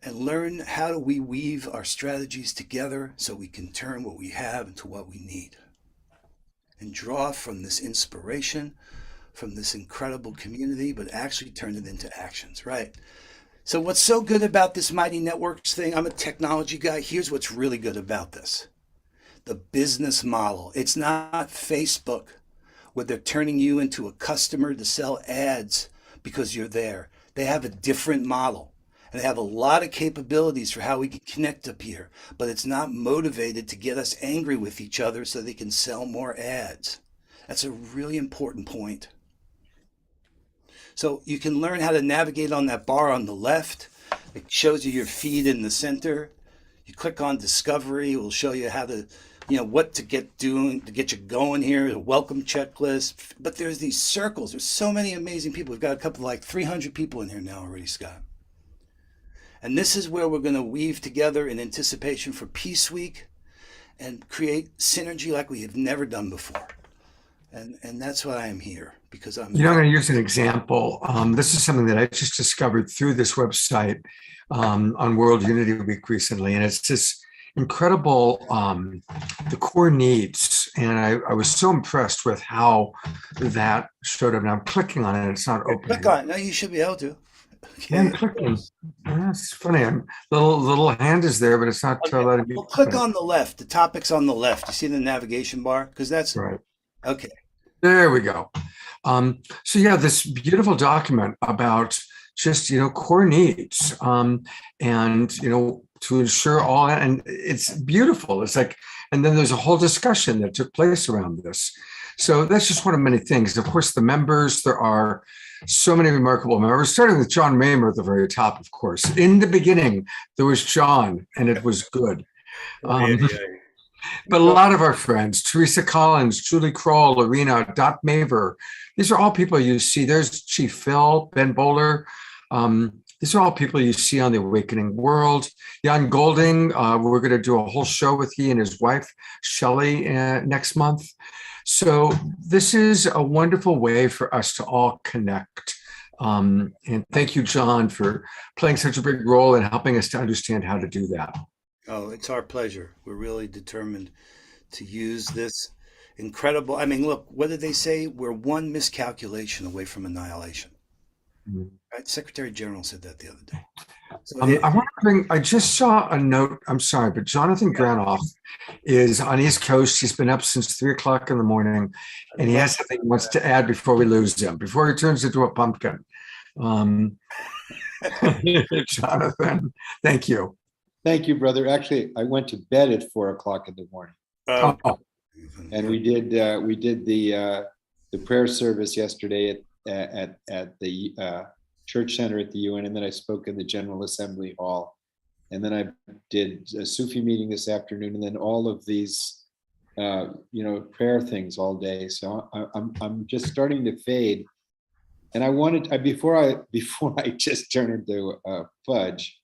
and learn how do we weave our strategies together so we can turn what we have into what we need and draw from this inspiration, from this incredible community, but actually turn it into actions, right? So what's so good about this Mighty Networks thing, I'm a technology guy. Here's what's really good about this. The business model. It's not Facebook where they're turning you into a customer to sell ads because you're there. They have a different model. And they have a lot of capabilities for how we can connect up here. But it's not motivated to get us angry with each other so they can sell more ads. That's a really important point. So you can learn how to navigate on that bar on the left. It shows you your feed in the center. You click on Discovery. It will show you how to, what to get doing to get you going here. A welcome checklist. But there's these circles. There's so many amazing people. We've got a couple like 300 people in here now already, Scott. And this is where we're going to weave together in anticipation for Peace Week and create synergy like we have never done before. And that's why I'm here, because I'm... I'm going to use an example. This is something that I just discovered through this website on World Unity Week recently. And it's this incredible, the core needs. And I was so impressed with how that showed up. And I'm clicking on it. It's not opening. Click on it. No, you should be able to. Okay. I'm clicking. That's funny. Little hand is there, but it's not letting me. Well, click on the left. The topic's on the left. You see the navigation bar? Because that's... Right. Okay. There we go. So yeah, this beautiful document about just, core needs and, to ensure all, and it's beautiful. It's like, and then there's a whole discussion that took place around this. So that's just one of many things. Of course, the members, there are so many remarkable members, starting with John Raymer at the very top, of course. In the beginning, there was John, and it was good. But a lot of our friends, Teresa Collins, Julie Kroll, Arena, Dot Maver, these are all people you see. There's Chief Phil, Ben Bowler. These are all people you see on the Awakening World. Jan Golding, we're going to do a whole show with he and his wife, Shelley, next month. So this is a wonderful way for us to all connect. And thank you, John, for playing such a big role in helping us to understand how to do that. Oh, it's our pleasure. We're really determined to use this incredible. I mean, look, what did they say? We're one miscalculation away from annihilation. Mm-hmm. Right? Secretary General said that the other day. So I want to bring, I just saw a note. I'm sorry, but Jonathan Granoff is on East Coast. He's been up since 3:00 in the morning, and he has something he wants to add before we lose him, before he turns into a pumpkin. Jonathan, thank you. Thank you, brother. Actually, I went to bed at 4:00 in the morning, and we did the prayer service yesterday at the church center at the UN, and then I spoke in the General Assembly Hall, and then I did a Sufi meeting this afternoon, and then all of these prayer things all day. So I'm just starting to fade, and I wanted before I just turn into fudge.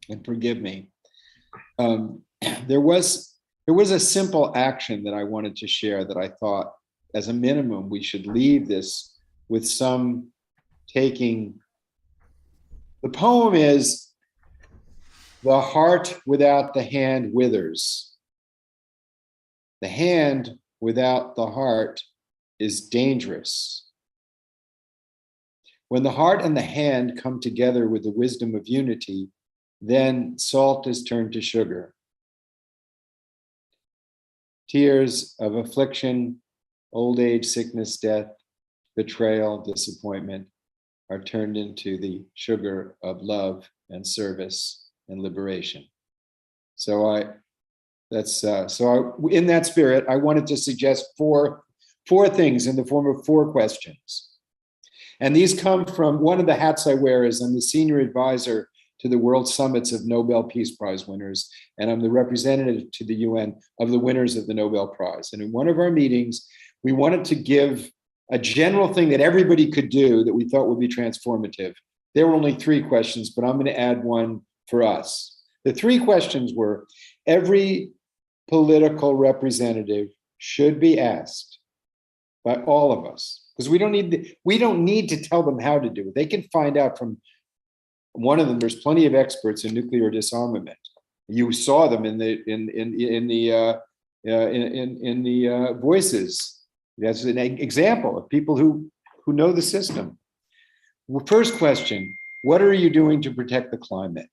And forgive me. There was a simple action that I wanted to share that I thought, as a minimum, we should leave this with some taking. The poem is, "The heart without the hand withers. The hand without the heart is dangerous. When the heart and the hand come together with the wisdom of unity, then salt is turned to sugar. Tears of affliction, old age, sickness, death, betrayal, disappointment are turned into the sugar of love and service and liberation." So in that spirit, I wanted to suggest four things in the form of 4 questions. And these come from one of the hats I wear is I'm the senior advisor to the World Summits of Nobel Peace Prize winners, and I'm the representative to the UN of the winners of the Nobel Prize. And in one of our meetings, we wanted to give a general thing that everybody could do that we thought would be transformative. There were only 3 questions, but I'm going to add one for us. The 3 questions were, every political representative should be asked by all of us, because we don't need to tell them how to do it. They can find out from one of them. There's plenty of experts in nuclear disarmament. You saw them in the voices. That's an example of people who know the system. Well, first question: what are you doing to protect the climate?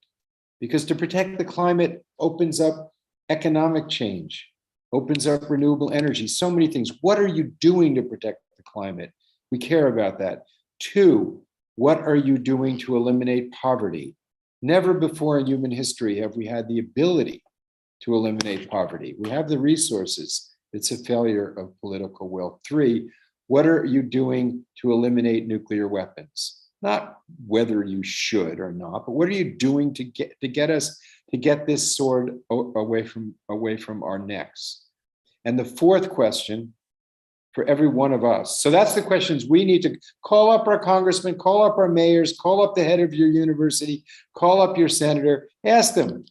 Because to protect the climate opens up economic change, opens up renewable energy, so many things. What are you doing to protect the climate? We care about that. 2, what are you doing to eliminate poverty? Never before in human history have we had the ability to eliminate poverty. We have the resources. It's a failure of political will. 3, what are you doing to eliminate nuclear weapons? not whether you should or not, but what are you doing to get this sword away from our necks? And the fourth question for every one of us. So that's the questions we need to call up our congressmen, call up our mayors, call up the head of your university, call up your senator, ask them,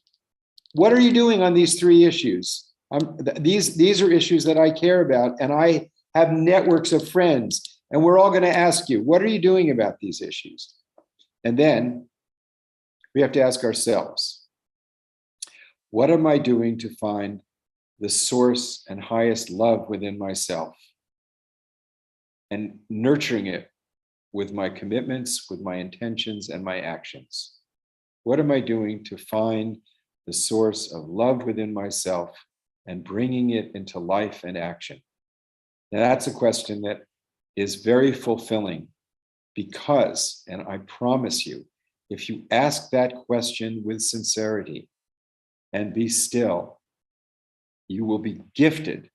what are you doing on these three issues? These are issues that I care about, and I have networks of friends, and we're all going to ask you, what are you doing about these issues? And then we have to ask ourselves, what am I doing to find the source and highest love within myself and nurturing it with my commitments, with my intentions and my actions? What am I doing to find the source of love within myself and bringing it into life and action? Now, that's a question that is very fulfilling because, and I promise you, if you ask that question with sincerity and be still, you will be gifted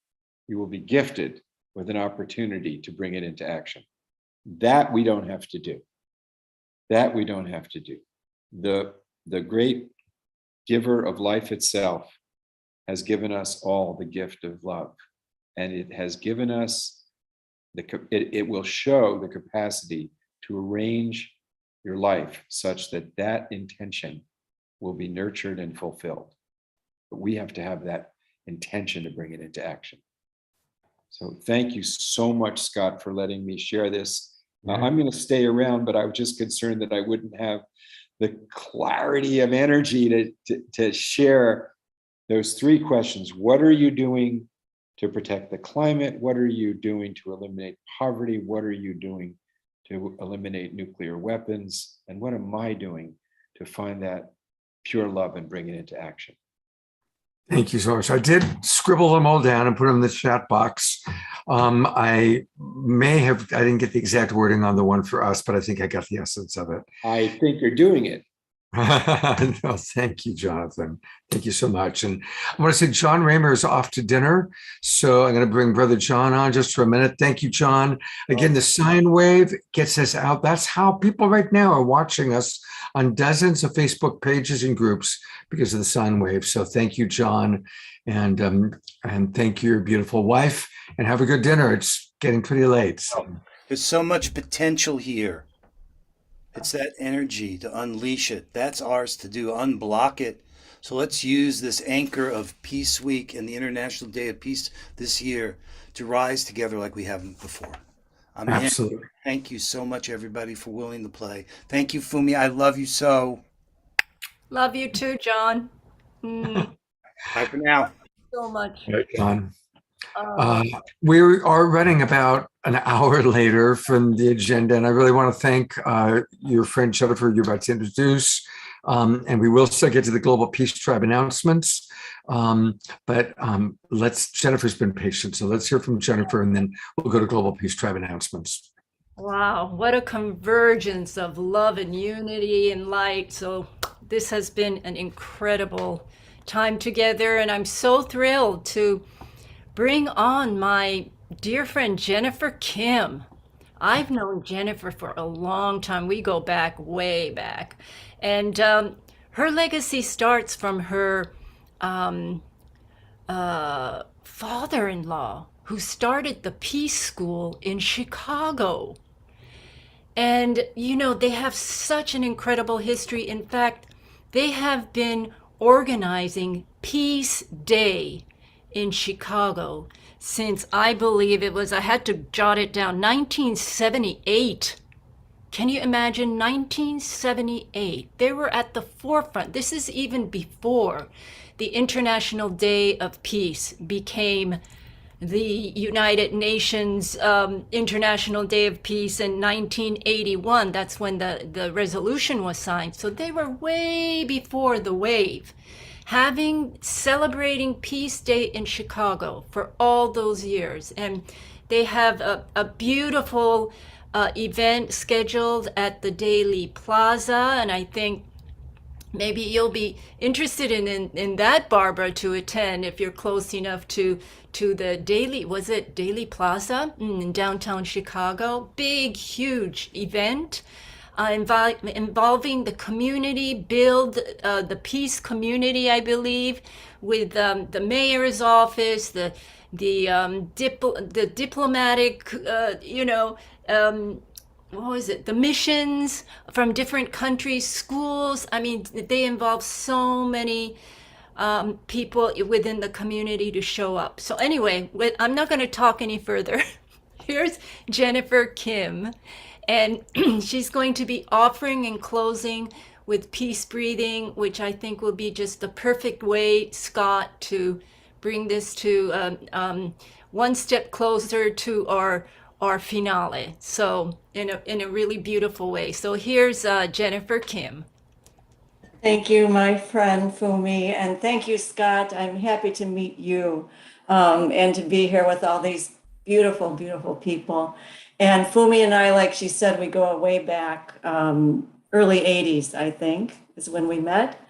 with an opportunity to bring it into action. That we don't have to do. That we don't have to do. The great giver of life itself has given us all the gift of love. And it has given us, it will show the capacity to arrange your life such that that intention will be nurtured and fulfilled. But we have to have that intention to bring it into action. So thank you so much, Scott, for letting me share this. I'm going to stay around, but I was just concerned that I wouldn't have the clarity of energy to share those three questions. What are you doing to protect the climate? What are you doing to eliminate poverty? What are you doing to eliminate nuclear weapons? And what am I doing to find that pure love and bring it into action? Thank you so much. I did scribble them all down and put them in the chat box. I didn't get the exact wording on the one for us, but I think I got the essence of it. I think you're doing it. No, thank you, Jonathan. Thank you so much. And I want to say John Raymer is off to dinner. So I'm going to bring Brother John on just for a minute. Thank you, John. Again, the sine wave gets us out. That's how people right now are watching us on dozens of Facebook pages and groups because of the sine wave. So thank you, John. And thank you, your beautiful wife. And have a good dinner. It's getting pretty late. So. There's so much potential here. It's that energy to unleash it. That's ours to do, unblock it. So let's use this anchor of Peace Week and the International Day of Peace this year to rise together like we haven't before. Absolutely. Thank you so much, everybody, for willing to play. Thank you, Fumi. I love you so. Love you too, John. Bye for now. So much. Right, John. We are running about an hour later from the agenda, and I really want to thank your friend Jennifer you're about to introduce. And we will still get to the Global Peace Tribe announcements. But Jennifer's been patient, so let's hear from Jennifer, and then we'll go to Global Peace Tribe announcements. Wow, what a convergence of love and unity and light. So this has been an incredible time together, and I'm so thrilled to bring on my dear friend Jennifer Kim. I've known Jennifer for a long time. We go back, way back. And her legacy starts from her father-in-law, who started the Peace School in Chicago. And, you know, they have such an incredible history. In fact, they have been organizing Peace Day in Chicago since, I believe it was, I had to jot it down, 1978. Can you imagine? 1978. They were at the forefront. This is even before the International Day of Peace became the United Nations International Day of Peace in 1981. That's when the resolution was signed. So they were way before the wave, celebrating Peace Day in Chicago for all those years. And they have a beautiful event scheduled at the Daley Plaza, and I think maybe you'll be interested in that, Barbara, to attend if you're close enough to the Daley Plaza in downtown Chicago. Big, huge event. involving the community, build the peace community, I believe, with the mayor's office, the diplomatic, what was it? The missions from different countries, schools. I mean, they involve so many people within the community to show up. So anyway, I'm not going to talk any further. Here's Jennifer Kim, and she's going to be offering and closing with peace breathing, which I think will be just the perfect way, Scott, to bring this to one step closer to our finale. So in a really beautiful way. So here's Jennifer Kim. Thank you, my friend Fumi, and thank you, Scott. I'm happy to meet you and to be here with all these beautiful, beautiful people. And Fumi and I, like she said, we go way back, early 80s, I think, is when we met.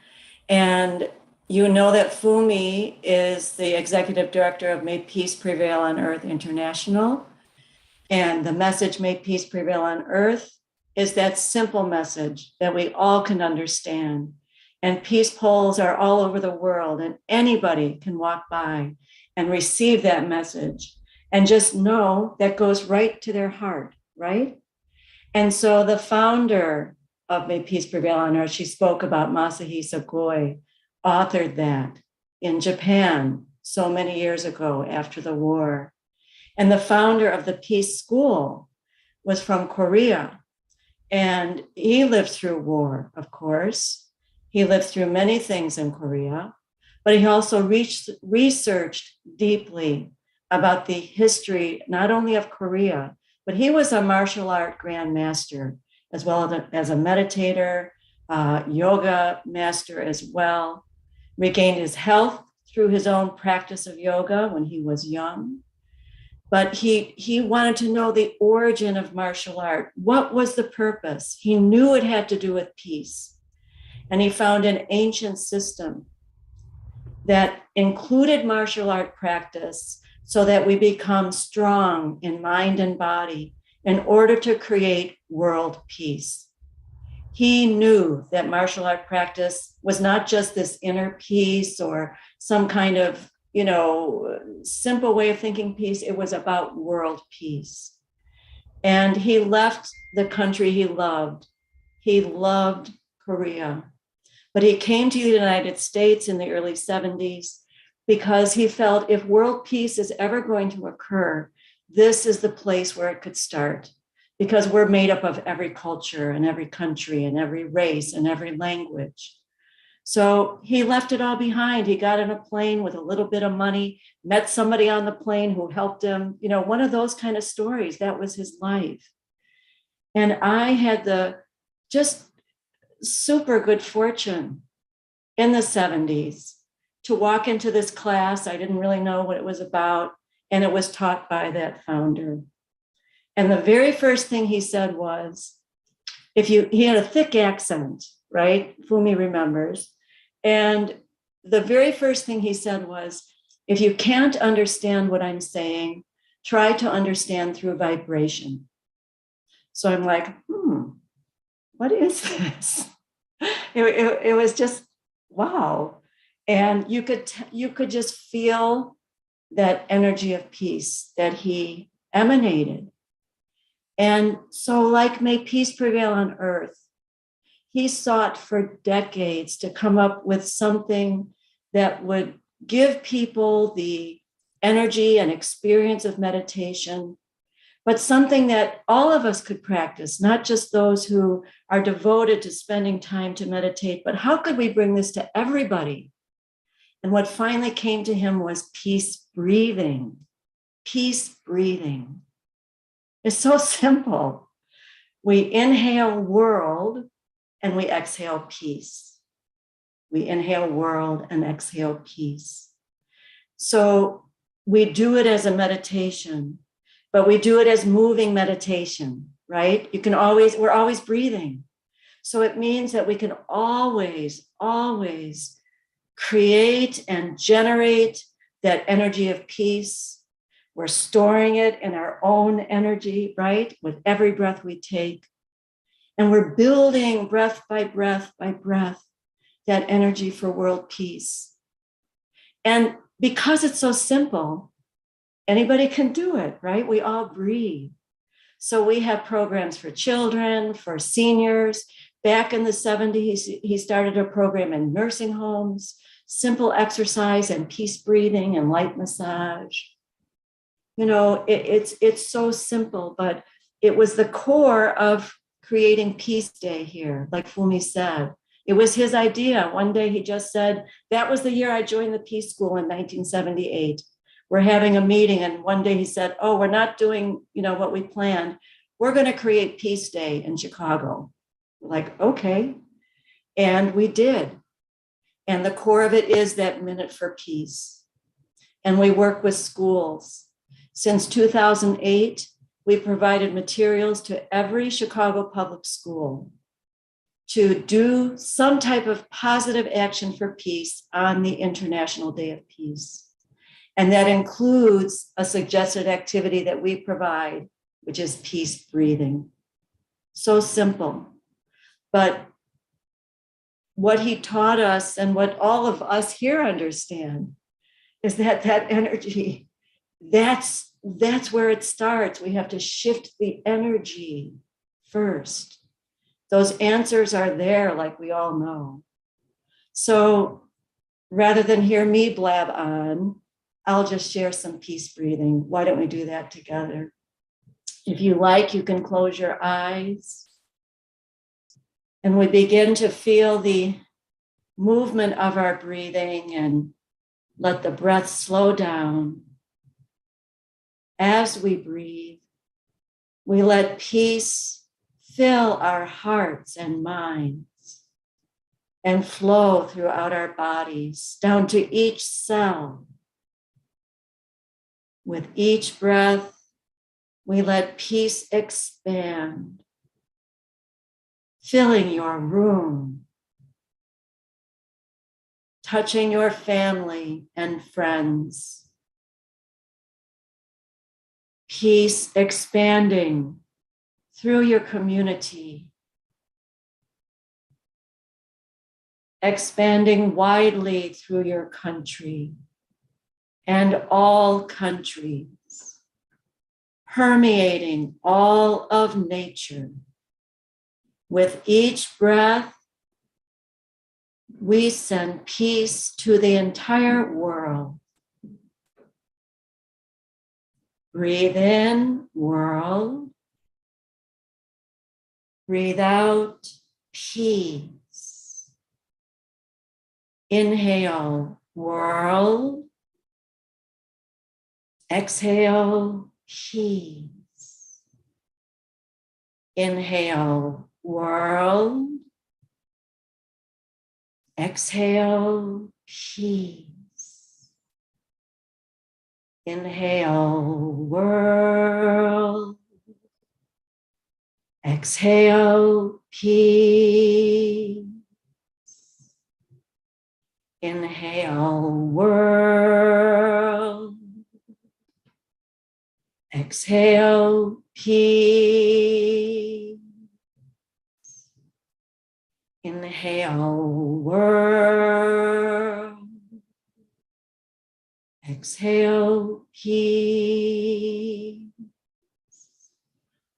And you know that Fumi is the executive director of May Peace Prevail on Earth International. And the message, May Peace Prevail on Earth, is that simple message that we all can understand. And peace poles are all over the world, and anybody can walk by and receive that message and just know that goes right to their heart, right? And so the founder of May Peace Prevail on Earth, she spoke about Masahisa Goi, authored that in Japan so many years ago after the war. And the founder of the Peace School was from Korea. And he lived through war, of course. He lived through many things in Korea, but he also researched deeply about the history, not only of Korea, but he was a martial art grandmaster, as well as a meditator, yoga master as well. Regained his health through his own practice of yoga when he was young. But he wanted to know the origin of martial art. What was the purpose? He knew it had to do with peace. And he found an ancient system that included martial art practice so that we become strong in mind and body in order to create world peace. He knew that martial art practice was not just this inner peace or some kind of, simple way of thinking peace. It was about world peace. And he left the country he loved. He loved Korea. But he came to the United States in the early 70s because he felt if world peace is ever going to occur, this is the place where it could start, because we're made up of every culture and every country and every race and every language. So he left it all behind. He got in a plane with a little bit of money, met somebody on the plane who helped him, one of those kind of stories. That was his life. And I had the just super good fortune in the 70s to walk into this class. I didn't really know what it was about, and it was taught by that founder. And the very first thing he said was, he had a thick accent, right? Fumi remembers. And the very first thing he said was, if you can't understand what I'm saying, try to understand through vibration. So I'm like, what is this? It was just, wow. And you could just feel that energy of peace that he emanated. And so, like May Peace Prevail on Earth, he sought for decades to come up with something that would give people the energy and experience of meditation, but something that all of us could practice, not just those who are devoted to spending time to meditate, but how could we bring this to everybody? And what finally came to him was peace breathing. Peace breathing. It's so simple. We inhale world and we exhale peace. We inhale world and exhale peace. So we do it as a meditation, but we do it as moving meditation, right? We're always breathing. So it means that we can always, always create and generate that energy of peace. We're storing it in our own energy, right? With every breath we take. And we're building breath by breath by breath that energy for world peace. And because it's so simple, anybody can do it, right? We all breathe. So we have programs for children, for seniors. Back in the 70s, he started a program in nursing homes, simple exercise and peace breathing and light massage. You know, it's so simple, but it was the core of creating Peace Day here, like Fumi said. It was his idea. One day he just said, that was the year I joined the Peace School in 1978. We're having a meeting, and one day he said, oh, we're not doing, you know, what we planned. We're going to create Peace Day in Chicago. We're like, okay. And we did. And the core of it is that minute for peace. And we work with schools. Since 2008, we provided materials to every Chicago public school to do some type of positive action for peace on the International Day of Peace. And that includes a suggested activity that we provide, which is peace breathing. So simple. But what he taught us and what all of us here understand is that that energy, that's where it starts. We have to shift the energy first. Those answers are there, like we all know. So rather than hear me blab on, I'll just share some peace breathing. Why don't we do that together? If you like, you can close your eyes. And we begin to feel the movement of our breathing and let the breath slow down. As we breathe, we let peace fill our hearts and minds and flow throughout our bodies, down to each cell. With each breath, we let peace expand, filling your room, touching your family and friends. Peace expanding through your community, expanding widely through your country and all countries, permeating all of nature. With each breath, we send peace to the entire world. Breathe in, world. Breathe out, peace. Inhale, world. Exhale, peace. Inhale, world. Exhale, peace. Inhale, world. Exhale, peace. Inhale, world. Exhale, peace. Inhale, world. Exhale, peace.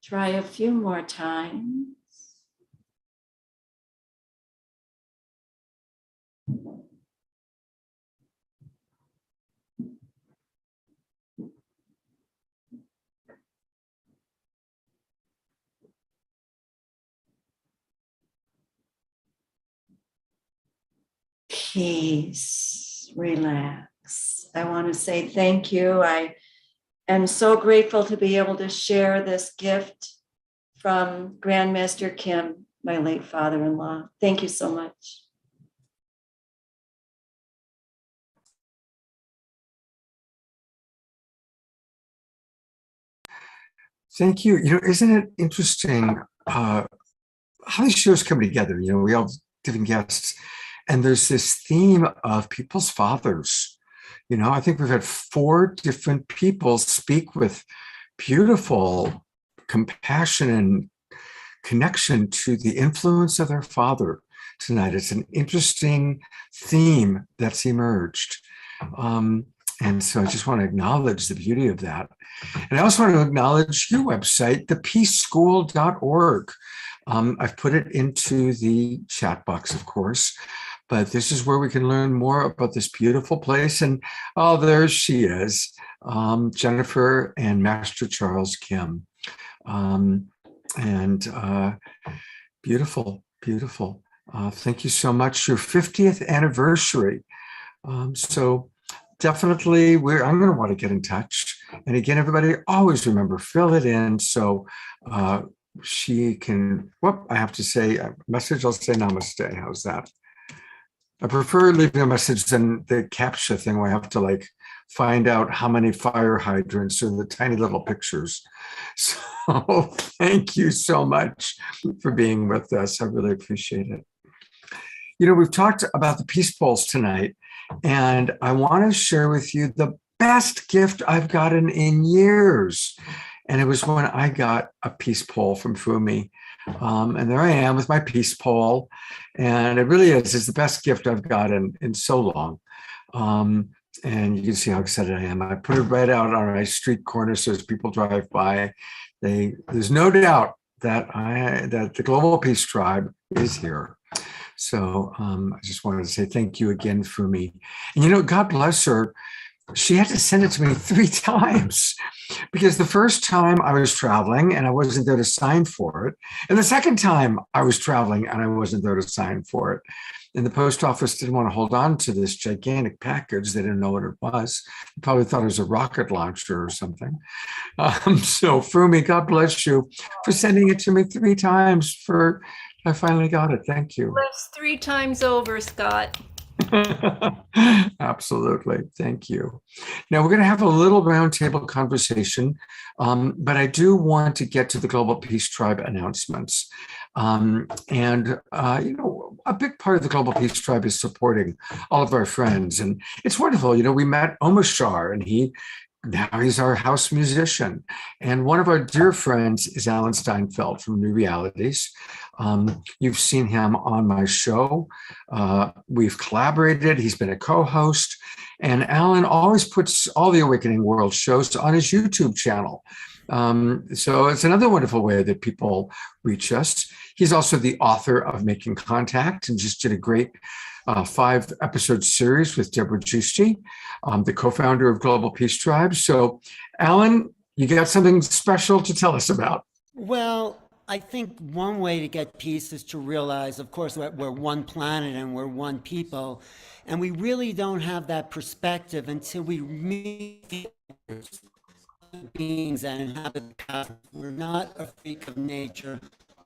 Try a few more times. Peace, relax. I want to say thank you. I am so grateful to be able to share this gift from Grandmaster Kim, my late father-in-law. Thank you so much. Thank you. You know, isn't it interesting how these shows come together? You know, we all have different guests, and there's this theme of people's fathers. You know, I think we've had 4 different people speak with beautiful compassion and connection to the influence of their father tonight. It's an interesting theme that's emerged. And so I just want to acknowledge the beauty of that. And I also want to acknowledge your website, thepeaceschool.org. I've put it into the chat box, of course, but this is where we can learn more about this beautiful place. And oh, there she is, Jennifer and Master Charles Kim. Beautiful, beautiful. Thank you so much. Your 50th anniversary. So definitely, I'm going to want to get in touch. And again, everybody, always remember, fill it in so she can, I have to say a message. I'll say namaste. How's that? I prefer leaving a message than the CAPTCHA thing where I have to like find out how many fire hydrants or the tiny little pictures. So thank you so much for being with us. I really appreciate it. You know, we've talked about the Peace Poles tonight, and I want to share with you the best gift I've gotten in years. And it was when I got a peace pole from Fumi. And there I am with my peace pole. And it really is the best gift I've gotten in so long. And you can see how excited I am. I put it right out on my street corner so as people drive by. There's no doubt that the Global Peace Tribe is here. So I just wanted to say thank you again, Fumi. And you know, God bless her. She had to send it to me 3 times because the first time I was traveling and I wasn't there to sign for it. And the second time I was traveling and I wasn't there to sign for it. And the post office didn't want to hold on to this gigantic package. They didn't know what it was. They probably thought it was a rocket launcher or something. So Fumi, God bless you for sending it to me 3 times I finally got it. Thank you. Bless 3 times over, Scott. Absolutely. Thank you. Now we're going to have a little roundtable conversation, but I do want to get to the Global Peace Tribe announcements. You know, a big part of the Global Peace Tribe is supporting all of our friends. And it's wonderful. You know, we met Omashar, and now he's our house musician. And one of our dear friends is Alan Steinfeld from New Realities. You've seen him on my show. We've collaborated. He's been a co-host. And Alan always puts all the Awakening World shows on his YouTube channel. So it's another wonderful way that people reach us. He's also the author of Making Contact and just did a great 5-episode series with Deborah Giusti, the co-founder of Global Peace Tribe. So, Alan, you got something special to tell us about? Well, I think one way to get peace is to realize, of course, that we're one planet and we're one people, and we really don't have that perspective until we meet beings that inhabit the cosmos. We're not a freak of nature.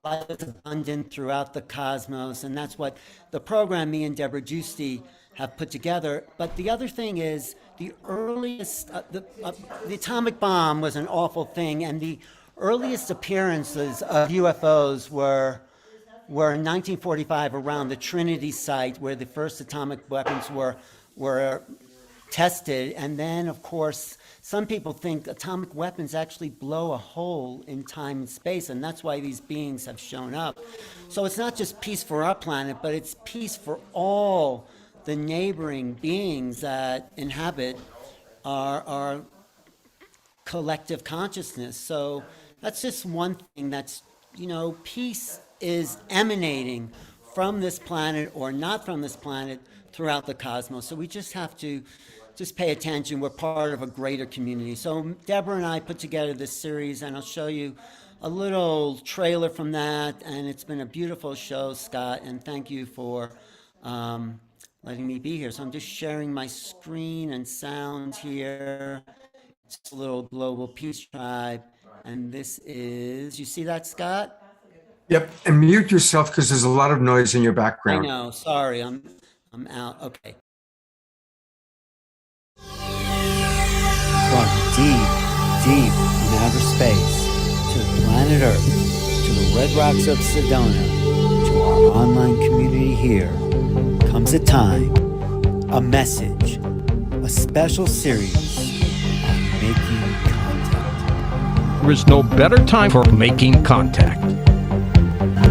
Life is abundant throughout the cosmos, and that's what the program me and Deborah Giusti have put together. But the other thing is the earliest, the atomic bomb was an awful thing, and the earliest appearances of UFOs were in 1945 around the Trinity site where the first atomic weapons were tested. And then, of course, some people think atomic weapons actually blow a hole in time and space, and that's why these beings have shown up. So it's not just peace for our planet, but it's peace for all the neighboring beings that inhabit our collective consciousness. So that's just one thing that's, you know, peace is emanating from this planet or not from this planet throughout the cosmos. So we just have to just pay attention. We're part of a greater community. So Deborah and I put together this series, and I'll show you a little trailer from that. And it's been a beautiful show, Scott, and thank you for letting me be here. So I'm just sharing my screen and sound here. It's a little Global Peace Tribe. And this is, you see that, Scott? Yep, and mute yourself because there's a lot of noise in your background. I know, sorry, I'm out, okay. From deep, deep in outer space, to the planet Earth, to the red rocks of Sedona, to our online community here, comes a time, a message, a special series on making contact. There is no better time for making contact.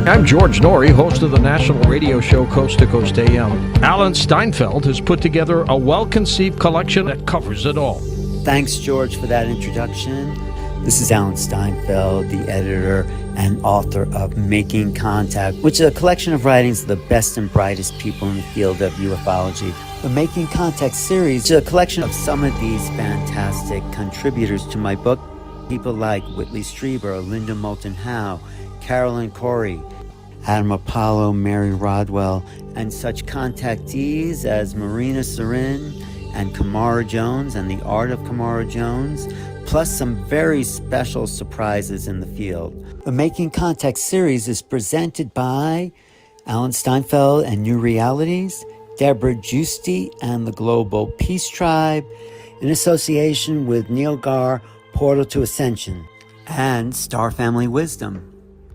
I'm George Norrie, host of the national radio show Coast to Coast AM. Alan Steinfeld has put together a well-conceived collection that covers it all. Thanks, George, for that introduction. This is Alan Steinfeld, the editor and author of Making Contact, which is a collection of writings of the best and brightest people in the field of ufology. The Making Contact series is a collection of some of these fantastic contributors to my book. People like Whitley Strieber, Linda Moulton Howe, Carolyn Corey, Adam Apollo, Mary Rodwell, and such contactees as Marina Sarin and Kamara Jones and the Art of Kamara Jones, plus some very special surprises in the field. The Making Contact series is presented by Alan Steinfeld and New Realities, Deborah Giusti and the Global Peace Tribe, in association with Neil Gar, Portal to Ascension, and Star Family Wisdom.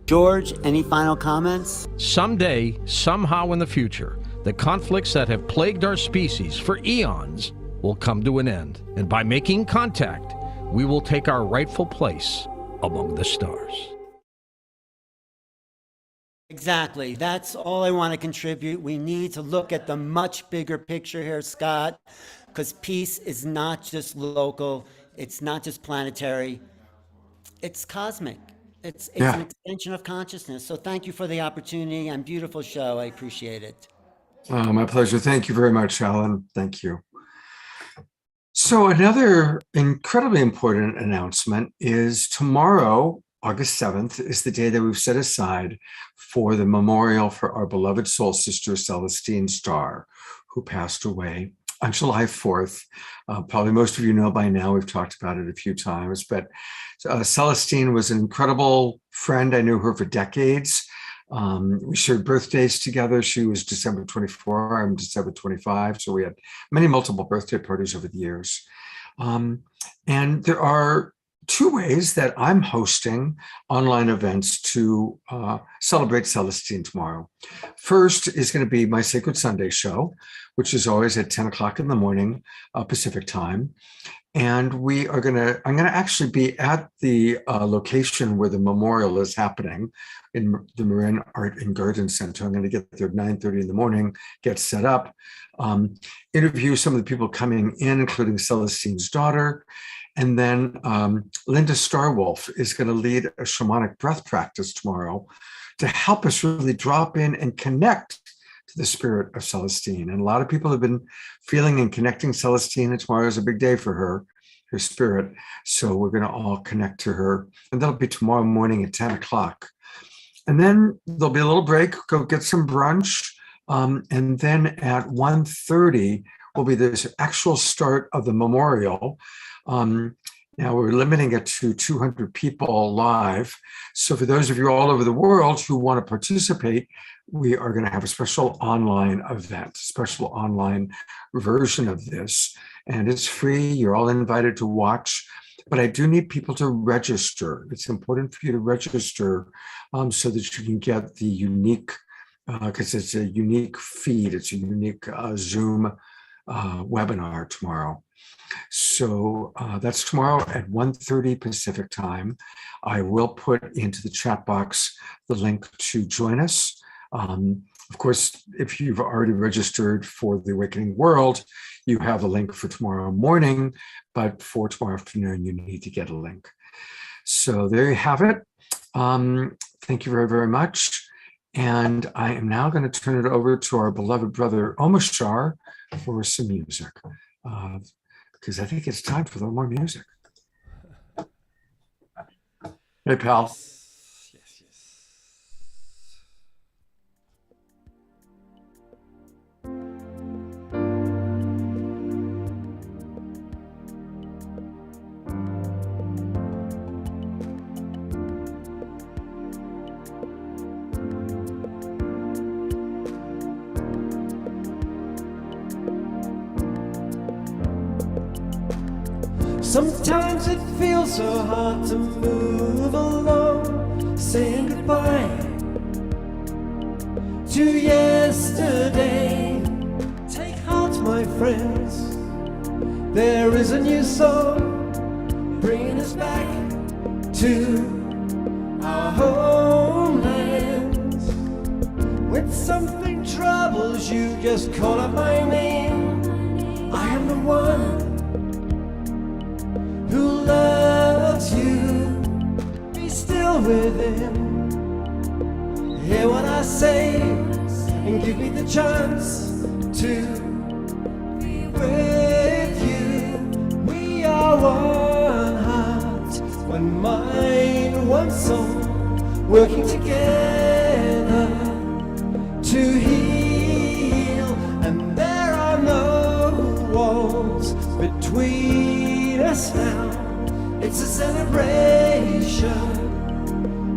George, any final comments? Someday, somehow in the future, the conflicts that have plagued our species for eons will come to an end. And by making contact, we will take our rightful place among the stars. Exactly. That's all I want to contribute. We need to look at the much bigger picture here, Scott, because peace is not just local, it's not just planetary, it's cosmic. It's an extension of consciousness. So thank you for the opportunity and beautiful show. I appreciate it. My pleasure. Thank you very much, Alan. Thank you. So another incredibly important announcement is tomorrow, August 7th, is the day that we've set aside for the memorial for our beloved soul sister, Celestine Starr, who passed away on July 4th. Probably most of you know by now, we've talked about it a few times, but Celestine was an incredible friend. I knew her for decades. We shared birthdays together. She was December 24, I'm December 25. So we had multiple birthday parties over the years. And there are two ways that I'm hosting online events to celebrate Celestine tomorrow. First is going to be my Sacred Sunday show, which is always at 10 o'clock in the morning, Pacific time. And I'm going to actually be at the location where the memorial is happening in the Marin Art and Garden Center. I'm going to get there at 9:30 in the morning, get set up, interview some of the people coming in, including Celestine's daughter. And then Linda Starwolf is going to lead a shamanic breath practice tomorrow to help us really drop in and connect to the spirit of Celestine. And a lot of people have been feeling and connecting Celestine, and tomorrow is a big day for her spirit. So we're going to all connect to her. And that'll be tomorrow morning at 10 o'clock. And then there'll be a little break, go get some brunch. And then at 1:30 will be the actual start of the memorial. Now we're limiting it to 200 people live. So for those of you all over the world who want to participate, we are going to have a special online event, special online version of this. And it's free. You're all invited to watch. But I do need people to register. It's important for you to register so that you can get the unique, because it's a unique feed. It's a unique Zoom webinar tomorrow. So that's tomorrow at 1:30 Pacific time. I will put into the chat box the link to join us. Of course, if you've already registered for the Awakening World, you have a link for tomorrow morning, but for tomorrow afternoon, you need to get a link. So there you have it. Thank you very, very much. And I am now going to turn it over to our beloved brother, Omashar, for some music. Because I think it's time for a little more music. Hey, pal. Sometimes it feels so hard to move along, saying goodbye to yesterday. Take heart, my friends, there is a new song bringing us back to our homelands. When something troubles you, just call out my name. I am the one who loves you. Be still within. Hear what I say and give me the chance to be with you. We are one heart, one mind, one soul, working together to heal. And there are no walls between us now. It's a celebration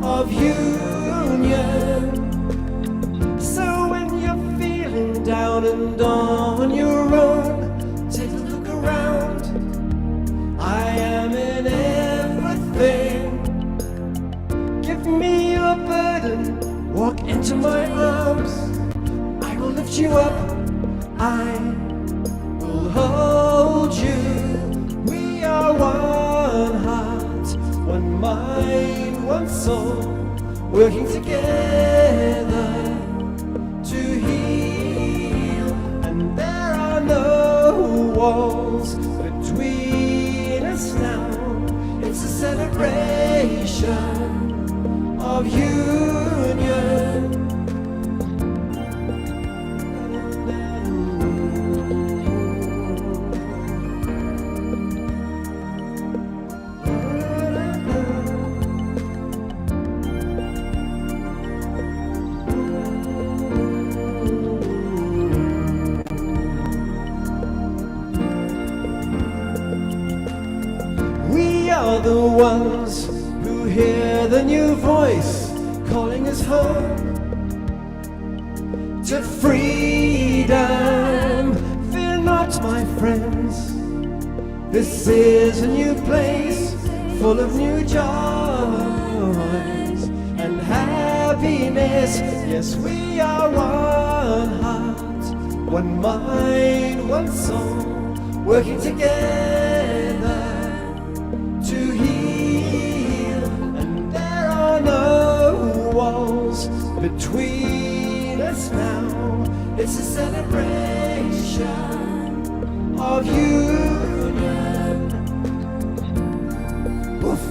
of union. So when you're feeling down and on your own, take a look around. I am in everything. Give me your burden, walk into my arms. I will lift you up, I will hold you. We are one heart, one mind, one soul, working together to heal. And there are no walls between us now. It's a celebration of union. We are the ones who hear the new voice calling us home to freedom. Fear not, my friends, this is a new place full of new joys and happiness. Yes, we are one heart, one mind, one soul, working together to heal. And there are no walls between us now. It's a celebration of union. Woof.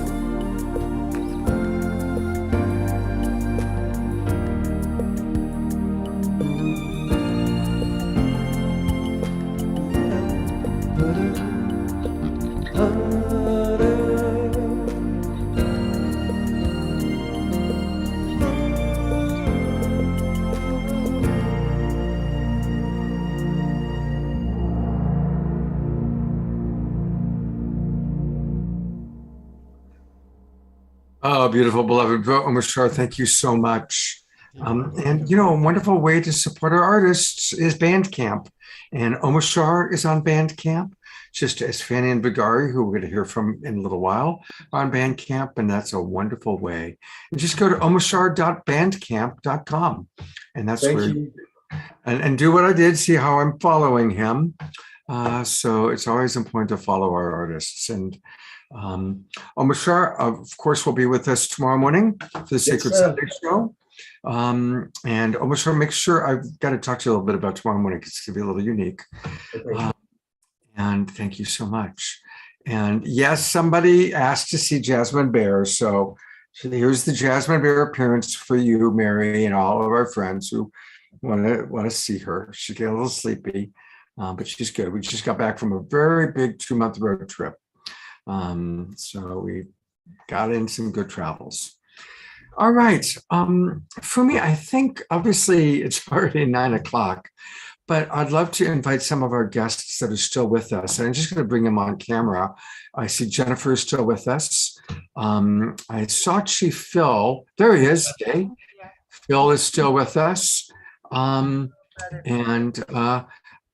Oh, beautiful, beloved Omashar, thank you so much. And, you know, a wonderful way to support our artists is Bandcamp. And Omashar is on Bandcamp, just as Fanny and Bagari, who we're going to hear from in a little while, are on Bandcamp. And that's a wonderful way. And just go to omashar.bandcamp.com. And that's Thank where you. And do what I did, see how I'm following him. So it's always important to follow our artists. And Omashar, of course, will be with us tomorrow morning for the Sacred Sunday show. And Omashar, make sure, I've got to talk to you a little bit about tomorrow morning because it's going to be a little unique. And thank you so much. And yes, somebody asked to see Jasmine Bear. So here's the Jasmine Bear appearance for you, Mary, and all of our friends who want to see her. She get a little sleepy, but she's good. We just got back from a very big 2-month road trip. So we got in some good travels. All right. For me, I think obviously it's already 9 o'clock, but I'd love to invite some of our guests that are still with us. And I'm just going to bring them on camera. I see Jennifer is still with us. I saw Chief Phil. There he is. Okay. Phil is still with us. And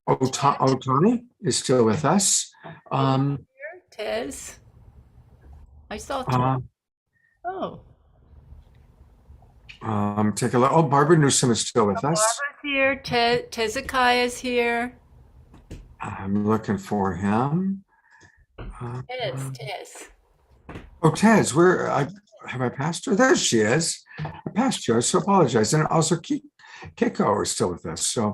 Otani is still with us. Tez. I saw Oh. Take a look. Oh, Barbara Newsome is still with us. Barbara's here. Tezekiah's here. I'm looking for him. Tez. Oh, Tez, have I passed her? There she is. I passed you. I so apologize. And also Keiko are still with us. So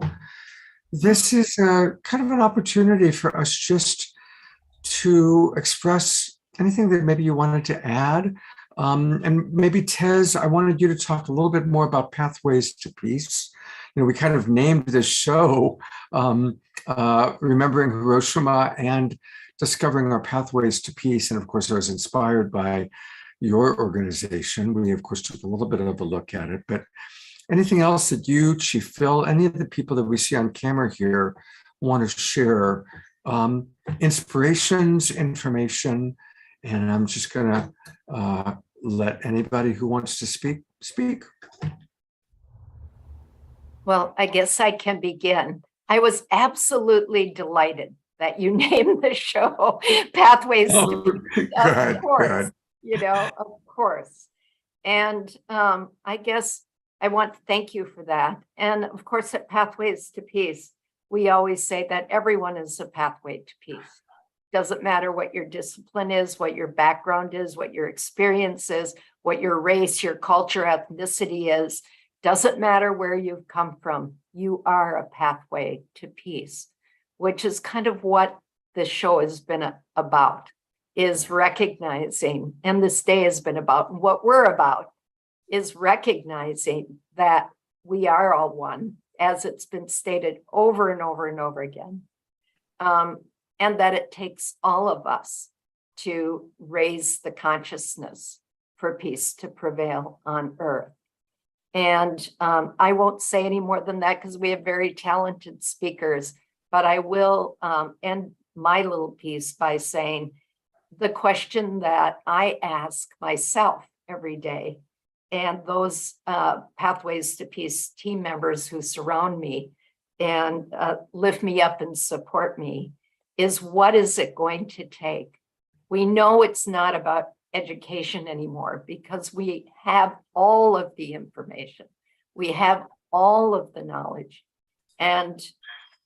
this is a kind of an opportunity for us just to express anything that maybe you wanted to add. And maybe Tez, I wanted you to talk a little bit more about Pathways to Peace. We kind of named this show Remembering Hiroshima and Discovering Our Pathways to Peace. And of course, I was inspired by your organization. We, of course, took a little bit of a look at it. But anything else that you, Chief Phil, any of the people that we see on camera here want to share? Inspirations, information, and I'm just going to let anybody who wants to speak. Well, I guess I can begin. I was absolutely delighted that you named the show Pathways to Peace. Of course, of course. And I guess I want to thank you for that. And of course, at Pathways to Peace, we always say that everyone is a pathway to peace. Doesn't matter what your discipline is, what your background is, what your experience is, what your race, your culture, ethnicity is. Doesn't matter where you've come from. You are a pathway to peace, which is kind of what this show has been about, is recognizing, and this day has been about, and what we're about is recognizing that we are all one, as it's been stated over and over and over again. And that it takes all of us to raise the consciousness for peace to prevail on Earth. And I won't say any more than that because we have very talented speakers, but I will end my little piece by saying the question that I ask myself every day, and those Pathways to Peace team members who surround me and lift me up and support me, is what is it going to take? We know it's not about education anymore because we have all of the information. We have all of the knowledge. And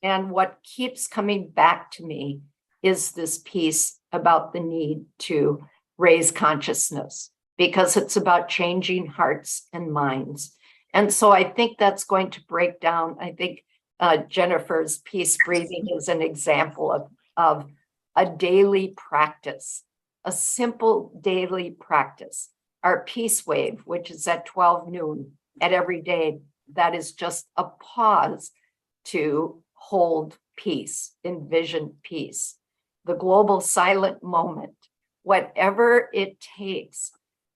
what keeps coming back to me is this piece about the need to raise consciousness, because it's about changing hearts and minds. And so I think that's going to break down. I think Jennifer's peace breathing is an example of a daily practice, a simple daily practice. Our peace wave, which is at 12 noon at every day, that is just a pause to hold peace, envision peace. The global silent moment, whatever it takes,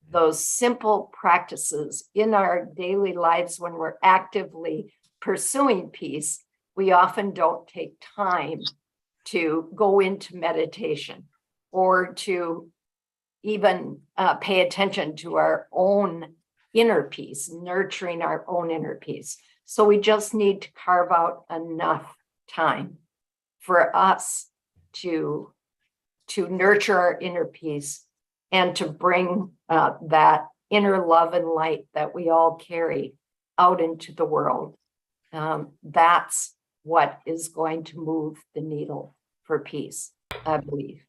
those simple practices in our daily lives when we're actively pursuing peace, we often don't take time to go into meditation or to even pay attention to our own inner peace, nurturing our own inner peace. So we just need to carve out enough time for us to nurture our inner peace and to bring that inner love and light that we all carry out into the world. That's what is going to move the needle for peace, I believe.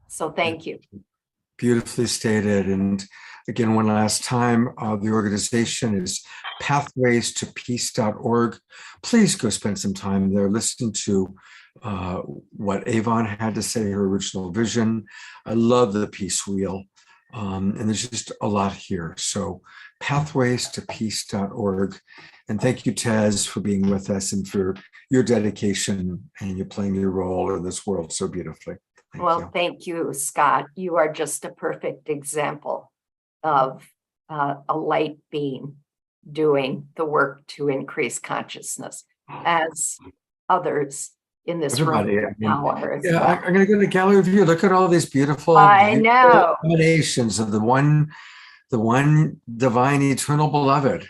So thank you. Beautifully stated. And again, one last time, the organization is pathwaystopeace.org. Please go spend some time there. Listen to what Avon had to say, her original vision. I love the peace wheel. And there's just a lot here. So pathwaystopeace.org. And thank you, Tez, for being with us and for your dedication and you playing your role in this world so beautifully. Thank you, Scott. You are just a perfect example of a light being doing the work to increase consciousness, as others in this room now are as well. I'm going to go to gallery view. Look at all these beautiful, emanations of the one divine eternal beloved,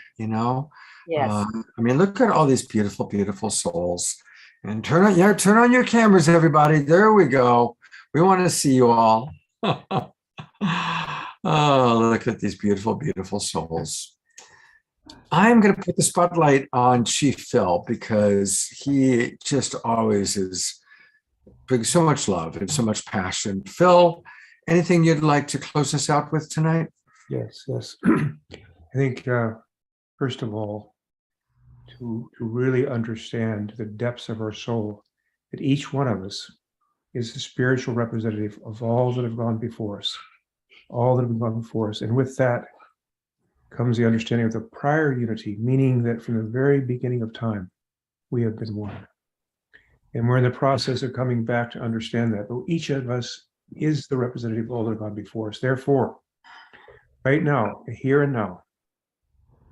Yes. I mean, look at all these beautiful, beautiful souls. And turn on your cameras, everybody. There we go. We want to see you all. Oh, look at these beautiful, beautiful souls. I'm going to put the spotlight on Chief Phil because he just always is brings so much love and so much passion. Phil, anything you'd like to close us out with tonight? Yes. I think, first of all, to really understand the depths of our soul, that each one of us is the spiritual representative of all that have gone before us, all that have gone before us. And with that comes the understanding of the prior unity, meaning that from the very beginning of time, we have been one. And we're in the process of coming back to understand that. But each of us is the representative of all that have gone before us. Therefore, right now, here and now,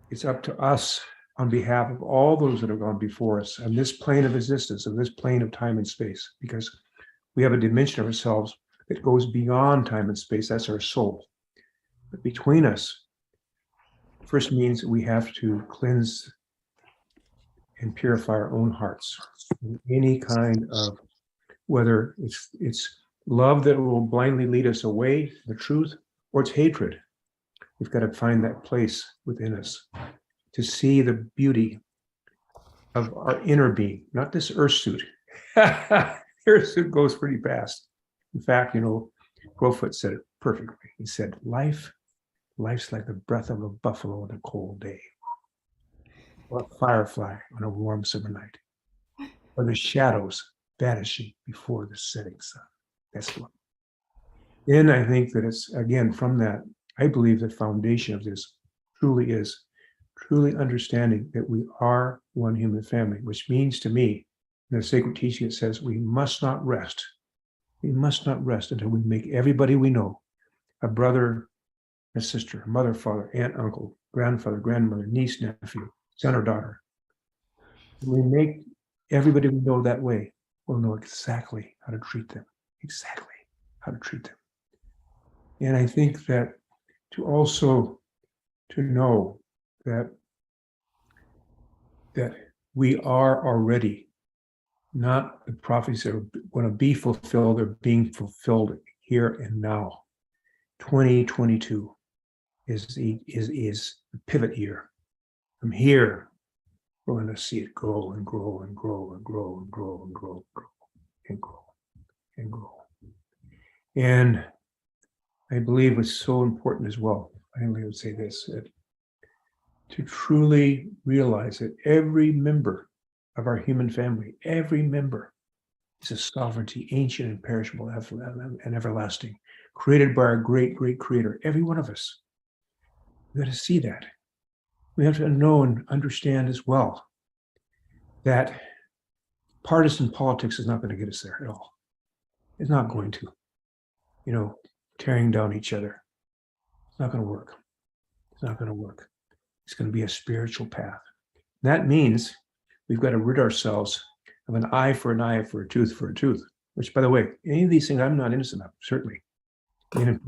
it's up to us on behalf of all those that have gone before us on this plane of existence, on this plane of time and space, because we have a dimension of ourselves that goes beyond time and space. That's our soul. But between us, first means we have to cleanse and purify our own hearts. Any kind of, whether it's love that will blindly lead us away from the truth, or it's hatred. We've got to find that place within us to see the beauty of our inner being, not this earth suit. Earth suit goes pretty fast. In fact, Crowfoot said it perfectly. He said, life's like the breath of a buffalo on a cold day, or a firefly on a warm summer night, or the shadows vanishing before the setting sun. That's what. Then I think that it's, again, from that, I believe the foundation of this truly is understanding that we are one human family, which means to me, in the sacred teaching, it says we must not rest. We must not rest until we make everybody we know a brother, a sister, a mother, father, aunt, uncle, grandfather, grandmother, niece, nephew, son or daughter. When we make everybody we know that way, we'll know exactly how to treat them, exactly how to treat them. And I think that to know that we are already not the prophecies that are going to be fulfilled, they're being fulfilled here and now. 2022 is the pivot year. From here, we're going to see it grow and grow and grow and grow and grow and grow and grow and grow and grow. And I believe it's so important as well. I only would say this, that to truly realize that every member of our human family, every member is a sovereignty, ancient and perishable and everlasting, created by our great, great creator, every one of us. We got to see that. We have to know and understand as well that partisan politics is not going to get us there at all. It's not going to. Tearing down each other. It's not going to work. It's not going to work. It's going to be a spiritual path. That means we've got to rid ourselves of an eye for an eye, for a tooth for a tooth, which, by the way, any of these things I'm not innocent of, certainly. And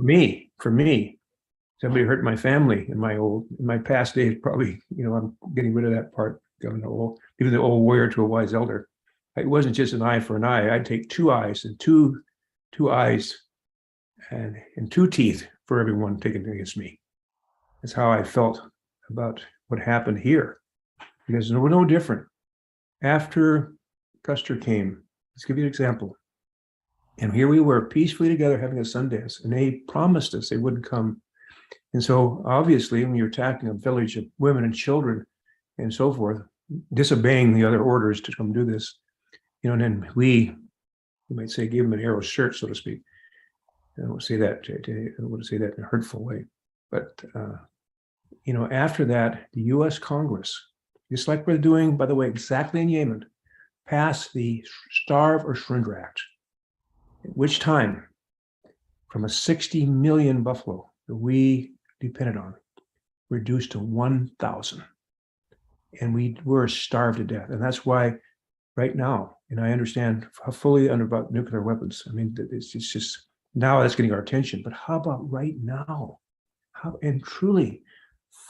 for me, somebody hurt my family in my past days, probably, I'm getting rid of that part, even the old warrior to a wise elder. It wasn't just an eye for an eye. I'd take two eyes and two eyes and two teeth for everyone taken against me. That's how I felt about what happened here, because we're no different. After Custer came, let's give you an example. And here we were peacefully together having a Sundance, and they promised us they wouldn't come. And so obviously when you're attacking a village of women and children and so forth, disobeying the other orders to come do this, and then you might say, give them an arrow shirt, so to speak. I don't say that, I don't want to say that in a hurtful way. But, after that, the US Congress, just like we're doing, by the way, exactly in Yemen, passed the Starve or Surrender Act, at which time, from a 60 million buffalo that we depended on, reduced to 1,000. And we were starved to death. And that's why right now, and I understand fully about nuclear weapons. I mean, it's just, now that's getting our attention, but how about right now? And truly,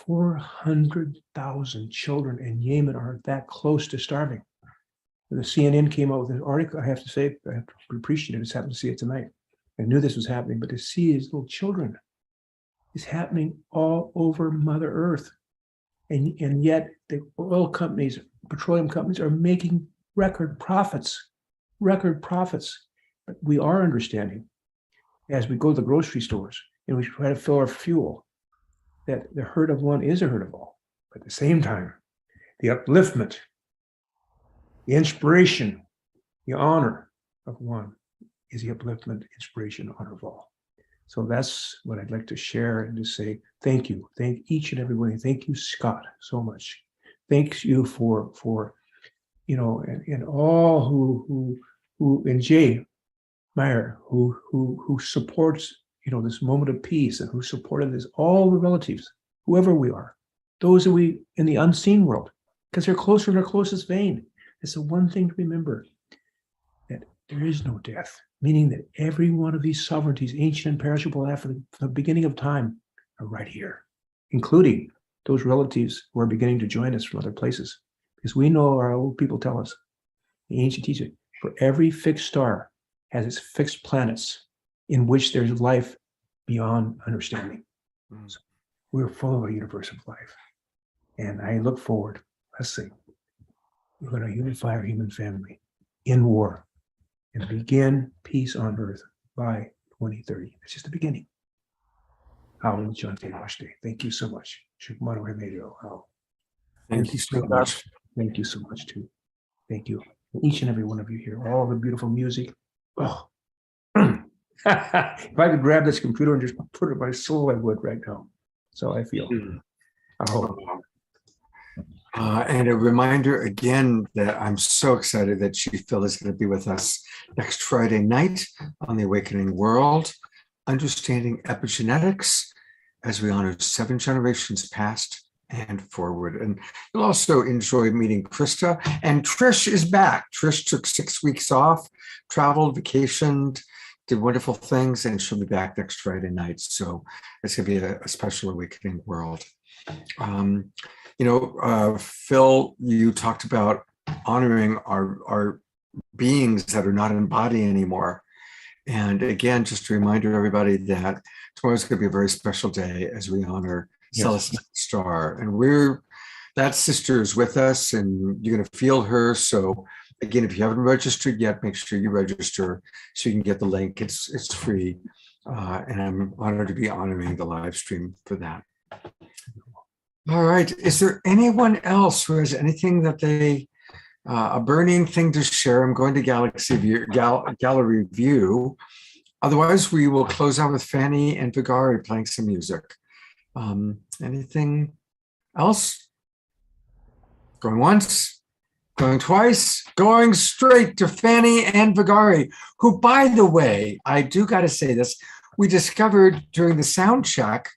400,000 children in Yemen are that close to starving. The CNN came out with an article, I have to say, I have to appreciate it. It's happened to see it tonight. I knew this was happening, but to see these little children is happening all over Mother Earth. And yet the oil companies, petroleum companies are making record profits. But we are understanding as we go to the grocery stores and we try to fill our fuel, that the hurt of one is a hurt of all. But at the same time, the upliftment, the inspiration, the honor of one is the upliftment, inspiration, honor of all. So that's what I'd like to share and to say thank you. Thank each and every one. Thank you, Scott, so much. Thanks you for you know, and all who and Jay Meyer who supports, you know, this moment of peace, and who supported this, all the relatives, whoever we are, those that we in the unseen world, because they're closer in our closest vein. It's the one thing to remember, that there is no death, meaning that every one of these sovereignties, ancient and perishable, after the beginning of time, are right here, including those relatives who are beginning to join us from other places. Because we know, our old people tell us, the ancient teaching, for every fixed star has its fixed planets in which there's life beyond understanding. So we're full of a universe of life. And I look forward, let's see, we're going to unify our human family in war and begin peace on earth by 2030. It's just the beginning. Thank you so much. Thank you so much. Thank you so much too. Thank you. Each and every one of you here, all the beautiful music. Oh. If I could grab this computer and just put it in my soul, I would right now. So I feel. I hope. And a reminder again that I'm so excited that Chief Phil is going to be with us next Friday night on The Awakening World, Understanding Epigenetics, as we honor 7 generations past and forward. And you'll also enjoy meeting Krista. And Trish is back. Trish took 6 weeks off, traveled, vacationed, did wonderful things, and she'll be back next Friday night. So it's going to be a special Awakening World. You know, Phil, you talked about honoring our beings that are not in body anymore. And again, just a reminder to everybody that tomorrow's going to be a very special day as we honor Celestine Star. And that sister is with us, and you're going to feel her. So again, if you haven't registered yet, make sure you register so you can get the link. It's free. And I'm honored to be honoring the live stream for that. All right. Is there anyone else who has anything that they, a burning thing to share? I'm going to Gallery View. Otherwise, we will close out with Fanny and Vigari playing some music. Anything else? Going once, going twice, going straight to Fanny and Vigari, who, by the way, I do got to say this, we discovered during the sound check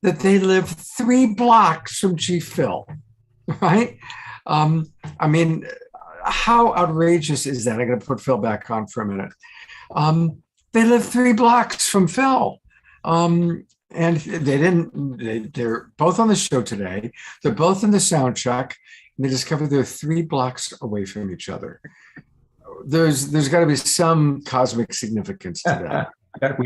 that they live 3 blocks from Chief Phil, right? I mean, how outrageous is that? I'm going to put Phil back on for a minute. They live 3 blocks from Phil. And they're both on the show today. They're both in the sound check, and they discovered they're 3 blocks away from each other. There's got to be some cosmic significance to that.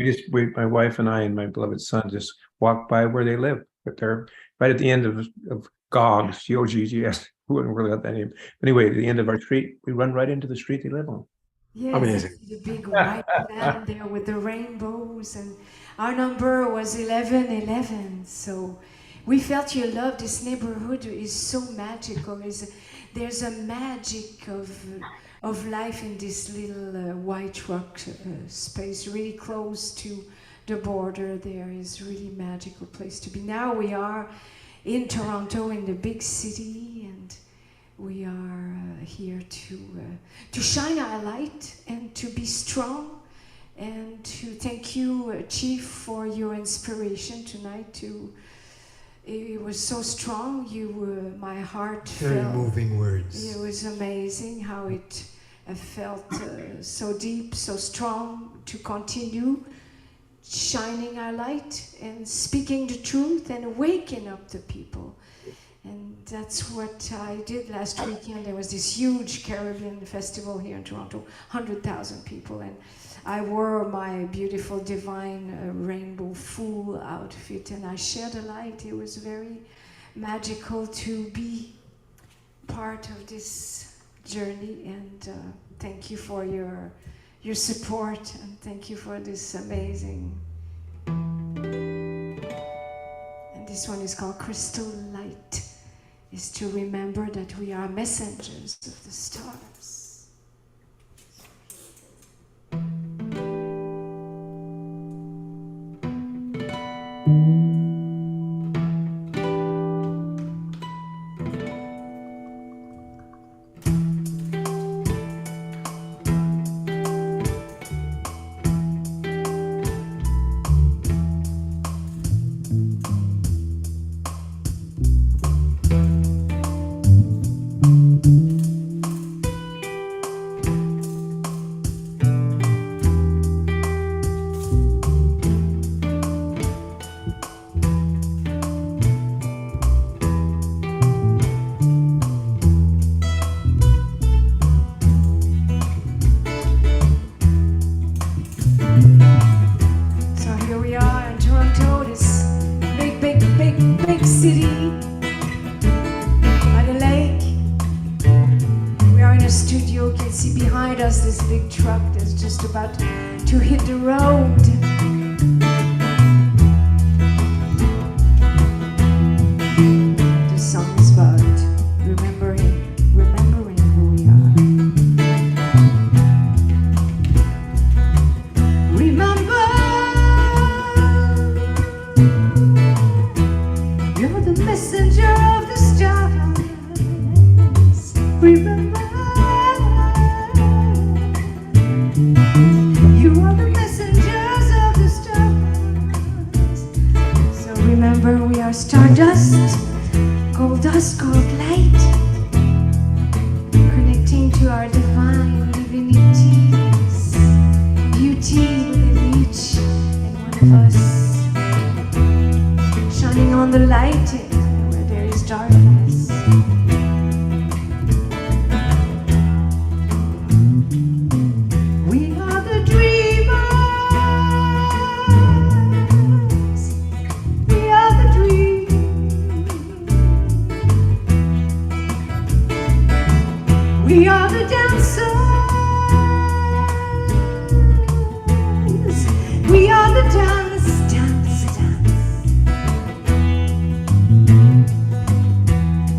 My wife and I and my beloved son just walked by where they live, but they're right at the end of Goggs, G-O-G-G-S. We wouldn't really have that name. Anyway, at the end of our street, we run right into the street they live on. Yes, Amazing. the big white man there with the rainbows, and our number was 1111. So we felt your love. This neighborhood is so magical. There's a magic of life in this little white rock space, really close to the border. There is really magical place to be. Now we are in Toronto, in the big city, and we are here to shine our light and to be strong, and to thank you, Chief, for your inspiration tonight. It was so strong. My heart Very felt, moving words. It was amazing how it felt so deep, so strong, to continue shining our light and speaking the truth and waking up the people. And that's what I did last weekend. There was this huge Caribbean festival here in Toronto, 100,000 people, and I wore my beautiful divine rainbow full outfit, and I shared the light. It was very magical to be part of this journey, and thank you for your support, and thank you for this amazing. And this one is called Crystal Light. is to remember that we are messengers of the stars. City by the lake. We are in a studio. You can see behind us this big truck that's just about to hit the road. The song is about remembering who we are. Remember, you're the messenger of the stars. Remember, you are the messengers of the stars. So remember, we are stardust, gold dust, gold light, connecting to our divine divinities, beauty within each and one of us, shining on the light where there is darkness. We are the dreamers. We are the dreamers. We are the dancers. We are the dancers.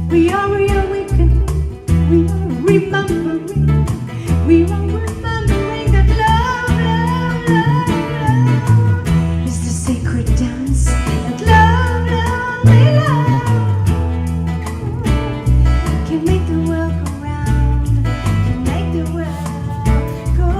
We are reawakening, we are remembering, we are remembering that love is the sacred dance, that love can make the world go round, can make the world go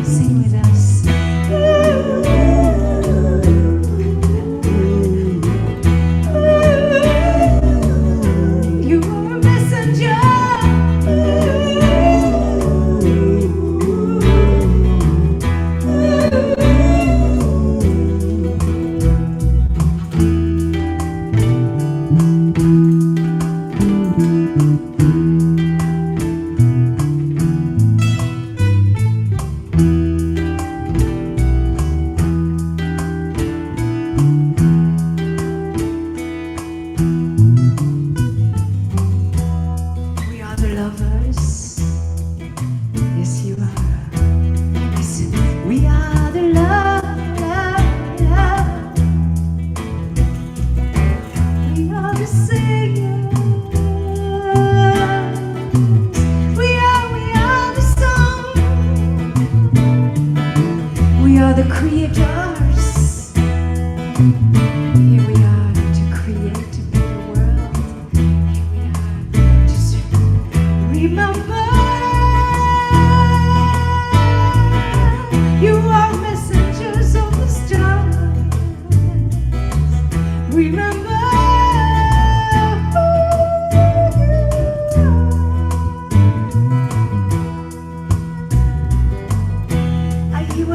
sing with us. You are a messenger. We are the lovers. Yes, you are. Listen, we are the love. We are the singers. We are the song. We are the creators. Here we are to create, to build a world. Here we are to remember. You are messengers of the stars. Remember. You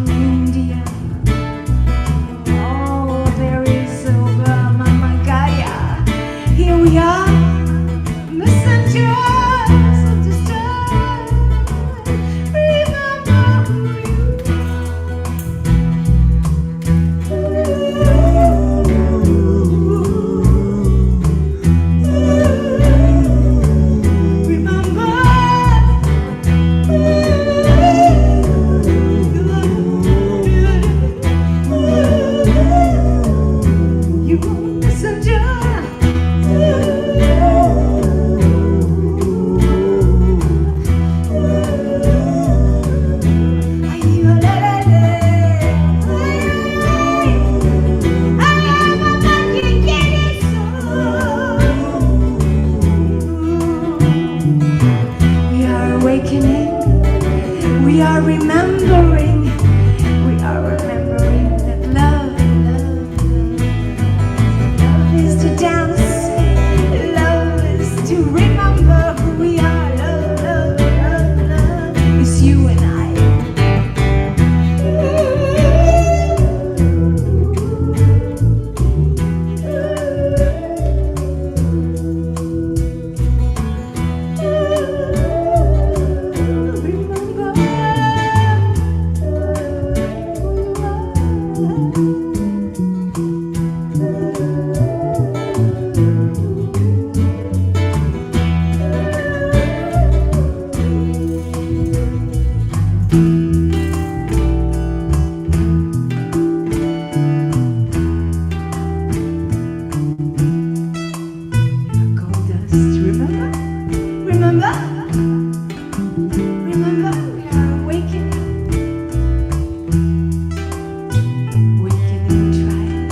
India. Oh, there is over Mama Gaia. Here we are, messengers of the star. Remember who you We are awakening, we are remembering, that love is to dance, love is to remember who we are, love is you and I. Remember, we are awakening, tribe.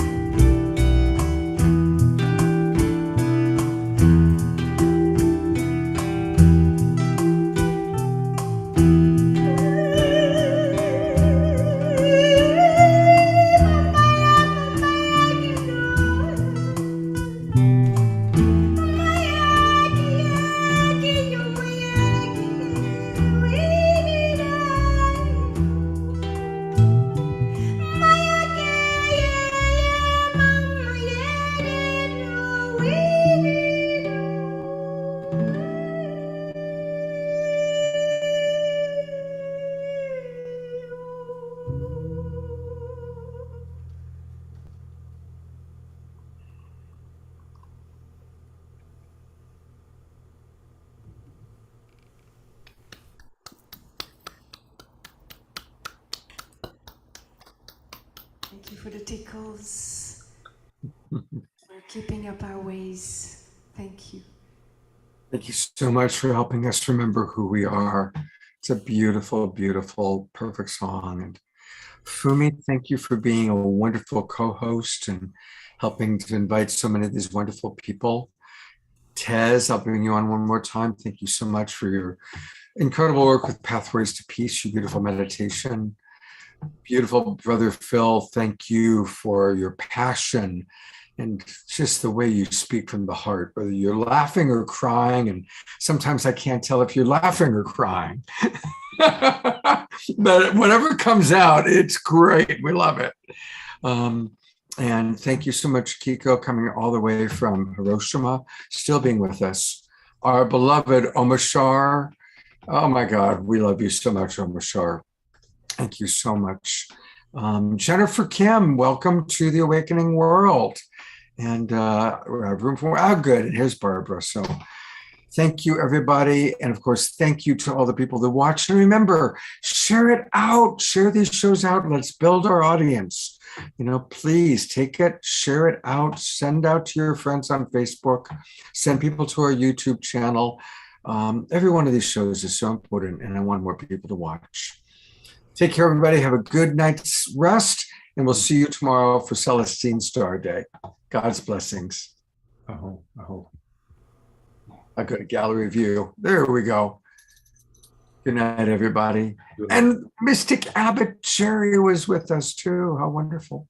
Thank you for the tickles. We're keeping up our ways. Thank you. Thank you so much for helping us remember who we are. It's a beautiful, beautiful, perfect song. And Fumi, thank you for being a wonderful co-host and helping to invite so many of these wonderful people. Tez, I'll bring you on one more time. Thank you so much for your incredible work with Pathways to Peace, your beautiful meditation. Beautiful brother Phil, thank you for your passion and just the way you speak from the heart, whether you're laughing or crying. And sometimes I can't tell if you're laughing or crying. But whatever comes out, it's great. We love it. And thank you so much, Kiko, coming all the way from Hiroshima, still being with us. Our beloved Omashar. Oh my God, we love you so much, Omashar. Thank you so much. Jennifer Kim, welcome to the Awakening World. And room for good. And here's Barbara. So thank you, everybody. And of course, thank you to all the people that watch. And remember, share it out. Share these shows out. Let's build our audience. You know, please take it, share it out, send out to your friends on Facebook, send people to our YouTube channel. Every one of these shows is so important, and I want more people to watch. Take care, everybody. Have a good night's rest, and we'll see you tomorrow for Celestine Star Day. God's blessings. Oh, I go to gallery view. There we go. Good night, everybody. And Mystic Abbott Cherry was with us too. How wonderful.